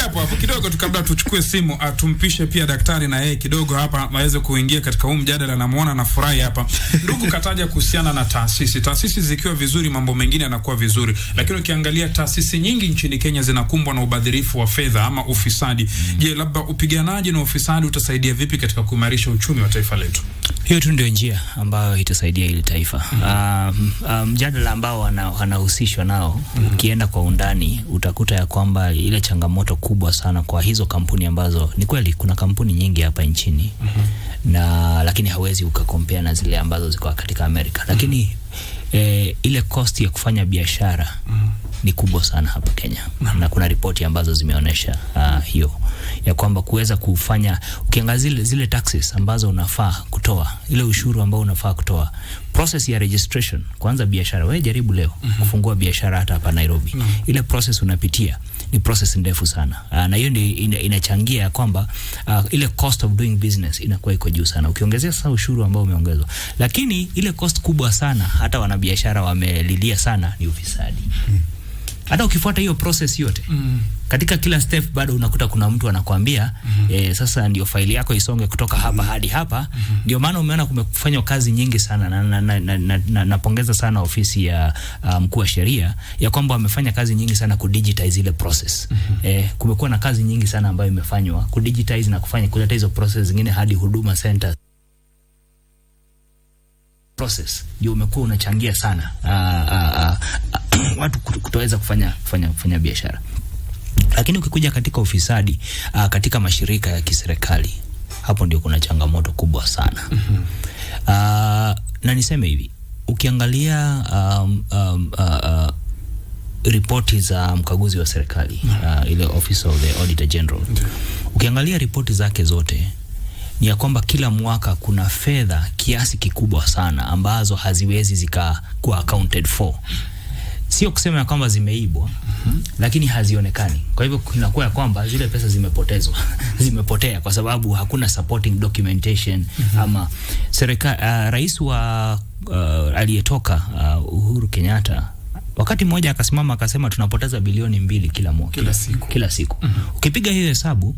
hapo kidogo tu kabla tuchukue simu, atumpishe pia daktari na yeye kidogo hapa aweze kuingia katika huu mjadala. Namuona na furahi hapa. Ndugu kataja kuhusiana na taasisi zikiwa vizuri mambo mengine yanakuwa vizuri, lakini ukiangalia taasisi nyingi nchini Kenya zinakumbwa na ubadhirifu wa fedha ama ufisadi. Je, labda upiganaji na ufisadi utasaidia vipi katika kuimarisha uchumi wa taifa letu? Hiyo tu ndio njia ambayo itasaidia ile taifa. Mjadala ambao wanahusishwa nao, ukienda kwa undani utakuta ya kwamba ile changamoto kubwa sana kwa hizo kampuni ambazo ni kweli kuna kampuni nyingi hapa nchini na lakini hawezi ukakompea na zile ambazo ziko katika Amerika, lakini ile cost ya kufanya biashara ni kubwa sana hapa Kenya. Na kuna ripoti ambazo zimeonyesha hiyo ya kwamba kuweza kufanya, ukiangalia zile taxes ambazo unafaa kutoa, ile ushuru ambao unafaa kutoa, process ya registration, kwanza biashara, wewe jaribu leo kufungua biashara hata hapa Nairobi. Ile process unapitia ni process ndefu sana. Na hiyo ndio inachangia ya kwamba ile cost of doing business inakuwa iko juu sana. Ukiongezea sasa ushuru ambao umeongezwa. Lakini ile cost kubwa sana hata wanabiashara wamelilia sana ni ufisadi. Hata ukifuata hiyo process yote, katika kila step bado unakuta kuna mtu anakuambia sasa ndio faili yako isonge kutoka hapa hadi hapa. Ndio maana umeona kumefanywa kazi nyingi sana na napongeza sana ofisi ya mkuu wa sheria ya kwamba wamefanya kazi nyingi sana kudigitize ile process. Kumekuwa na kazi nyingi sana ambayo imefanywa kudigitize na kufanya kuleta hizo process zingine hadi huduma center process ndio umekuwa unachangia sana watu kutoweza kufanya biashara. Lakini ukikuja katika ufisadi katika mashirika ya kiserikali, hapo ndio kuna changamoto kubwa sana. Na niseme hivi, ukiangalia ripoti za mkaguzi wa serikali, ile Office of the Auditor General, ukiangalia ripoti zake zote ni ya kwamba kila mwaka kuna fedha kiasi kikubwa sana ambazo haziwezi zikakuwa accounted for. Sio kusema ya kwamba zimeibwa, lakini hazionekani. Kwa hivyo inakuwa ya kwamba zile pesa zimepotea kwa sababu hakuna supporting documentation. Ama serikali, rais wa aliyetoka Uhuru Kenyatta wakati mmoja akasimama akasema tunapoteza bilioni 2 kila siku. Ukipiga hiyo hesabu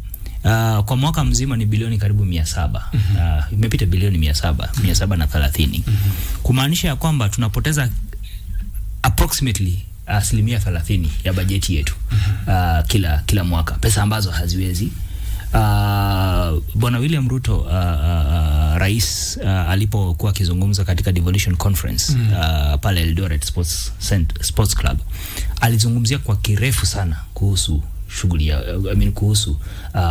kwa mwaka mzima ni bilioni karibu 700. Imepita bilioni 730. Kumaanisha ya kwamba tunapoteza approximately 30% ya bajeti yetu kila mwaka, pesa ambazo haziwezi. Bwana William Ruto rais alipokuwa akizungumza katika Devolution Conference pale Eldoret Sports Club, alizungumzia kwa kirefu sana kuhusu shughuli ya kuhusu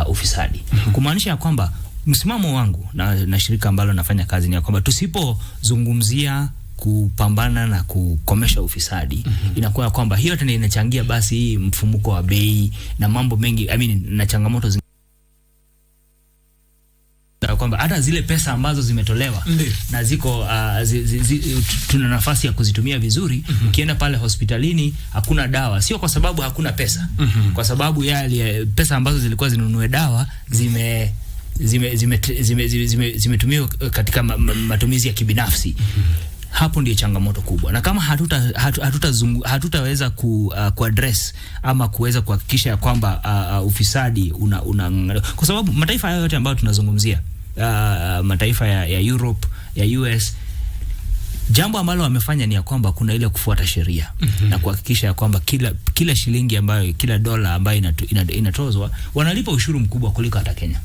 ufisadi. Kumaanisha ya kwamba msimamo wangu na shirika ambalo nafanya kazi ni ya kwamba tusipozungumzia kupambana na kukomesha ufisadi, inakuwa kwamba hiyo tena inachangia basi mfumuko wa bei na mambo mengi na changamoto kwamba hata zile pesa ambazo zimetolewa na ziko tuna nafasi ya kuzitumia vizuri. Ukienda pale hospitalini hakuna dawa, sio kwa sababu hakuna pesa, kwa sababu yale pesa ambazo zilikuwa zinunue dawa zimetumiwa katika matumizi ya kibinafsi. Hapo ndio changamoto kubwa. Na kama hatutaweza kuaddress ama kuweza kuhakikisha kwamba ufisadi kwa sababu mataifa yote ambayo tunazungumzia, mataifa ya Europe, ya US, Jambo ambalo wamefanya ni ya kwamba kuna ile kufuata sheria na kuhakikisha ya kwamba kila shilingi ambayo, kila dola ambayo inatozwa wanalipa ushuru mkubwa kuliko hata Kenya.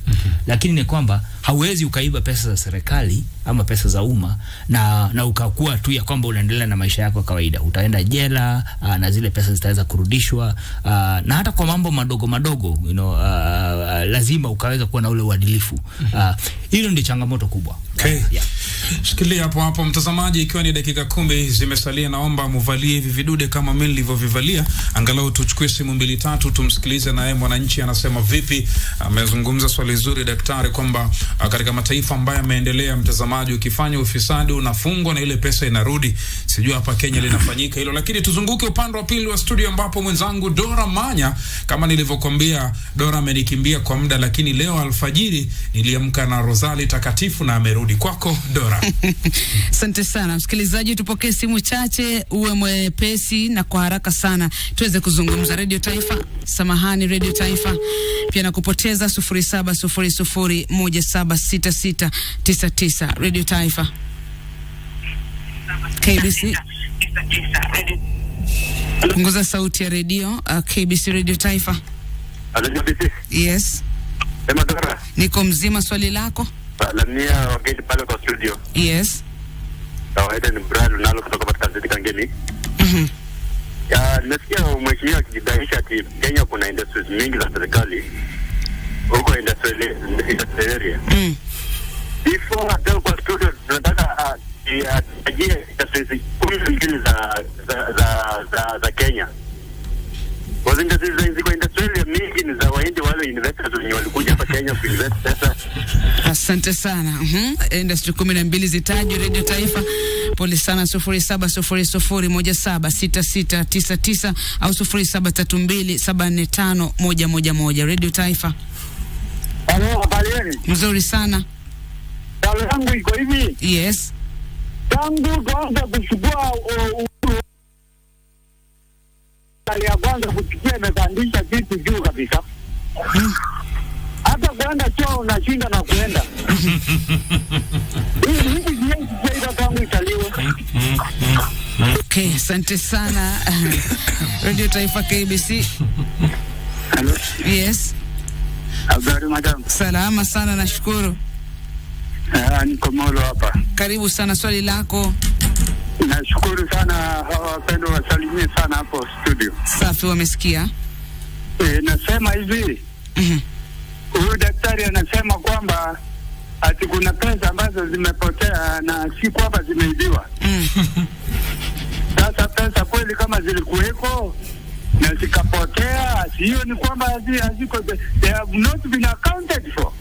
Lakini ni kwamba hauwezi ukaiba pesa za serikali ama pesa za umma na ukakuwa tu ya kwamba unaendelea na maisha yako kawaida. Utaenda jela na zile pesa zitaweza kurudishwa, na hata kwa mambo madogo lazima ukaweza kuwa na ule uadilifu. Hilo ndio changamoto kubwa. Okay. Yeah. Shikilia hapo mtazamaji, ikiwa ni dakika 10 zimesalia, naomba muvalie hivi vidude kama mimi nilivyovivalia, angalau tuchukue simu 2-3 tumsikilize naye mwananchi anasema vipi. Amezungumza swali zuri daktari kwamba katika mataifa ambayo yameendelea, mtazamaji, ukifanya ufisadi unafungwa na ile pesa inarudi. Sijui hapa Kenya linafanyika hilo, lakini tuzunguke upande wa pili wa studio ambapo mwenzangu Dora Manya, kama nilivyokuambia, Dora amenikimbia kwa muda, lakini leo alfajiri niliamka na Rozali takatifu na amerudi. Kwako Dora. Asante sana msikilizaji, tupokee simu chache, uwe mwepesi na kwa haraka sana tuweze kuzungumza. Radio Taifa, samahani Radio Taifa, pia nakupoteza 0700176699. Radio Taifa, KBC. Punguza sauti ya radio. KBC Radio Taifa. Yes. Sema Dora. Niko mzima, swali lako? Salamia wageni pale kwa studio. Yes. Kawaida ni Brad nalo kutoka katika Ziti Kangeni. Nimesikia mheshimiwa akijidaisha ati Kenya kuna industries mingi za serikali. Huko industrial area. Before hata kwa studio tunataka ajie industries nyingi za Kenya. Kwa industries ziko industrial mingi ni za waindi wale investors wenye walikuja hapa Kenya kuinvest pesa. Asante sana. Industry 12 zitajwe. Radio Taifa, pole sana. 0700176699 au 0732745111. Radio Taifa. Hello, habari. Mzuri sana. Swali langu iko hivi. Yes. Tangu kwanza kuchukua ya kwanza kufikia imepandisha kitu juu kabisa. Hata kwenda choo unashinda na kuenda. Hivi sijaida tangu italiwe. Okay, asante sana. Radio Taifa KBC. Hello. Yes. Habari madam. Salama sana, nashukuru. Niko Molo hapa. Karibu sana, swali lako. Nashukuru sana, wapendo wasalimie sana hapo studio. Safi, wamesikia. Nasema hivi. Huyu daktari anasema kwamba ati kuna pesa ambazo zimepotea na si kwamba zimeibiwa. Sasa pesa kweli kama zilikuweko na zikapotea, hiyo ni kwamba haziko, they have not been accounted for.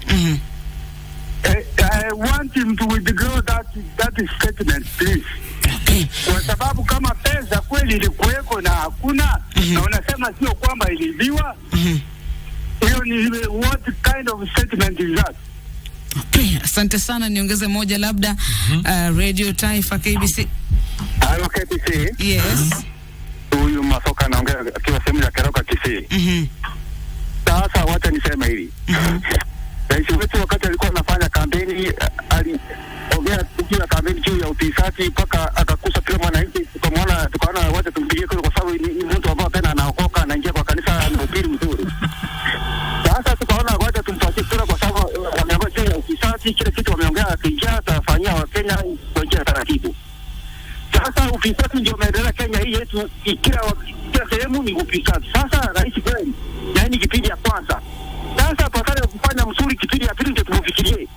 I want him to withdraw that statement, please. Kwa sababu kama pesa kweli ilikuweko na hakuna, na unasema sio kwamba iliibiwa, hiyo ni what kind of statement is that? Okay, asante sana. Niongeze moja labda. Radio Taifa KBC. Hello KBC. Yes. Huyu Masoka anaongea akiwa sehemu ya Keroka Kisii. Sasa wacha niseme hili. Rais wetu wakati alikuwa anafanya kampeni aliongea kuhusu kampeni juu ya ufisadi mpaka akakusa kila mwananchi, tukaona wacha tumpigie kura kwa sababu ni mtu ambaye tena anaokoka, anaingia kwa kanisa na ubiri mzuri. Sasa tukaona wacha tumpatie kura kwa sababu wameongea juu ya ufisadi, kile kitu wameongea akija atafanyia Wakenya kwa njia taratibu. Sasa ufisadi ndio umeendelea Kenya hii yetu, kila sehemu ni ufisadi. Sasa rais kweli, na hii kipindi ya kwanza. Sasa pakale kufanya msuri kipindi ya pili ndio tufikirie.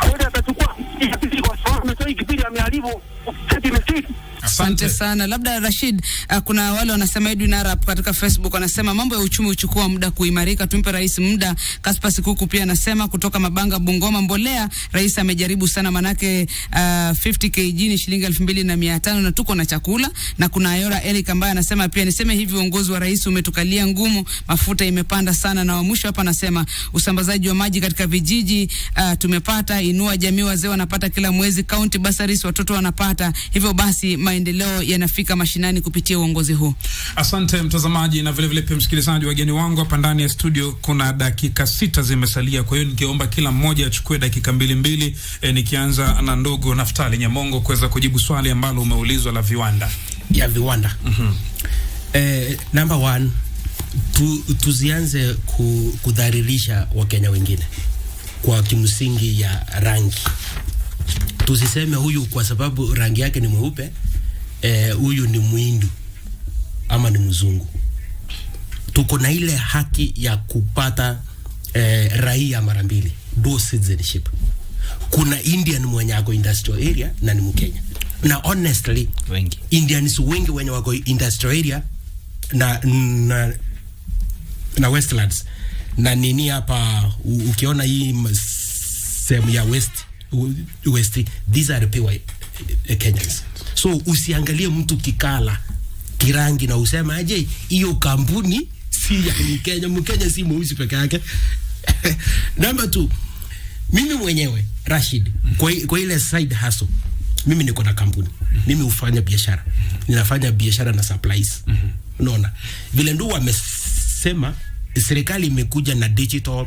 Kwani atachukua kipindi kwa sababu mtoi kipindi ameharibu statement. Asante sana. Labda Rashid, kuna wale wanasema Edwin Arap katika Facebook wanasema mambo ya uchumi uchukua muda kuimarika, tumpe rais muda. Kaspa Sikuku pia anasema kutoka Mabanga Bungoma, mbolea rais amejaribu sana, manake 50 kg ni shilingi 2500 na tuko na chakula. Na kuna Ayora Eric ambaye anasema pia niseme hivi, uongozi wa rais umetukalia ngumu, mafuta imepanda sana. Na wa mwisho hapa anasema usambazaji wa maji katika vijiji tumepata, inua jamii, wazee wanapata kila mwezi, county bursaries watoto wanapata, hivyo basi maendeleo maendeleo yanafika mashinani kupitia uongozi huu. Asante mtazamaji na vile vile pia msikilizaji. Wageni wangu hapa ndani ya studio, kuna dakika 6 zimesalia, kwa hiyo ningeomba kila mmoja achukue dakika 2 nikianza na ndugu Naftali Nyamongo kuweza kujibu swali ambalo umeulizwa la viwanda. Ya viwanda. Number 1, tuzianze kudhalilisha Wakenya wengine kwa kimsingi ya rangi. Tusiseme huyu kwa sababu rangi yake ni mweupe, huyu ni Muhindu ama ni mzungu. Tuko na ile haki ya kupata raia mara mbili, dual citizenship. Kuna Indian mwenye ako industrial area na ni Mkenya. Na honestly, Indians wengi wenye wako industrial area na Westlands na nini hapa, ukiona hii sehemu ya West, these are the pure Kenyans. So usiangalie mtu kikala kirangi na usema aje hiyo kampuni si ya Mkenya. Mkenya si mweusi peke yake. Number 2, mimi mwenyewe Rashid, kwa ile side hustle, mimi niko na kampuni. Mimi hufanya biashara. Ninafanya biashara na supplies. Unaona? Vile ndio wamesema serikali imekuja na digital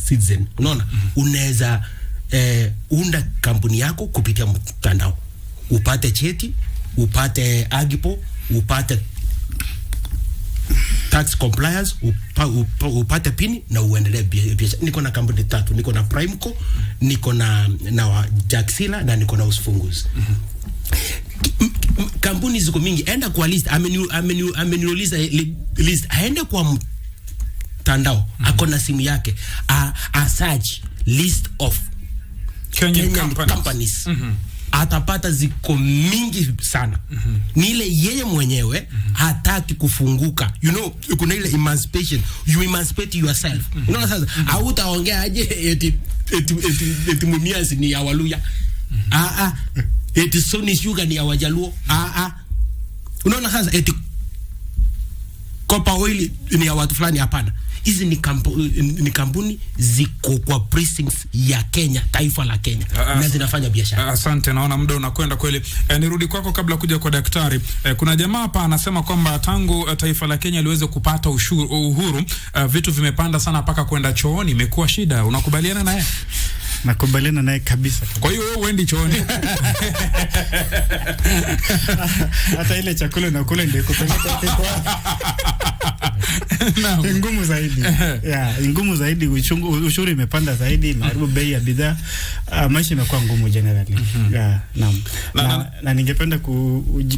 citizen. Unaona? Unaweza unda kampuni yako kupitia mtandao. Upate cheti, upate agipo, upate tax compliance, upate pini na uendelee biashara. Niko na kampuni 3. Niko na Primeco, niko na Jaxila na niko na Usfunguzi. Kampuni ziko mingi. Enda kwa list. Ameniuliza list. Aende kwa mtandao. Ako na simu yake. A search list of Kenyan companies. Atapata ziko mingi sana. Ni ile yeye mwenyewe hataki kufunguka. You know, kuna ile emancipation. You emancipate yourself. Unaona sasa, hautaongea aje eti Mumias ni ya Waluya. Eti Sony Sugar ni ya Wajaluo. Unaona sasa, eti Copper Oil ni ya watu fulani. Hapana. Hizi ni kampuni ziko kwa precincts ya Kenya, taifa la Kenya, na zinafanya biashara. Asante, naona muda unakwenda kweli. Nirudi kwako kabla kuja kwa daktari. Kuna jamaa hapa anasema kwamba tangu taifa la Kenya liweze kupata uhuru, vitu vimepanda sana mpaka kwenda chooni imekuwa shida. Unakubaliana naye? Nakubaliana naye kabisa. Kwa hiyo wewe uendi chooni. Hata ile chakula na kula ndio kupeleka ngumu zaidi. Ngumu zaidi, ushuru imepanda zaidi, maharibu bei ya bidhaa, maisha imekuwa ngumu generally. Na ningependa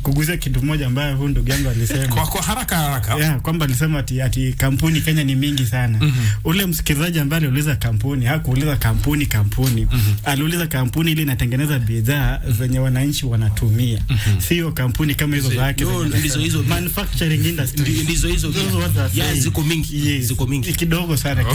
kugusia kitu moja ambayo huyu ndugu yangu alisema. Kwa haraka. Kwamba alisema ati kampuni Kenya ni mingi sana. Ule msikilizaji ambaye aliuliza kampuni, hakuuliza kampuni. Aliuliza kampuni ile inatengeneza bidhaa zenye wananchi wanatumia. Sio kampuni kama hizo zake. Hizo manufacturing industry. Hizo. Ziko mingi. Ziko mingi. Kidogo sana.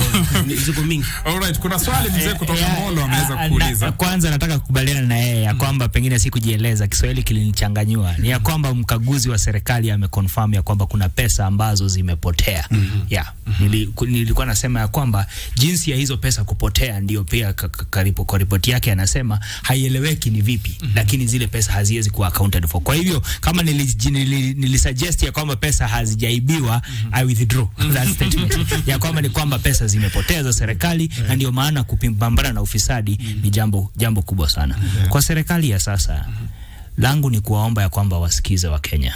Ziko mingi. Alright, kuna swali mzee kutoka Molo ameweza kuuliza. Kwanza nataka kukubaliana na yeye ya kwamba pengine sikujieleza, Kiswahili kilinichanganyua. Ni ya kwamba mkaguzi wa serikali ameconfirm ya kwamba kuna pesa ambazo zimepotea. Nilikuwa nasema ya kwamba jinsi ya hizo pesa kupotea ndio pia kwa ripoti yake anasema haieleweki ni vipi, lakini zile pesa haziwezi kuwa accounted for. Kwa hivyo kama nilisuggest ya kwamba pesa hazijaibiwa, I withdraw that statement. Ya kwamba ni kwamba pesa zimepotea za serikali, na ndio maana kupambana na ufisadi ni jambo kubwa sana. Kwa serikali ya sasa, langu ni kuwaomba ya kwamba wasikize Wakenya.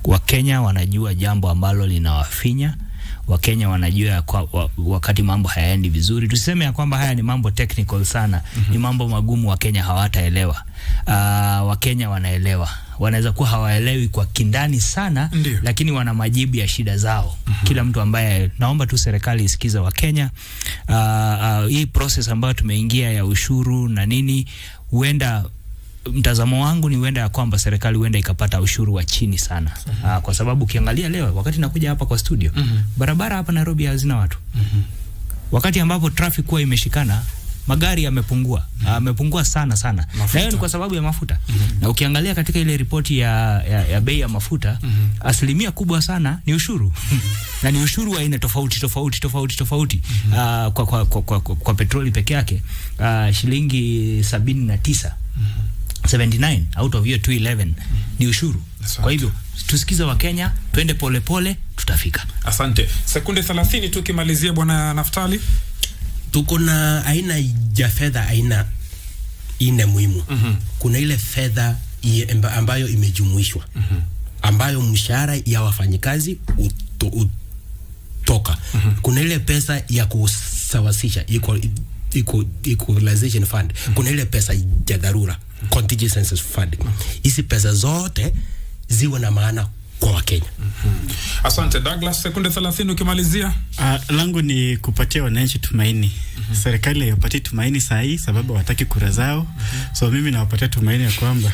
Wakenya wanajua jambo ambalo linawafinya. Wakenya wanajua ya wakati mambo hayaendi vizuri. Tuseme ya kwamba haya ni mambo technical sana. Ni mambo magumu, Wakenya hawataelewa. Wakenya wanaelewa. Wanaweza kuwa hawaelewi kwa kindani sana. Ndiyo. Lakini wana majibu ya shida zao. Kila mtu ambaye, naomba tu serikali isikize Wakenya. Hii process ambayo tumeingia ya ushuru na nini, huenda mtazamo wangu ni huenda ya kwamba serikali huenda ikapata ushuru wa chini sana. Kwa sababu ukiangalia leo wakati nakuja hapa kwa studio, barabara hapa Nairobi hazina watu. Wakati ambapo traffic kuwa imeshikana, magari yamepungua sana. Na hiyo ni kwa sababu ya mafuta. Na ukiangalia katika ile ripoti ya bei ya mafuta, asilimia kubwa sana ni ushuru. Na ni ushuru wa aina tofauti. Kwa petroli peke yake, shilingi 79. 79 out of hiyo 211 ni ushuru. Kwa hivyo tusikize wa Kenya, twende pole pole, tutafika. Asante. Sekunde 30 tu kimalizia bwana Naftali. Tuko na aina ya fedha aina ine muhimu. Kuna ile fedha ambayo imejumuishwa. Ambayo mshahara ya wafanyikazi utoka. Kuna ile pesa ya kusawasisha equalization fund. Kuna ile pesa ya dharura contingency fund. Hizi pesa zote ziwe na maana kwa Wakenya. Asante Douglas, sekunde 30 ukimalizia. Langu ni kupatia wananchi tumaini. Serikali haipatii tumaini saa hii sababu hawataki kura zao. So mimi nawapatia tumaini ya kwamba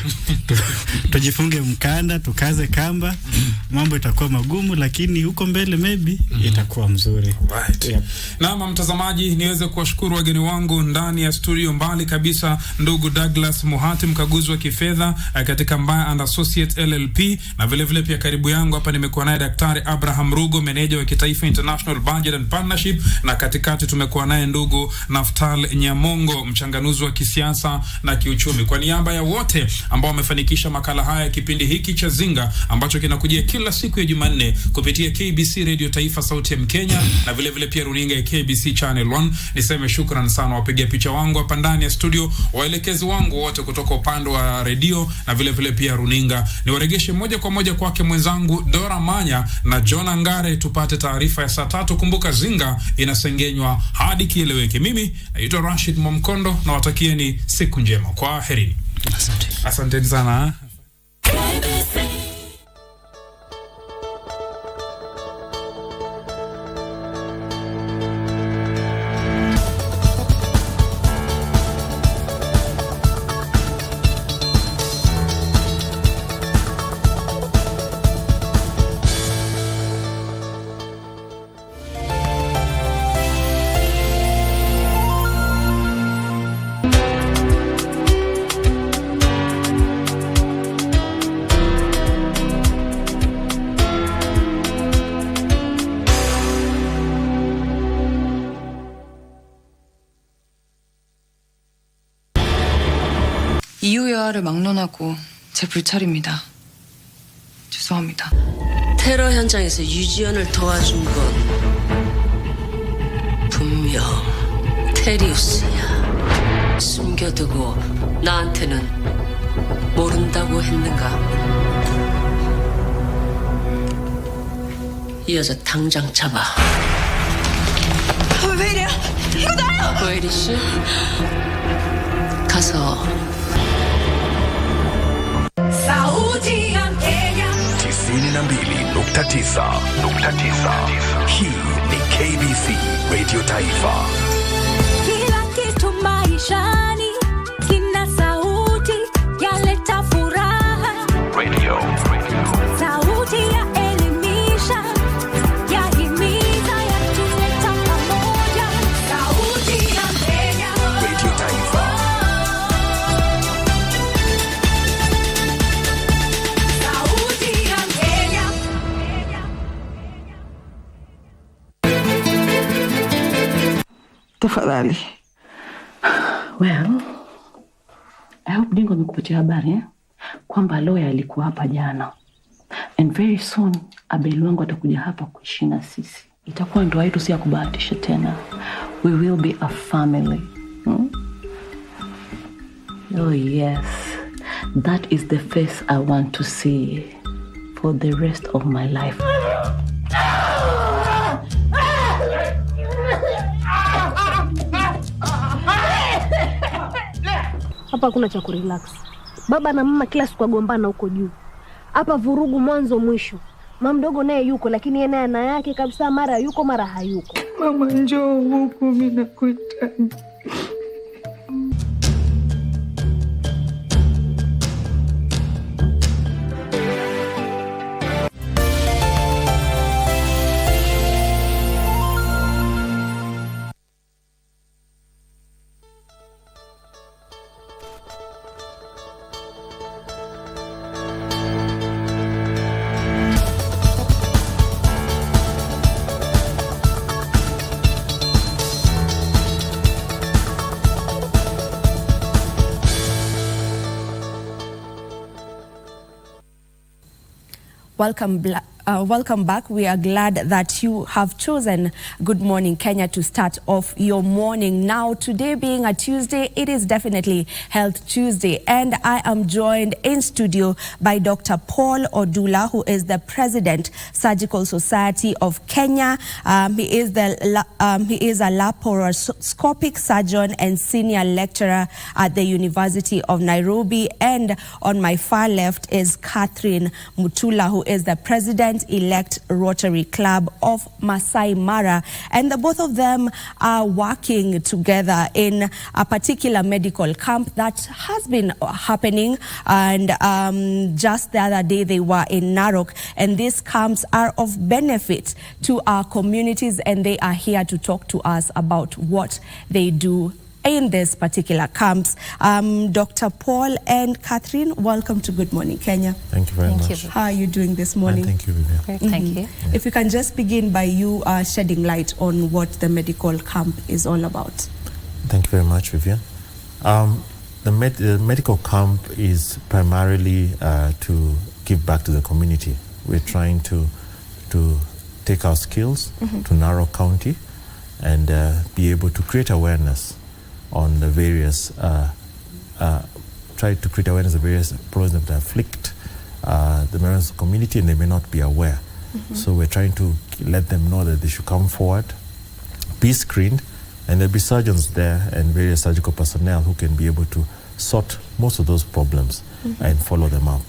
tujifunge mkanda, tukaze kamba. Mambo itakuwa magumu lakini huko mbele maybe itakuwa mzuri. Right. Naam mtazamaji, niweze kuwashukuru wageni wangu ndani ya studio mbali kabisa, ndugu Douglas Muhati, mkaguzi wa kifedha katika Mbaya and Associates LLP, na vile vile pia karibu yangu hapa nimekuwa naye Daktari Abraham Rugo, meneja wa kitaifa International Budget and Partnership, na katikati tumekuwa naye ndugu Naftal Nyamongo, mchanganuzi wa kisiasa na kiuchumi. Kwa niaba ya wote ambao wamefanikisha makala haya, kipindi hiki cha Zinga ambacho kinakujia kila siku ya Jumanne kupitia KBC Radio Taifa Sauti ya Mkenya na vile vile pia runinga ya KBC Channel 1, niseme shukrani sana wapiga picha wangu hapa ndani ya studio, waelekezi wangu wote kutoka upande wa radio na vile vile pia runinga. Niwaregeshe moja kwa moja kwake mwenzangu Dora Manya na John Ngare tupate taarifa ya saa 3. Kumbuka Zinga inasengenywa hadi kieleweke. Mimi naitwa Rashid Momkondo na watakieni siku njema. Kwa herini. Asante sana. 이유야를 막론하고 제 불찰입니다. 죄송합니다. 테러 현장에서 유지연을 도와준 건 분명 테리우스야. 숨겨두고 나한테는 모른다고 했는가? 이 여자 당장 잡아. 왜 이래요? 이거 나요! 고혜리 씨, 가서 Sauti Kenya 92.9. Hii ni KBC Radio Taifa. kila kitu maishani kina sauti yaleta furaha. Radio. Sauti ya elimisha, yahimiza, yatuleta pamoja. Sauti ya Kenya Radio Taifa. Sauti ya Kenya. Tafadhali. Well, I hope Dingo amekupatia habari kwamba lawyer alikuwa hapa jana. And very soon Abel wangu atakuja hapa kuishi na sisi. Itakuwa ndoa yetu si ya kubahatisha tena. We will be a family. Oh yes. That is the face I want to see for the rest of my life. Hapa hakuna cha kurelax. Baba na mama kila siku wagombana huko juu. Hapa vurugu mwanzo mwisho. Mama mdogo naye yuko lakini yeye naye ana yake kabisa, mara yuko mara hayuko. Mama njoo huku, mimi nakuhitaji. Welcome back. We are glad that you have chosen Good Morning Kenya to start off your morning. Now, today being a Tuesday, it is definitely Health Tuesday, and I am joined in studio by Dr. Paul Odula, who is the President, Surgical Society of Kenya. He is a laparoscopic surgeon and senior lecturer at the University of Nairobi. And on my far left is Catherine Mutula, who is the President-elect Rotary Club of Masai Mara. And the both of them are working together in a particular medical camp that has been happening. And just the other day they were in Narok. And these camps are of benefit to our communities, and they are here to talk to us about what they do in this particular camps. Dr. Paul and Catherine, welcome to Good Morning Kenya. Thank you very much. How are you doing this morning? Thank you, Vivian. Great, thank you. If you can just begin by you shedding light on what the medical camp is all about. Thank you very much, Vivian. The medical camp is primarily to give back to the community. We're trying to take our skills to Narok County and be able to create awareness on the various, try to create awareness of various problems that afflict the members of the community, and they may not be aware. So we're trying to let them know that they should come forward, be screened, and there'll be surgeons there and various surgical personnel who can be able to sort most of those problems and follow them up.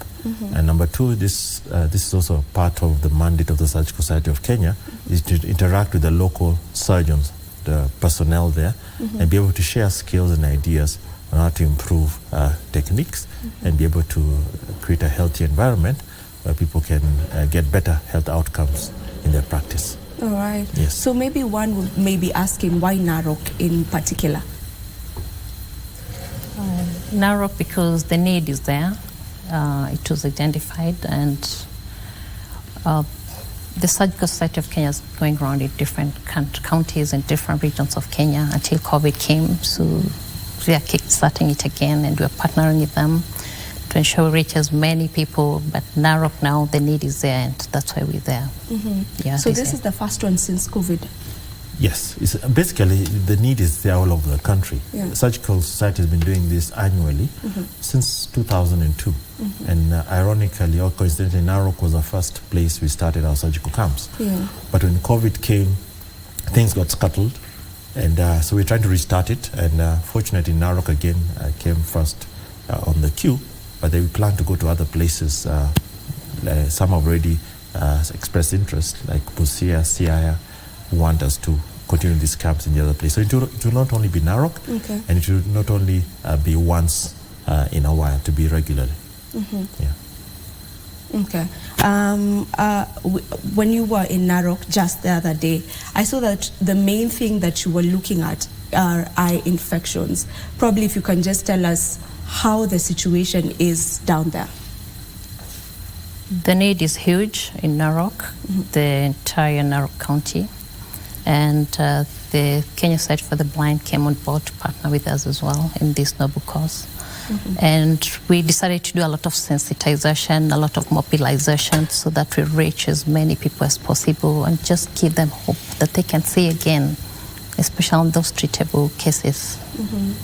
And number two, this is also part of the mandate of the Surgical Society of Kenya, is to interact with the local surgeons, the personnel there, and be able to share skills and ideas on how to improve techniques and be able to create a healthy environment where people can get better health outcomes in their practice. All right. Yes. So maybe one would maybe asking why Narok in particular? Narok because the need is there. It was identified, and the Surgical Society of Kenya is going around in different counties and different regions of Kenya until COVID came. So we are kickstarting it again, and we're partnering with them to ensure we reach as many people. But Narok now, the need is there, and that's why we're there. Yeah, so this is the first one since COVID? Yes. It's basically, the need is there all over the country. Yeah. The Surgical Society has been doing this annually since 2002. And ironically or coincidentally, Narok was the first place we started our surgical camps. Yeah. But when COVID came, things got scuttled. And so we're trying to restart it. And fortunately, Narok again came first on the queue. But then we plan to go to other places. Some have already expressed interest, like Busia, Siaya, who want us to continue these camps in the other place. So it will not only be Narok, and it will not only be once in a while, to be regularly. Yeah. Okay. When you were in Narok just the other day, I saw that the main thing that you were looking at are eye infections. Probably if you can just tell us how the situation is down there. The need is huge in Narok, the entire Narok County. And the Kenya Society for the Blind came on board to partner with us as well in this noble cause. And we decided to do a lot of sensitization, a lot of mobilization, so that we reach as many people as possible and just give them hope that they can see again, especially on those treatable cases.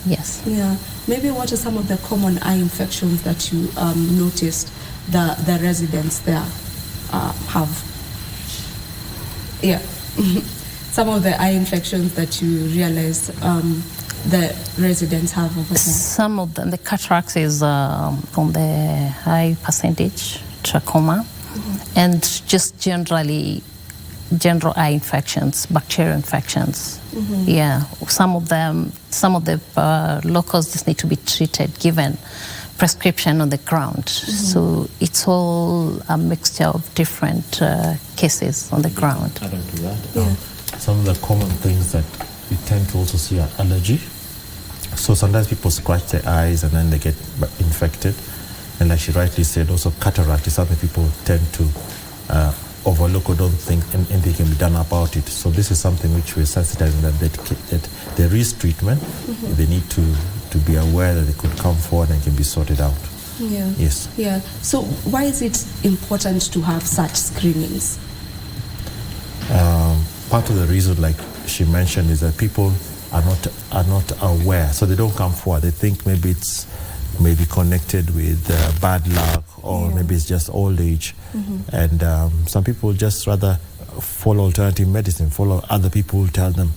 Yes. Yeah. Maybe what are some of the common eye infections that you noticed the residents there have? Yeah. Some of the eye infections that you realize the residents have over there? Some of them, the cataracts is on the high percentage, trachoma, and just general eye infections, bacterial infections. Yeah, some of the locals just need to be treated, given prescription on the ground. So it's all a mixture of different cases on the ground. Add on to that, some of the common things that we tend to also see are allergy. So sometimes people scratch their eyes and then they get infected. And like she rightly said, also cataract is something people tend to overlook or don't think anything can be done about it. So this is something which we're sensitizing that there is treatment. They need to be aware that they could come forward and can be sorted out. Yeah. Yes. Yeah. So why is it important to have such screenings? Part of the reason, like she mentioned, is that people are not aware, so they don't come forward. They think maybe it's maybe connected with bad luck, or maybe it's just old age, and some people just rather follow alternative medicine, follow other people who tell them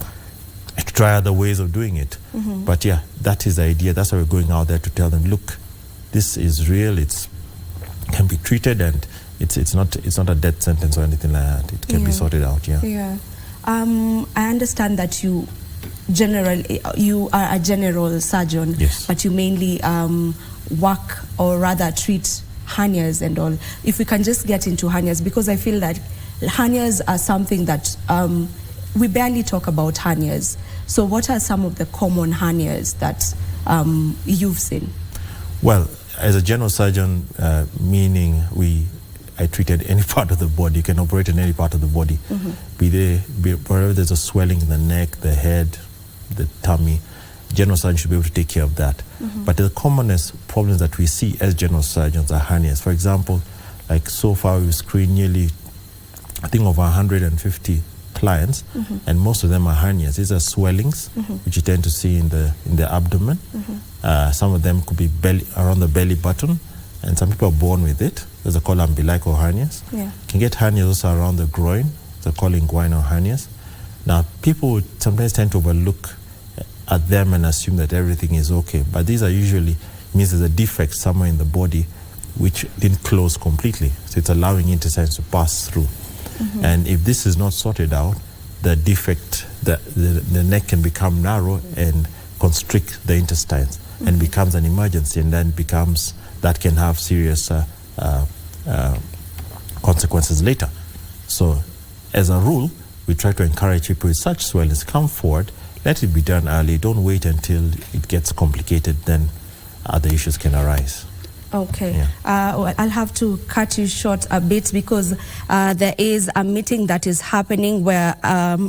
try other ways of doing it. But yeah, that is the idea. That's why we're going out there to tell them, look, this is real. It can be treated, and it's not a death sentence or anything like that. It can be sorted out. Yeah. Yeah. I understand that you are a general surgeon, yes, but you mainly work, or rather treat, hernias and all. If we can just get into hernias, because I feel that hernias are something that we barely talk about hernias. So what are some of the common hernias that you've seen? Well, as a general surgeon, meaning I treated any part of the body. You can operate in any part of the body. Wherever there's a swelling in the neck, the head, the tummy, general surgeon should be able to take care of that. But the commonest problems that we see as general surgeons are hernias. For example, like so far we've screened nearly, I think, over 150 clients, and most of them are hernias. These are swellings, which you tend to see in the abdomen. Some of them could be around the belly button, and some people are born with it. Those are called umbilical hernias. You can get hernias also around the groin. They're called inguinal hernias. Now, people would sometimes tend to overlook at them and assume that everything is okay, but these are usually means there's a defect somewhere in the body which didn't close completely, so it's allowing intestines to pass through. And if this is not sorted out, the defect, the neck can become narrow and constrict the intestines, and becomes an emergency, and then that can have serious consequences later. So as a rule, we try to encourage people with such swellings, come forward, let it be done early, don't wait until it gets complicated, then other issues can arise. Okay. I'll have to cut you short a bit, because there is a meeting that is happening where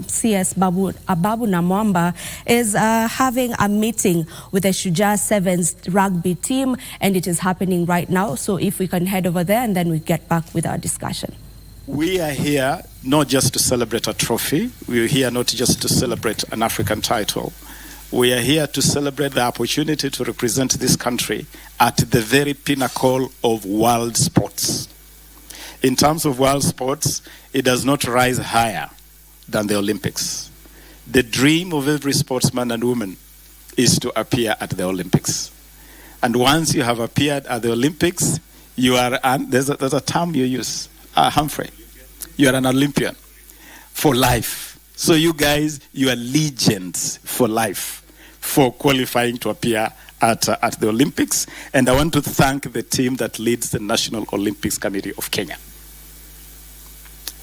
CS Ababu Namwamba is having a meeting with the Shujaa Sevens rugby team, and it is happening right now. So if we can head over there, and then we get back with our discussion. We are here not just to celebrate a trophy. We are here not just to celebrate an African title. We are here to celebrate the opportunity to represent this country at the very pinnacle of world sports. In terms of world sports, it does not rise higher than the Olympics. The dream of every sportsman and woman is to appear at the Olympics. And once you have appeared at the Olympics, you are, there's a term you use, Humphrey, you are an Olympian for life. So you guys, you are legends for life for qualifying to appear at the Olympics. And I want to thank the team that leads the National Olympics Committee of Kenya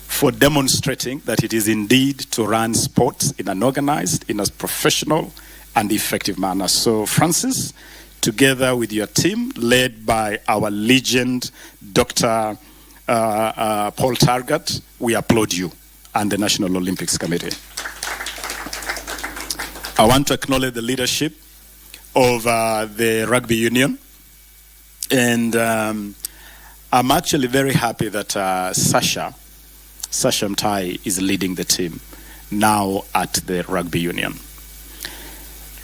for demonstrating that it is indeed to run sports in an organized, in a professional and effective manner. So Francis, together with your team, led by our legend, Dr. Paul Targat, we applaud you and the National Olympics Committee. I want to acknowledge the leadership of the rugby union, and I'm actually very happy that Sasha Mtai is leading the team now at the rugby union.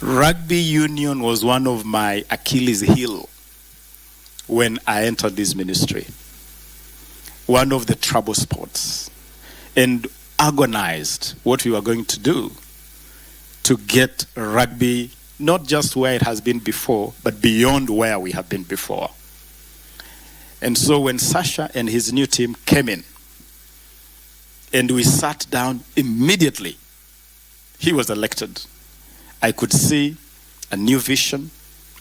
Rugby union was one of my Achilles heel when I entered this ministry. One of the trouble spots, and agonized what we were going to do to get rugby not just where it has been before, but beyond where we have been before. And so when Sasha and his new team came in, and we sat down immediately, he was elected. I could see a new vision.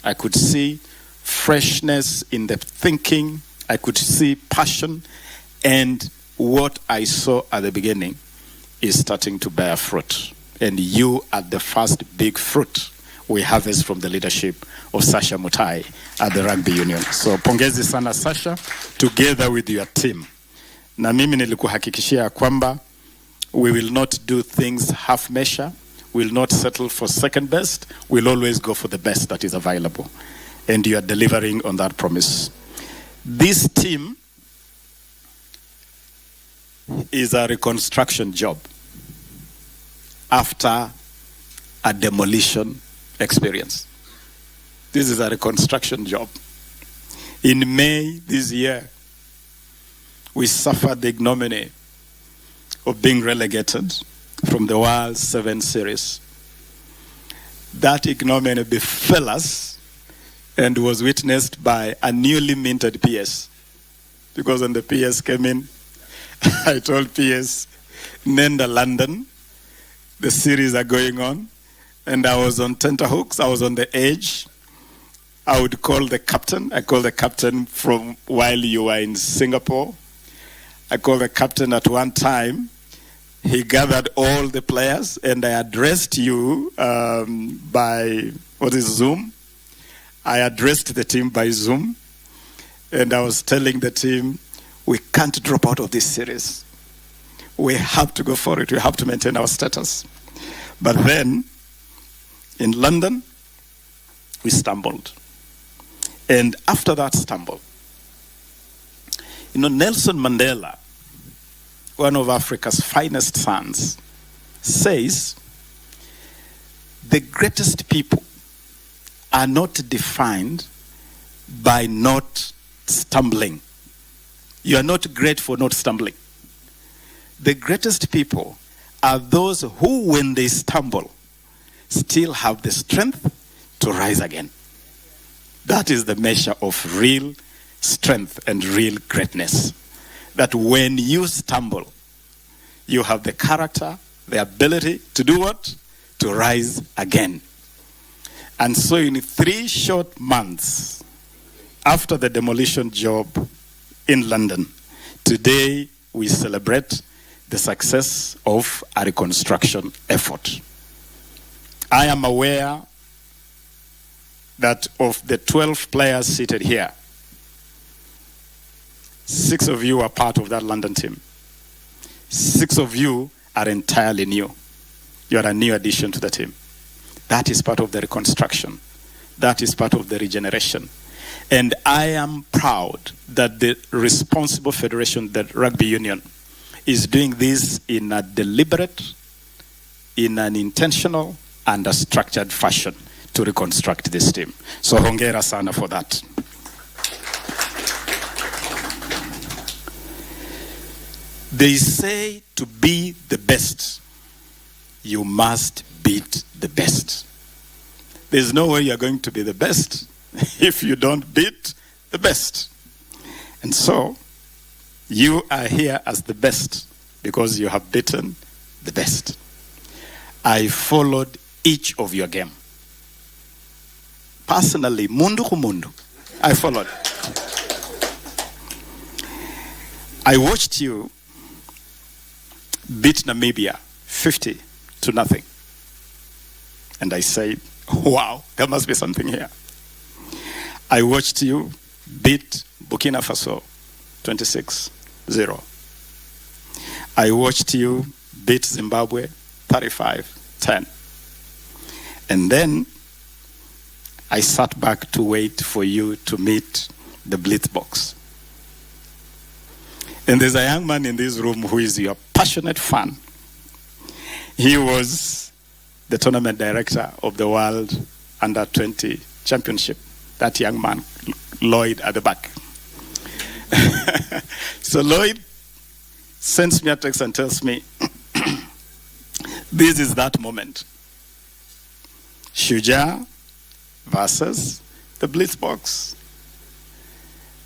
I could see freshness in the thinking. I could see passion. And what I saw at the beginning is starting to bear fruit. And you are the first big fruit we harvest from the leadership of Sasha Mutai at the rugby union. So pongezi sana Sasha, together with your team. Na mimi nilikuhakikishia kwamba we will not do things half measure. We will not settle for second best. We'll always go for the best that is available. and you are delivering on that promise. This team is a reconstruction job after a demolition experience. This is a reconstruction job. In May this year, we suffered the ignominy of being relegated from the World 7 Series. That ignominy befell us and was witnessed by a newly minted PS. Because when the PS came in, I told PS, Nenda London, the series are going on, and I was on tenterhooks, I was on the edge. I would call the captain. I called the captain from while you were in Singapore. I called the captain at one time. He gathered all the players, and I addressed you by, Zoom? I addressed the team by Zoom, and I was telling the team, we can't drop out of this series. We have to go for it. We have to maintain our status. But then, in London, we stumbled. And after that stumble, Nelson Mandela, one of Africa's finest sons, says, the greatest people are not defined by not stumbling. You are not great for not stumbling. The greatest people are those who, when they stumble, still have the strength to rise again. That is the measure of real strength and real greatness. That when you stumble, you have the character, the ability to do what? To rise again. And so in 3 short months after the demolition job in London, today we celebrate the success of a reconstruction effort. I am aware that of the 12 players seated here, 6 of you are part of that London team. 6 of you are entirely new. You are a new addition to the team. That is part of the reconstruction. That is part of the regeneration. And I am proud that the responsible federation, the rugby union, is doing this in a deliberate, in an intentional, and a structured fashion to reconstruct this team. So hongera sana for that. They say to be the best, you must beat the best. There's no way you're going to be the best if you don't beat the best. And so, you are here as the best because you have beaten the best. I followed each of your game. Personally, mundu kumundu, I followed. I watched you beat Namibia 50-0. And I said, wow, there must be something here. I watched you beat Burkina Faso 26-0. I watched you beat Zimbabwe 35-10. And then I sat back to wait for you to meet the blitz box. And there's a young man in this room who is your passionate fan. He was the tournament director of the World Under-20 Championship. That young man, Lloyd, at the back. So Lloyd sends me a text and tells me, this is that moment. Shujaa versus the blitz box.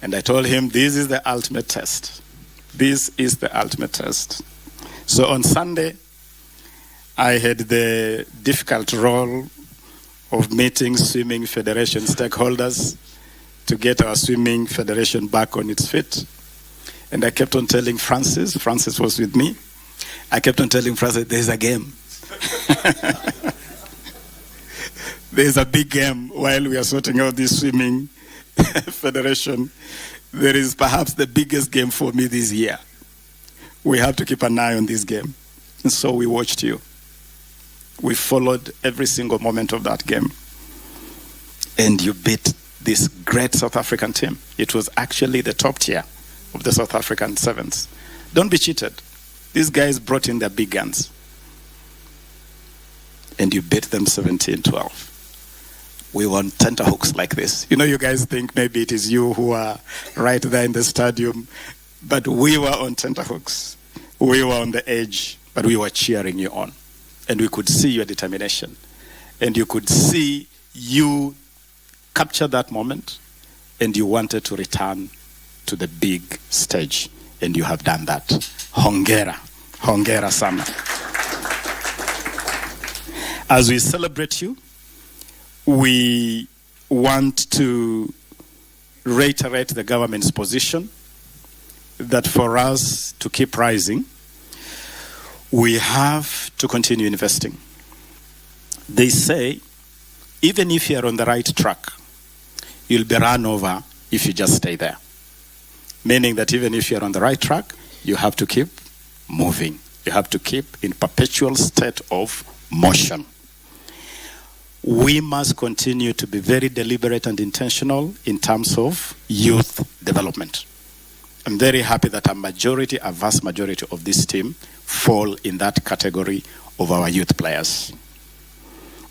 And I told him, this is the ultimate test. This is the ultimate test. So on Sunday, I had the difficult role of meeting swimming federation stakeholders to get our swimming federation back on its feet. And I kept on telling Francis was with me, I kept on telling Francis, there's a game. There's a big game while we are sorting out this swimming federation. There is perhaps the biggest game for me this year. We have to keep an eye on this game. And so we watched you. We followed every single moment of that game. And you beat this great South African team. It was actually the top tier of the South African sevens. Don't be cheated. These guys brought in their big guns. And you beat them 17-12. We want tenterhooks like this. You know, you guys think maybe it is you who are right there in the stadium, but we were on tenterhooks. We were on the edge, but we were cheering you on. And we could see your determination. And you could see you capture that moment, and you wanted to return to the big stage. And you have done that. Hongera. Hongera sana. As we celebrate you, we want to reiterate the government's position that for us to keep rising, we have to continue investing. They say, even if you're on the right track, you'll be run over if you just stay there. Meaning that even if you're on the right track, you have to keep moving. You have to keep in perpetual state of motion. We must continue to be very deliberate and intentional in terms of youth development. I'm very happy that a vast majority of this team fall in that category of our youth players.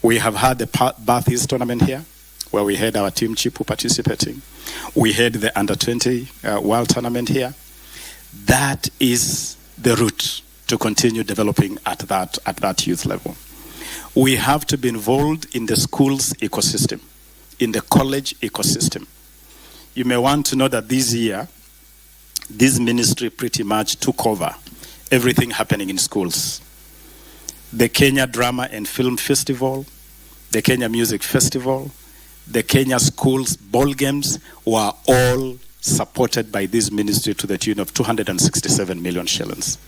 We have had the Bath East tournament here, where we had our team Chipu participating. We had the Under-20 World Tournament here. That is the route to continue developing at that youth level. We have to be involved in the school's ecosystem, in the college ecosystem. You may want to know that this year, this ministry pretty much took over everything happening in schools. The Kenya Drama and Film Festival, the Kenya Music Festival, the Kenya Schools Ball Games were all supported by this ministry to the tune of 267 million shillings.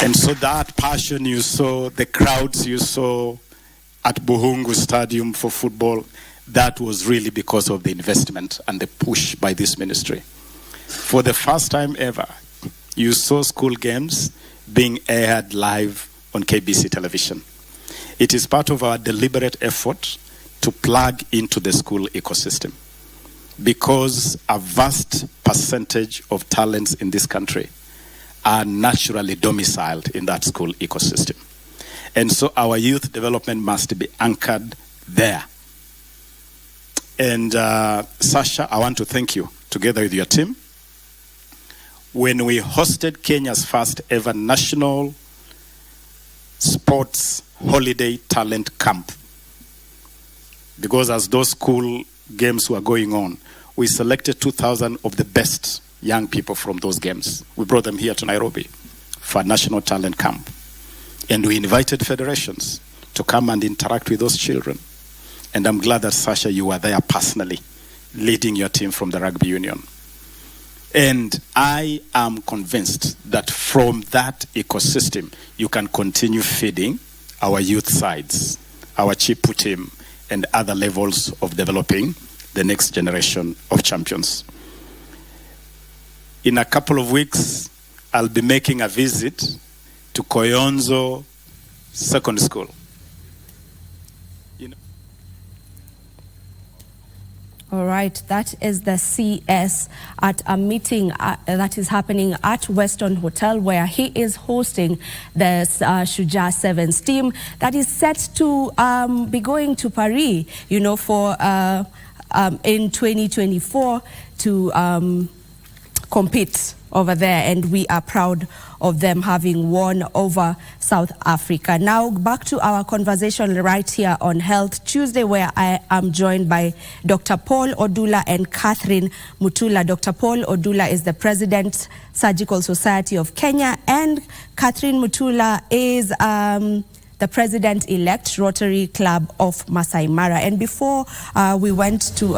And so that passion you saw, the crowds you saw at Buhungu Stadium for football, that was really because of the investment and the push by this ministry. For the first time ever, you saw school games being aired live on KBC television. It is part of our deliberate effort to plug into the school ecosystem, because a vast percentage of talents in this country are naturally domiciled in that school ecosystem. And so our youth development must be anchored there. And Sasha, I want to thank you, together with your team. When we hosted Kenya's first ever national sports holiday talent camp, because as those school games were going on, we selected 2,000 of the best young people from those games. We brought them here to Nairobi for a national talent camp. And we invited federations to come and interact with those children. And I'm glad that, Sasha, you were there personally, leading your team from the rugby union. And I am convinced that from that ecosystem, you can continue feeding our youth sides, our Chipu team, and other levels of developing the next generation of champions. In a couple of weeks, I'll be making a visit to Koyonzo Secondary School. All right, that is the CS at a meeting that is happening at Weston Hotel, where he is hosting the Shujaa Sevens team that is set to be going to Paris, you know, for in 2024 to compete over there, and we are proud of them having won over South Africa. Now back to our conversation right here on Health Tuesday, where I am joined by Dr. Paul Odula and Catherine Mutula. Dr. Paul Odula is the President, Surgical Society of Kenya, and Catherine Mutula is the President-elect Rotary Club of Masai Mara. And before we went to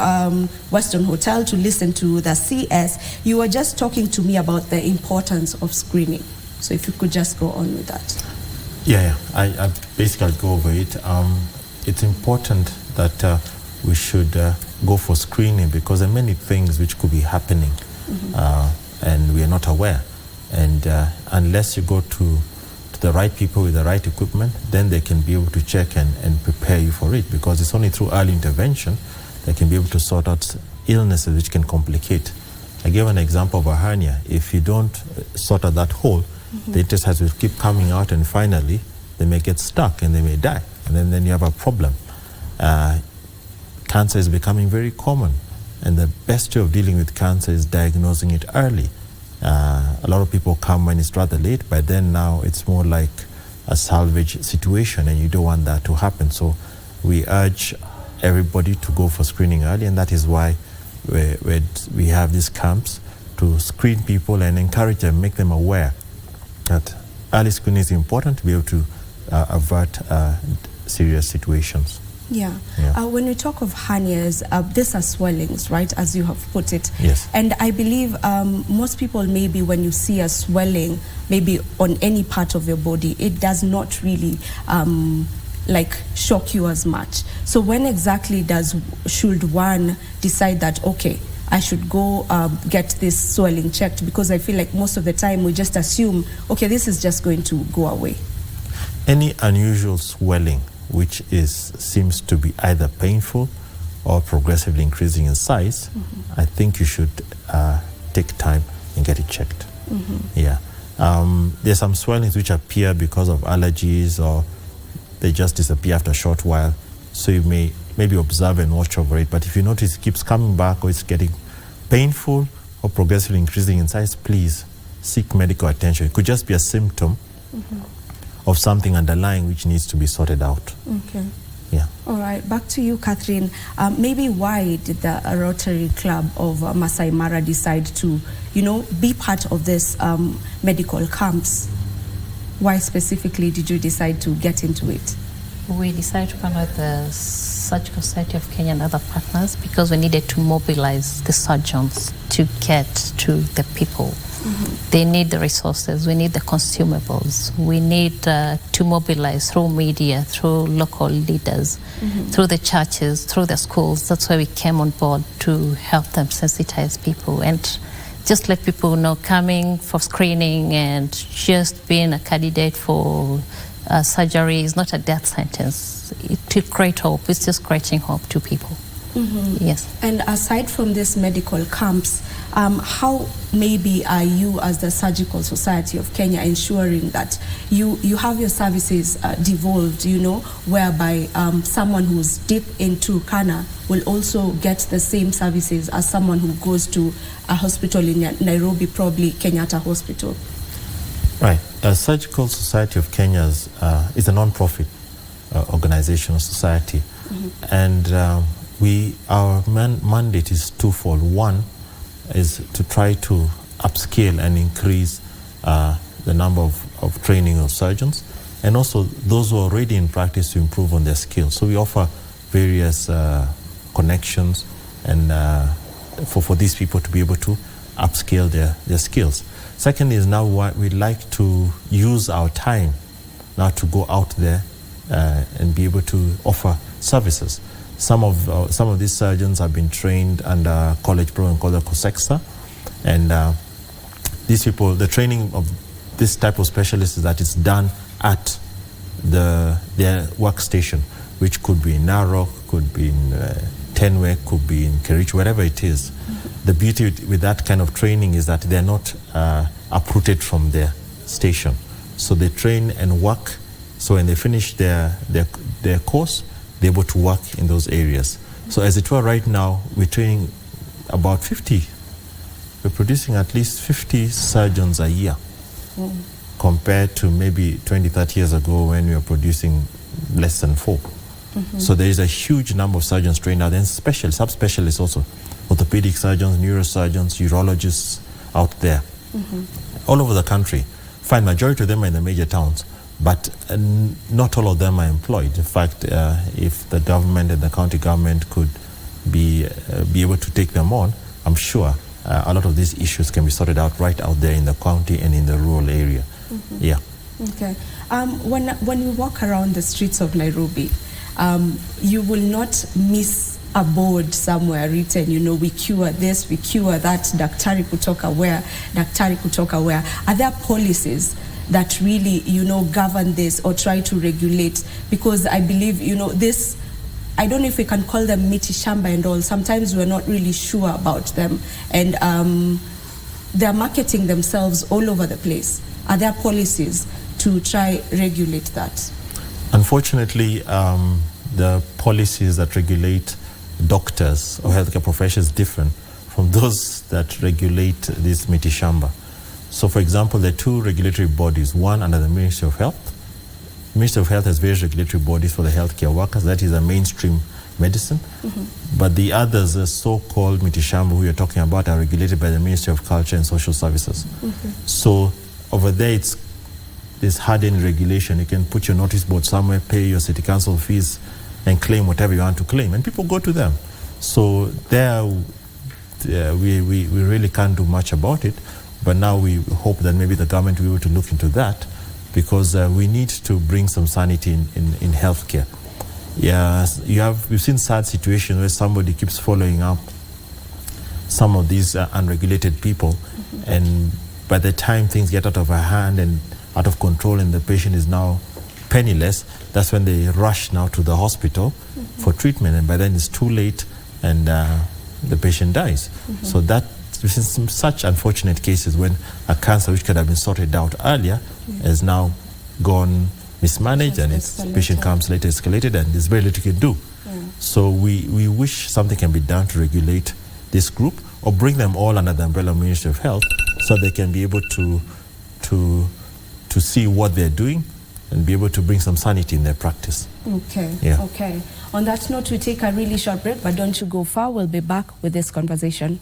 Weston Hotel to listen to the CS, you were just talking to me about the importance of screening. So if you could just go on with that. Yeah, I basically go over it. It's important that we should go for screening, because there are many things which could be happening and we are not aware. And unless you go to the right people with the right equipment, then they can be able to check and prepare you for it, because it's only through early intervention they can be able to sort out illnesses which can complicate. I gave an example of a hernia. If you don't sort out that hole, the intestines will keep coming out, and finally they may get stuck and they may die. And then you have a problem. Cancer is becoming very common, and the best way of dealing with cancer is diagnosing it early. A lot of people come when it's rather late, but then now it's more like a salvage situation, and you don't want that to happen. So we urge everybody to go for screening early, and that is why we have these camps to screen people and encourage them, make them aware that early screening is important to be able to avert serious situations. Yeah. When we talk of hernias, these are swellings, right, as you have put it. Yes. And I believe most people, maybe when you see a swelling, maybe on any part of your body, it does not really like shock you as much. So when exactly should one decide that, okay, I should go get this swelling checked? Because I feel like most of the time we just assume, okay, this is just going to go away. Any unusual swelling which seems to be either painful or progressively increasing in size, I think you should take time and get it checked. Yeah. There's some swellings which appear because of allergies, or they just disappear after a short while. So you may maybe observe and watch over it. But if you notice it keeps coming back, or it's getting painful or progressively increasing in size, please seek medical attention. It could just be a symptom of something underlying which needs to be sorted out. Okay. Yeah. All right, back to you, Catherine. Maybe why did the Rotary Club of Masai Mara decide to, be part of this medical camps? Why specifically did you decide to get into it? We decided to partner with the Surgical Society of Kenya and other partners because we needed to mobilize the surgeons to get to the people. They need the resources, we need the consumables, we need to mobilize through media, through local leaders, through the churches, through the schools. That's why we came on board to help them sensitize people and just let people know coming for screening and just being a candidate for surgery is not a death sentence. To create hope, it's just creating hope to people. Yes. And aside from this medical camps, how maybe are you as the Surgical Society of Kenya ensuring that you have your services devolved, whereby someone who's deep in Turkana will also get the same services as someone who goes to a hospital in Nairobi, probably Kenyatta Hospital? Right. Surgical Society of Kenya is a non-profit organization or society. And our mandate is twofold. One is to try to upscale and increase the number of training of surgeons, and also those who are already in practice to improve on their skills. So we offer various connections and for these people to be able to upscale their skills. Second is now we'd like to use our time now to go out there and be able to offer services. Some of these surgeons have been trained under a college program called the COSEXA, and these people, the training of this type of specialists is that it's done at their workstation, which could be in Narok, could be in Tenwe, could be in Kericho, wherever it is. The beauty with that kind of training is that they're not uprooted from their station. So they train and work, so when they finish their course, they're able to work in those areas. So as it were, right now, we're training about 50. We're producing at least 50 surgeons a year, compared to maybe 20, 30 years ago when we were producing less than 4. So there is a huge number of surgeons trained now, then subspecialists also, orthopedic surgeons, neurosurgeons, urologists out there, all over the country. Fine, majority of them are in the major towns, but not all of them are employed. In fact, if the government and the county government could be able to take them on, I'm sure a lot of these issues can be sorted out right out there in the county and in the rural area. Yeah. Okay. When we walk around the streets of Nairobi, you will not miss a board somewhere written, we cure this, we cure that, daktari kutoka where, daktari kutoka where. Are there policies that really, govern this or try to regulate? Because I believe, this, I don't know if we can call them miti shamba and all. Sometimes we're not really sure about them, and they're marketing themselves all over the place. Are there policies to try regulate that? Unfortunately, the policies that regulate doctors or healthcare professions is different from those that regulate this miti shamba. So, for example, there are two regulatory bodies, one under the Ministry of Health. The Ministry of Health has various regulatory bodies for the healthcare workers. That is a mainstream medicine. But the others, the so-called miti shamba who you're talking about, are regulated by the Ministry of Culture and Social Services. So over there, there's hardened regulation. You can put your notice board somewhere, pay your city council fees, and claim whatever you want to claim, and people go to them. So there, we really can't do much about it. But now we hope that maybe the government will be able to look into that, because we need to bring some sanity in healthcare. We've seen sad situations where somebody keeps following up some of these unregulated people, and by the time things get out of our hand and out of control and the patient is now penniless, that's when they rush now to the hospital for treatment, and by then it's too late and the patient dies. So that we've seen some such unfortunate cases when a cancer which could have been sorted out earlier has now gone mismanaged, and its patient comes later escalated, and there's very little you can do. So we wish something can be done to regulate this group, or bring them all under the umbrella of Ministry of Health, so they can be able to see what they're doing and be able to bring some sanity in their practice. Okay. Yeah. Okay. On that note, we take a really short break, but don't you go far. We'll be back with this conversation.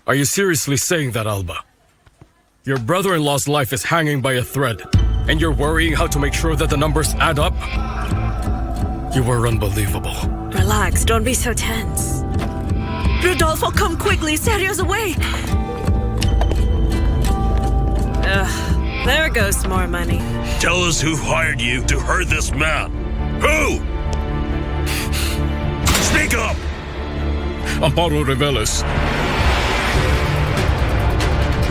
Are you seriously saying that, Alba? Your brother-in-law's life is hanging by a thread, and you're worrying how to make sure that the numbers add up? You were unbelievable. Relax, don't be so tense. Rodolfo, come quickly, Sergio's awake. Ugh, there goes some more money. Tell us who hired you to hurt this man. Who? Speak up! Amparo Reveles.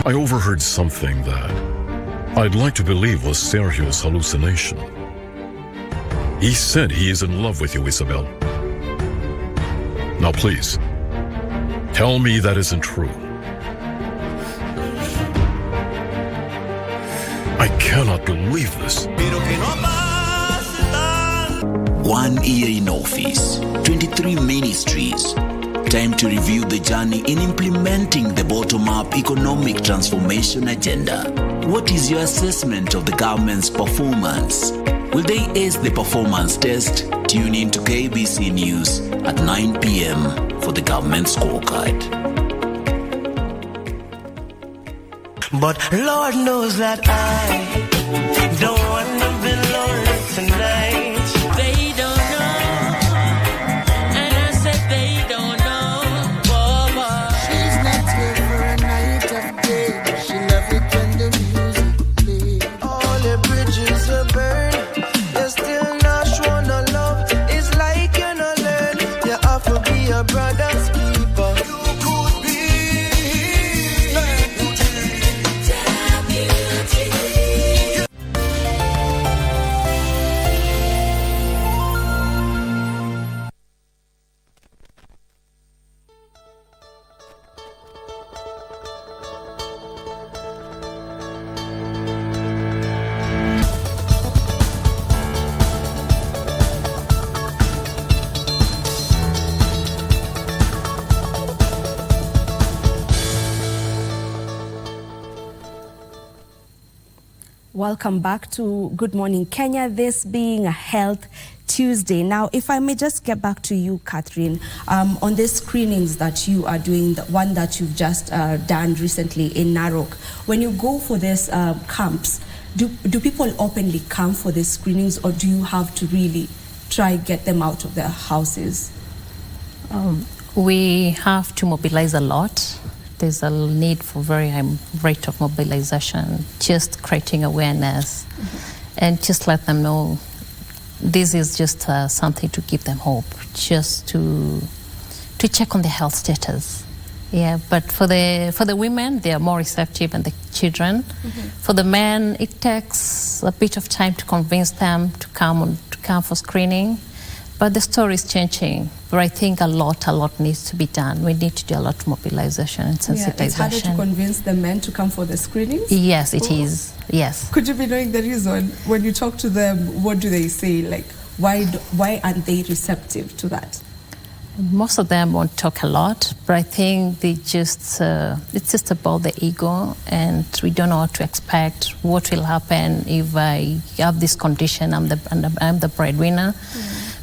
I overheard something that I'd like to believe was Sergio's hallucination. He said he is in love with you, Isabel. Now please, tell me that isn't true. I cannot believe this. 1 year in office, 23 ministries. Time to review the journey in implementing the bottom-up economic transformation agenda. What is your assessment of the government's performance? Will they ace the performance test? Tune in to KBC News at 9 p.m. for the government scorecard. But Lord knows that I don't want to be lonely tonight. They don't know, and I said they don't know. She's not here for a night of day. She loves it when the music plays. All the bridges are burned. There's still not shown no love. It's like you not learn. You have to be a brother's keeper. You could be. Welcome back to Good Morning Kenya, this being a Health Tuesday. Now, if I may just get back to you, Catherine, on the screenings that you are doing, the one that you've just done recently in Narok, when you go for these camps, do people openly come for these screenings, or do you have to really try get them out of their houses? We have to mobilize a lot. There's a need for very high rate of mobilization, just creating awareness and just let them know this is just something to give them hope, just to check on their health status. Yeah, but for the women, they are more receptive, and the children. For the men, it takes a bit of time to convince them to come for screening. But the story is changing. But I think a lot needs to be done. We need to do a lot of mobilization and sensitization. Yeah, it's harder to convince the men to come for the screenings? Yes, it is. Yes. Could you be knowing the reason? When you talk to them, what do they say? Like, why aren't they receptive to that? Most of them won't talk a lot, but I think they just it's just about the ego, and we don't know what to expect. What will happen if I have this condition? I'm the breadwinner.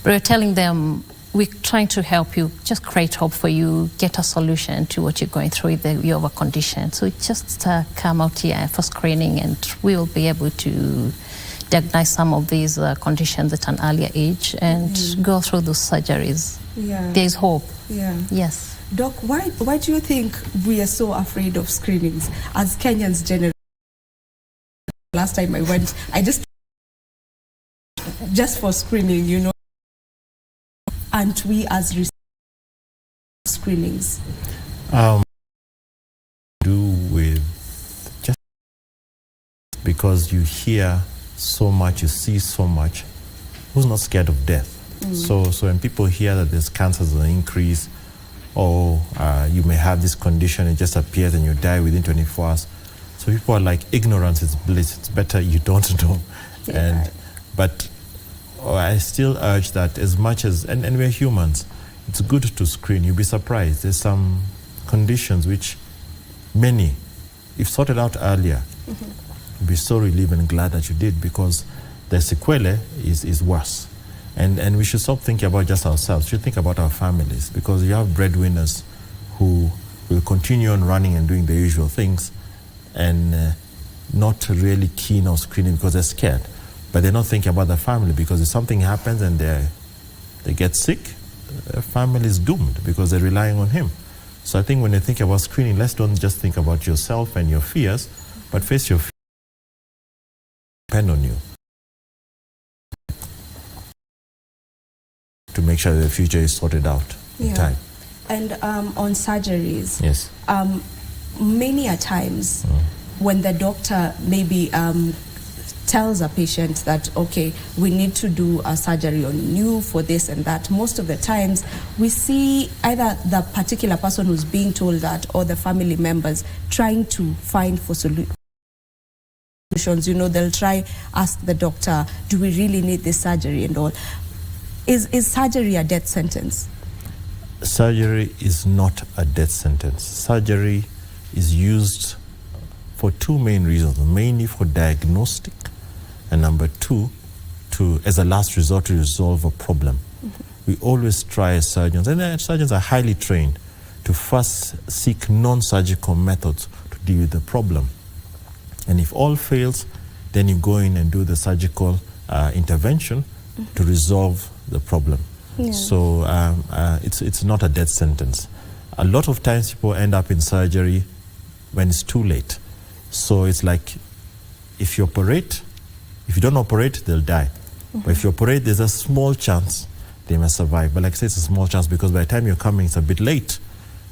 But we're telling them, we're trying to help you, just create hope for you, get a solution to what you're going through if you have a condition. So just come out here for screening, and we will be able to diagnose some of these conditions at an earlier age and go through those surgeries. Yeah. There is hope. Yeah. Yes. Doc, why do you think we are so afraid of screenings as Kenyans generally? Last time I went, I just for screening, you know, aren't we as screenings? Do with just because you hear so much, you see so much. Who's not scared of death? So when people hear that there's cancers on increase, or you may have this condition, it just appears and you die within 24 hours. So people are like, ignorance is bliss. It's better you don't know. Yeah. But I still urge that as much as, and we're humans, it's good to screen. You'll be surprised. There's some conditions which many, if sorted out earlier, you'll be so relieved and glad that you did, because the sequelae is worse. And we should stop thinking about just ourselves. We should think about our families, because you have breadwinners who will continue on running and doing the usual things and not really keen on screening because they're scared. But they're not thinking about the family, because if something happens and they get sick, the family is doomed because they're relying on him. So I think when you think about screening, let's don't just think about yourself and your fears, but face your fears. Depend on you to make sure that the future is sorted out in time. And on surgeries, Yes. Many a times when the doctor maybe tells a patient that, okay, we need to do a surgery on you for this and that, most of the times we see either the particular person who's being told that or the family members trying to find for solutions. You know, they'll try, ask the doctor, do we really need this surgery and all. Is surgery a death sentence? Surgery is not a death sentence. Surgery is used for two main reasons, mainly for diagnostic, and number two, as a last resort to resolve a problem. We always try as surgeons, and surgeons are highly trained, to first seek non-surgical methods to deal with the problem. And if all fails, then you go in and do the surgical intervention to resolve the problem. So it's not a death sentence. A lot of times people end up in surgery when it's too late. So it's like, if you don't operate, they'll die. But if you operate, there's a small chance they may survive. But like I say, it's a small chance, because by the time you're coming, it's a bit late.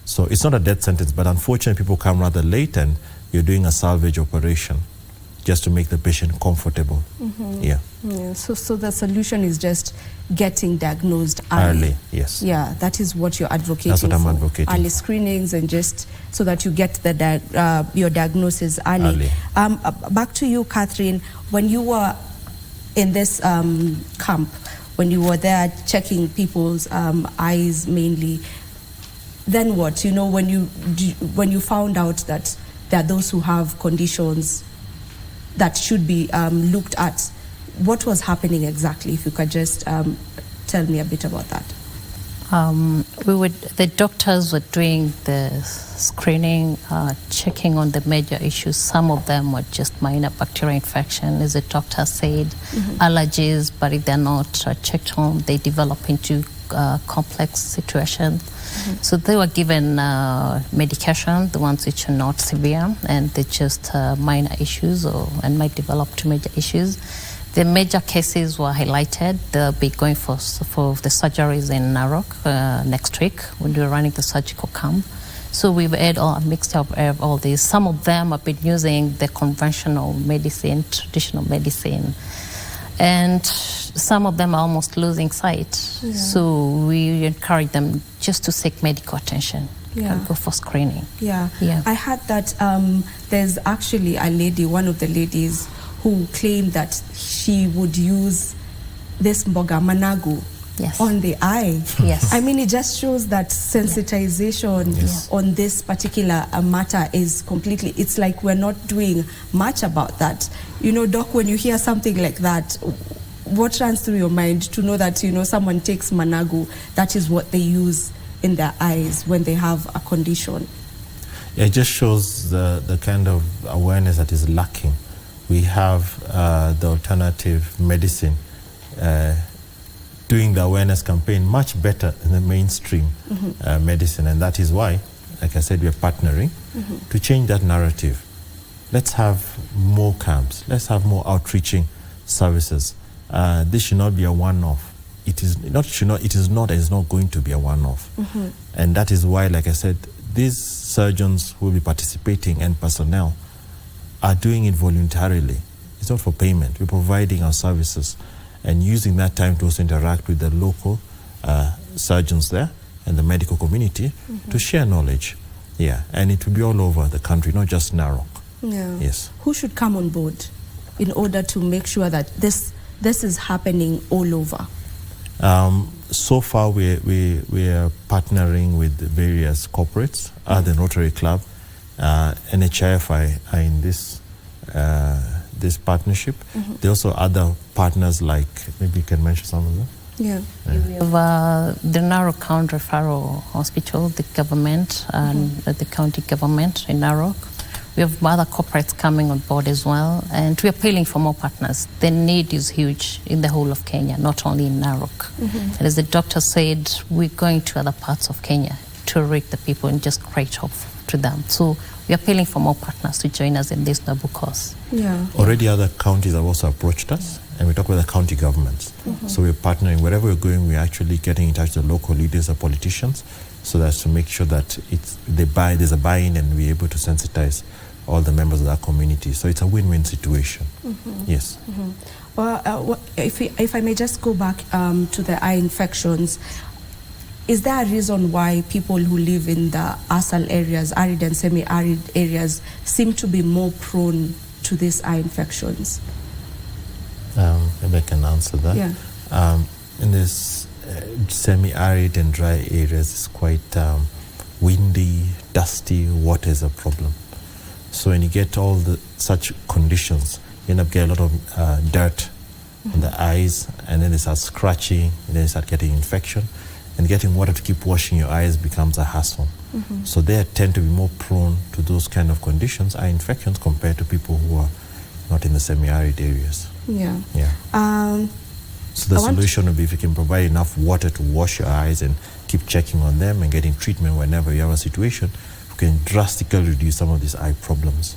So it's not a death sentence, but unfortunately people come rather late and you're doing a salvage operation just to make the patient comfortable. So the solution is just getting diagnosed early. Yes. Yeah, that is what you're advocating. That's what I'm for. advocating. Early screenings, and just so that you get your diagnosis early. Back to you, Catherine. When you were in this camp, when you were there checking people's eyes mainly, then what? You know, when you found out that there are those who have conditions that should be looked at. What was happening exactly? If you could just tell me a bit about that. The doctors were doing the screening, checking on the major issues. Some of them were just minor bacterial infection, as the doctor said, allergies, but if they're not checked on, they develop into complex situations. So they were given medication, the ones which are not severe, and they're just minor issues and might develop to major issues. The major cases were highlighted. They'll be going for the surgeries in Narok next week when we're running the surgical camp. So we've had a mixture of all these. Some of them have been using the conventional medicine, traditional medicine, and some of them are almost losing sight. Yeah. So we encourage them just to seek medical attention and go for screening. Yeah. I heard that there's actually a lady, one of the ladies, who claimed that she would use this mboga managu on the eye. Yes. I mean, it just shows that sensitization on this particular matter is completely, it's like we're not doing much about that. You know, Doc, when you hear something like that, what runs through your mind to know that, you know, someone takes managu, that is what they use in their eyes when they have a condition? It just shows the kind of awareness that is lacking. We have the alternative medicine doing the awareness campaign much better than the mainstream medicine, and that is why, like I said, we're partnering to change that narrative. Let's have more camps. Let's have more outreaching services. This should not be a one-off. It is not going to be a one-off. And that is why, like I said, these surgeons who will be participating and personnel are doing it voluntarily. It's not for payment. We're providing our services and using that time to also interact with the local surgeons there and the medical community to share knowledge. Yeah, and it will be all over the country, not just Narok. Yeah. Yes. Who should come on board in order to make sure that this is happening all over? So far, we are partnering with various corporates, the Rotary Club, NHIF are in this partnership. There are also other partners, like maybe you can mention some of them. Yeah. We have the Narok County Referral Hospital, the government, and the county government in Narok. We have other corporates coming on board as well, and we're appealing for more partners. The need is huge in the whole of Kenya, not only in Narok. And as the doctor said, we're going to other parts of Kenya to reach the people and just create hope to them. So we're appealing for more partners to join us in this noble cause. Yeah. Already other counties have also approached us, and we talk with the county governments. So we're partnering. Wherever we're going, we're actually getting in touch with the local leaders or politicians, so that's to make sure that there's a buy-in and we're able to sensitize all the members of that community. So it's a win-win situation. Yes. Well, if I may just go back to the eye infections, is there a reason why people who live in the ASAL areas, arid and semi-arid areas, seem to be more prone to these eye infections? Maybe I can answer that. Yeah. In this semi-arid and dry areas, it's quite windy, dusty, water is a problem. So when you get all such conditions, you end up getting a lot of dirt in the eyes, and then they start scratching, and then you start getting infection. And getting water to keep washing your eyes becomes a hassle. So they tend to be more prone to those kind of conditions, eye infections, compared to people who are not in the semi-arid areas. Yeah. So the solution would be if you can provide enough water to wash your eyes and keep checking on them and getting treatment whenever you have a situation, you can drastically reduce some of these eye problems.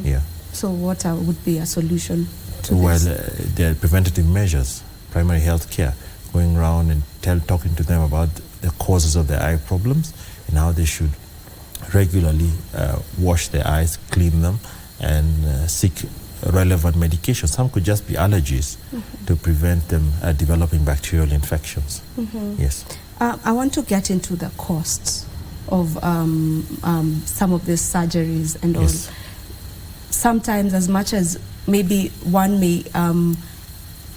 Yeah. So what would be a solution to Well, this? there are preventative measures, primary health care, going around and talking to them about the causes of their eye problems and how they should regularly wash their eyes, clean them, and seek relevant medication. Some could just be allergies to prevent them developing bacterial infections. Yes. I want to get into the costs of some of these surgeries and all. Sometimes, as much as maybe one may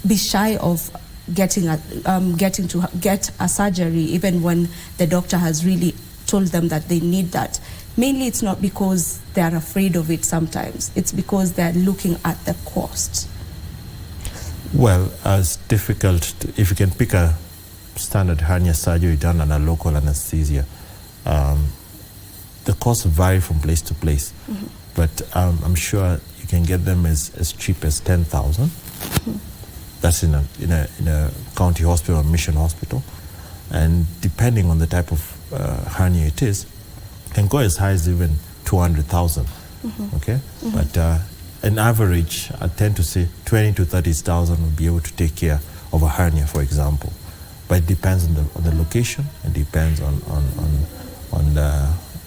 be shy of getting to get a surgery, even when the doctor has really told them that they need that, mainly it's not because they're afraid of it sometimes. It's because they're looking at the cost. Well, it's difficult if you can pick a standard hernia surgery done under local anesthesia. The costs vary from place to place, but I'm sure you can get them as cheap as 10,000. That's in a county hospital or mission hospital, and depending on the type of hernia it is, can go as high as even 200,000. Okay, but an average, I tend to say 20 to 30,000 will be able to take care of a hernia, for example. But it depends on the location. It depends on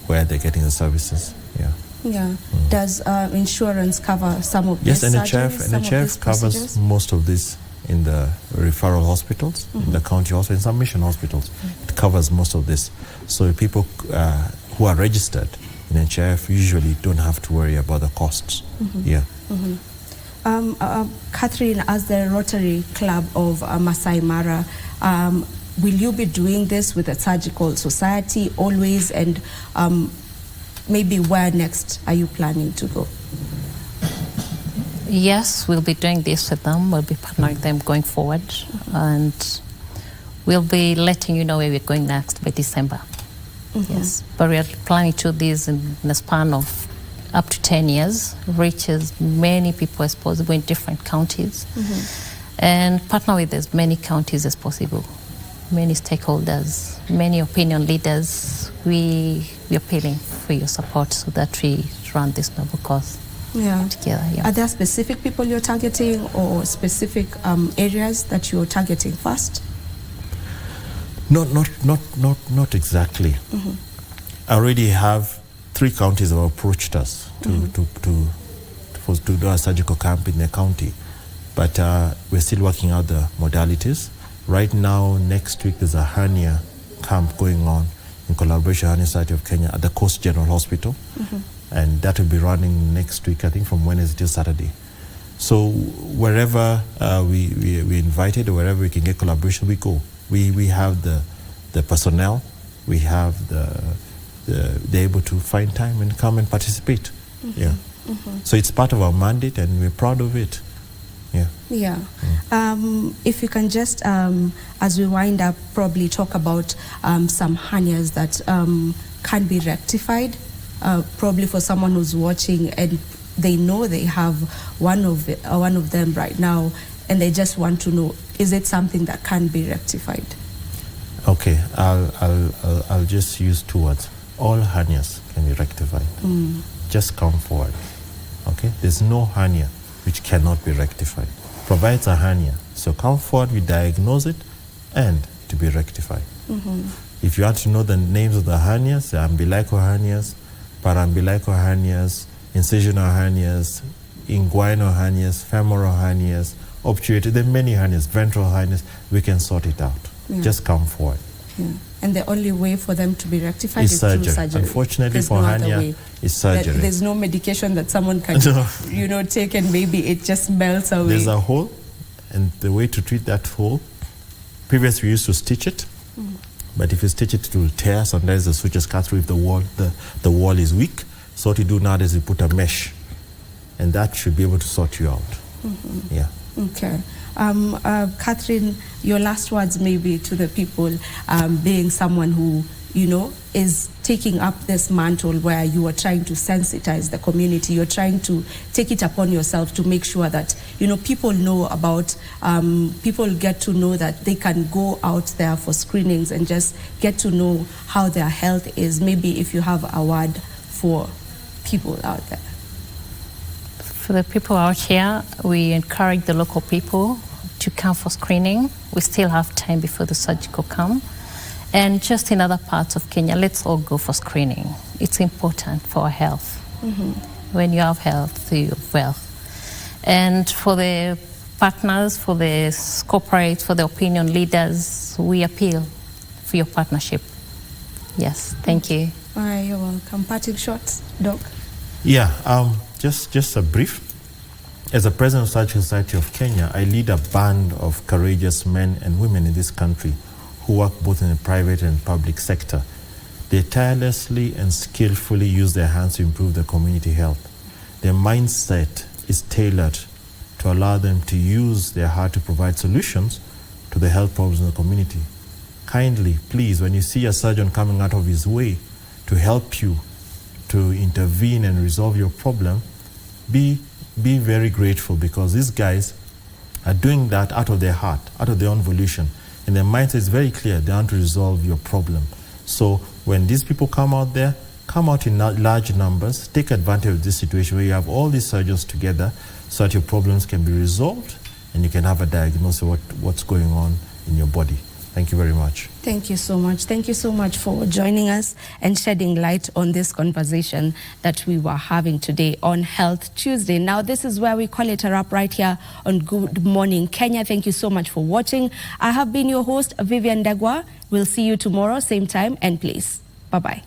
where they're getting the services. Yeah. Yeah. Does insurance cover some of Yes, these NHF covers procedures? most of this in the referral hospitals, in the county hospitals, in some mission hospitals. It covers most of this. So people who are registered in NHF usually don't have to worry about the costs. Yeah. Catherine, as the Rotary Club of Masai Mara, will you be doing this with the Surgical Society always, and maybe where next are you planning to go? Yes, we'll be doing this with them. We'll be partnering them going forward, and we'll be letting you know where we're going next by December. Yes, but we are planning to do this in the span of up to 10 years, reach as many people as possible in different counties, and partner with as many counties as possible, many stakeholders, many opinion leaders. We are appealing for your support so that we run this noble cause together. Yeah. Are there specific people you're targeting, or specific areas that you're targeting first? Not exactly. I already have 3 counties that have approached us to do a surgical camp in their county, but we're still working out the modalities. Right now, next week, there's a hernia camp going on in collaboration with the Hernia Society of Kenya at the Coast General Hospital, and that will be running next week, I think from Wednesday till Saturday. So wherever we invited, or wherever we can get collaboration, we go. We have the personnel, we have they're able to find time and come and participate. Yeah. So it's part of our mandate, and we're proud of it. Yeah. Yeah. If you can just, as we wind up, probably talk about some hernias that can be rectified, probably for someone who's watching and they know they have one of them right now, and they just want to know, is it something that can be rectified? Okay, I'll just use 2 words. All hernias can be rectified. Just come forward. Okay, there's no hernia which cannot be rectified. Provides a hernia, so come forward, we diagnose it, and to be rectified. If you want to know the names of the hernias, the umbilical hernias, paraumbilical hernias, incisional hernias, inguinal hernias, femoral hernias, obturated, there are many hernias, ventral hernias, we can sort it out. Just come forward. And the only way for them to be rectified is surgery. through surgery. Unfortunately, for hernia, it's surgery. There's no medication that someone can, take, and maybe it just melts away. There's a hole, and the way to treat that hole, previously we used to stitch it, but if you stitch it, it will tear. Sometimes the sutures cut through if the wall is weak. So what you do nowadays, you put a mesh, and that should be able to sort you out. Yeah. Okay. Catherine, your last words maybe to the people, being someone who, is taking up this mantle where you are trying to sensitize the community, you're trying to take it upon yourself to make sure that, people know about, people get to know that they can go out there for screenings and just get to know how their health is. Maybe if you have a word for people out there. For the people out here, we encourage the local people to come for screening. We still have time before the surgical camp. And just in other parts of Kenya, let's all go for screening. It's important for our health. When you have health, you have wealth. And for the partners, for the corporates, for the opinion leaders, we appeal for your partnership. Yes, thank you. All right, you're welcome. Parting shots, Doc. Yeah, just a brief. As a president of Surgical Society of Kenya, I lead a band of courageous men and women in this country who work both in the private and public sector. They tirelessly and skillfully use their hands to improve the community health. Their mindset is tailored to allow them to use their heart to provide solutions to the health problems in the community. Kindly, please, when you see a surgeon coming out of his way to help you, to intervene and resolve your problem, be very grateful, because these guys are doing that out of their heart, out of their own volition. And their mindset is very clear. They want to resolve your problem. So when these people come out there, come out in large numbers, take advantage of this situation where you have all these surgeons together so that your problems can be resolved and you can have a diagnosis of what's going on in your body. Thank you very much. Thank you so much. Thank you so much for joining us and shedding light on this conversation that we were having today on Health Tuesday. Now, this is where we call it a wrap right here on Good Morning Kenya. Thank you so much for watching. I have been your host, Vivian Dagwa. We'll see you tomorrow, same time and place. Bye-bye.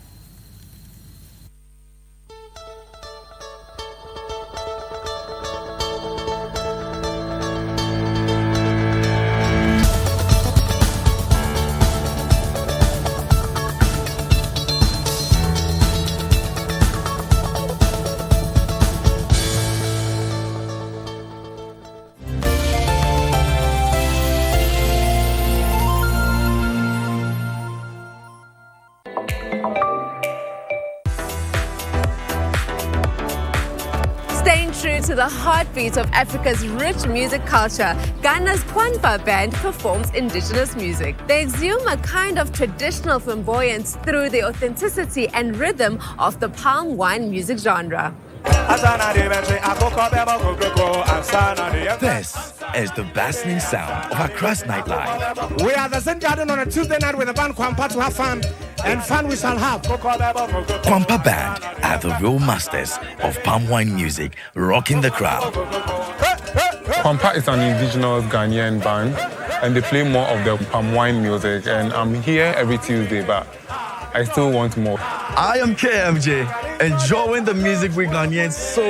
Staying true to the heartbeat of Africa's rich music culture, Ghana's Kwanpa band performs indigenous music. They exude a kind of traditional flamboyance through the authenticity and rhythm of the palm wine music genre. This is the bustling sound of Accra's nightlife. We are the St. Garden on a Tuesday night with the band Kwampa to have fun, and fun we shall have. Kwampa Band are the real masters of palm wine music, rocking the crowd. Kwampa is an indigenous Ghanaian band, and they play more of the palm wine music, and I'm here every Tuesday, but I still want more. I am KMJ, enjoying the music with Ghanaians so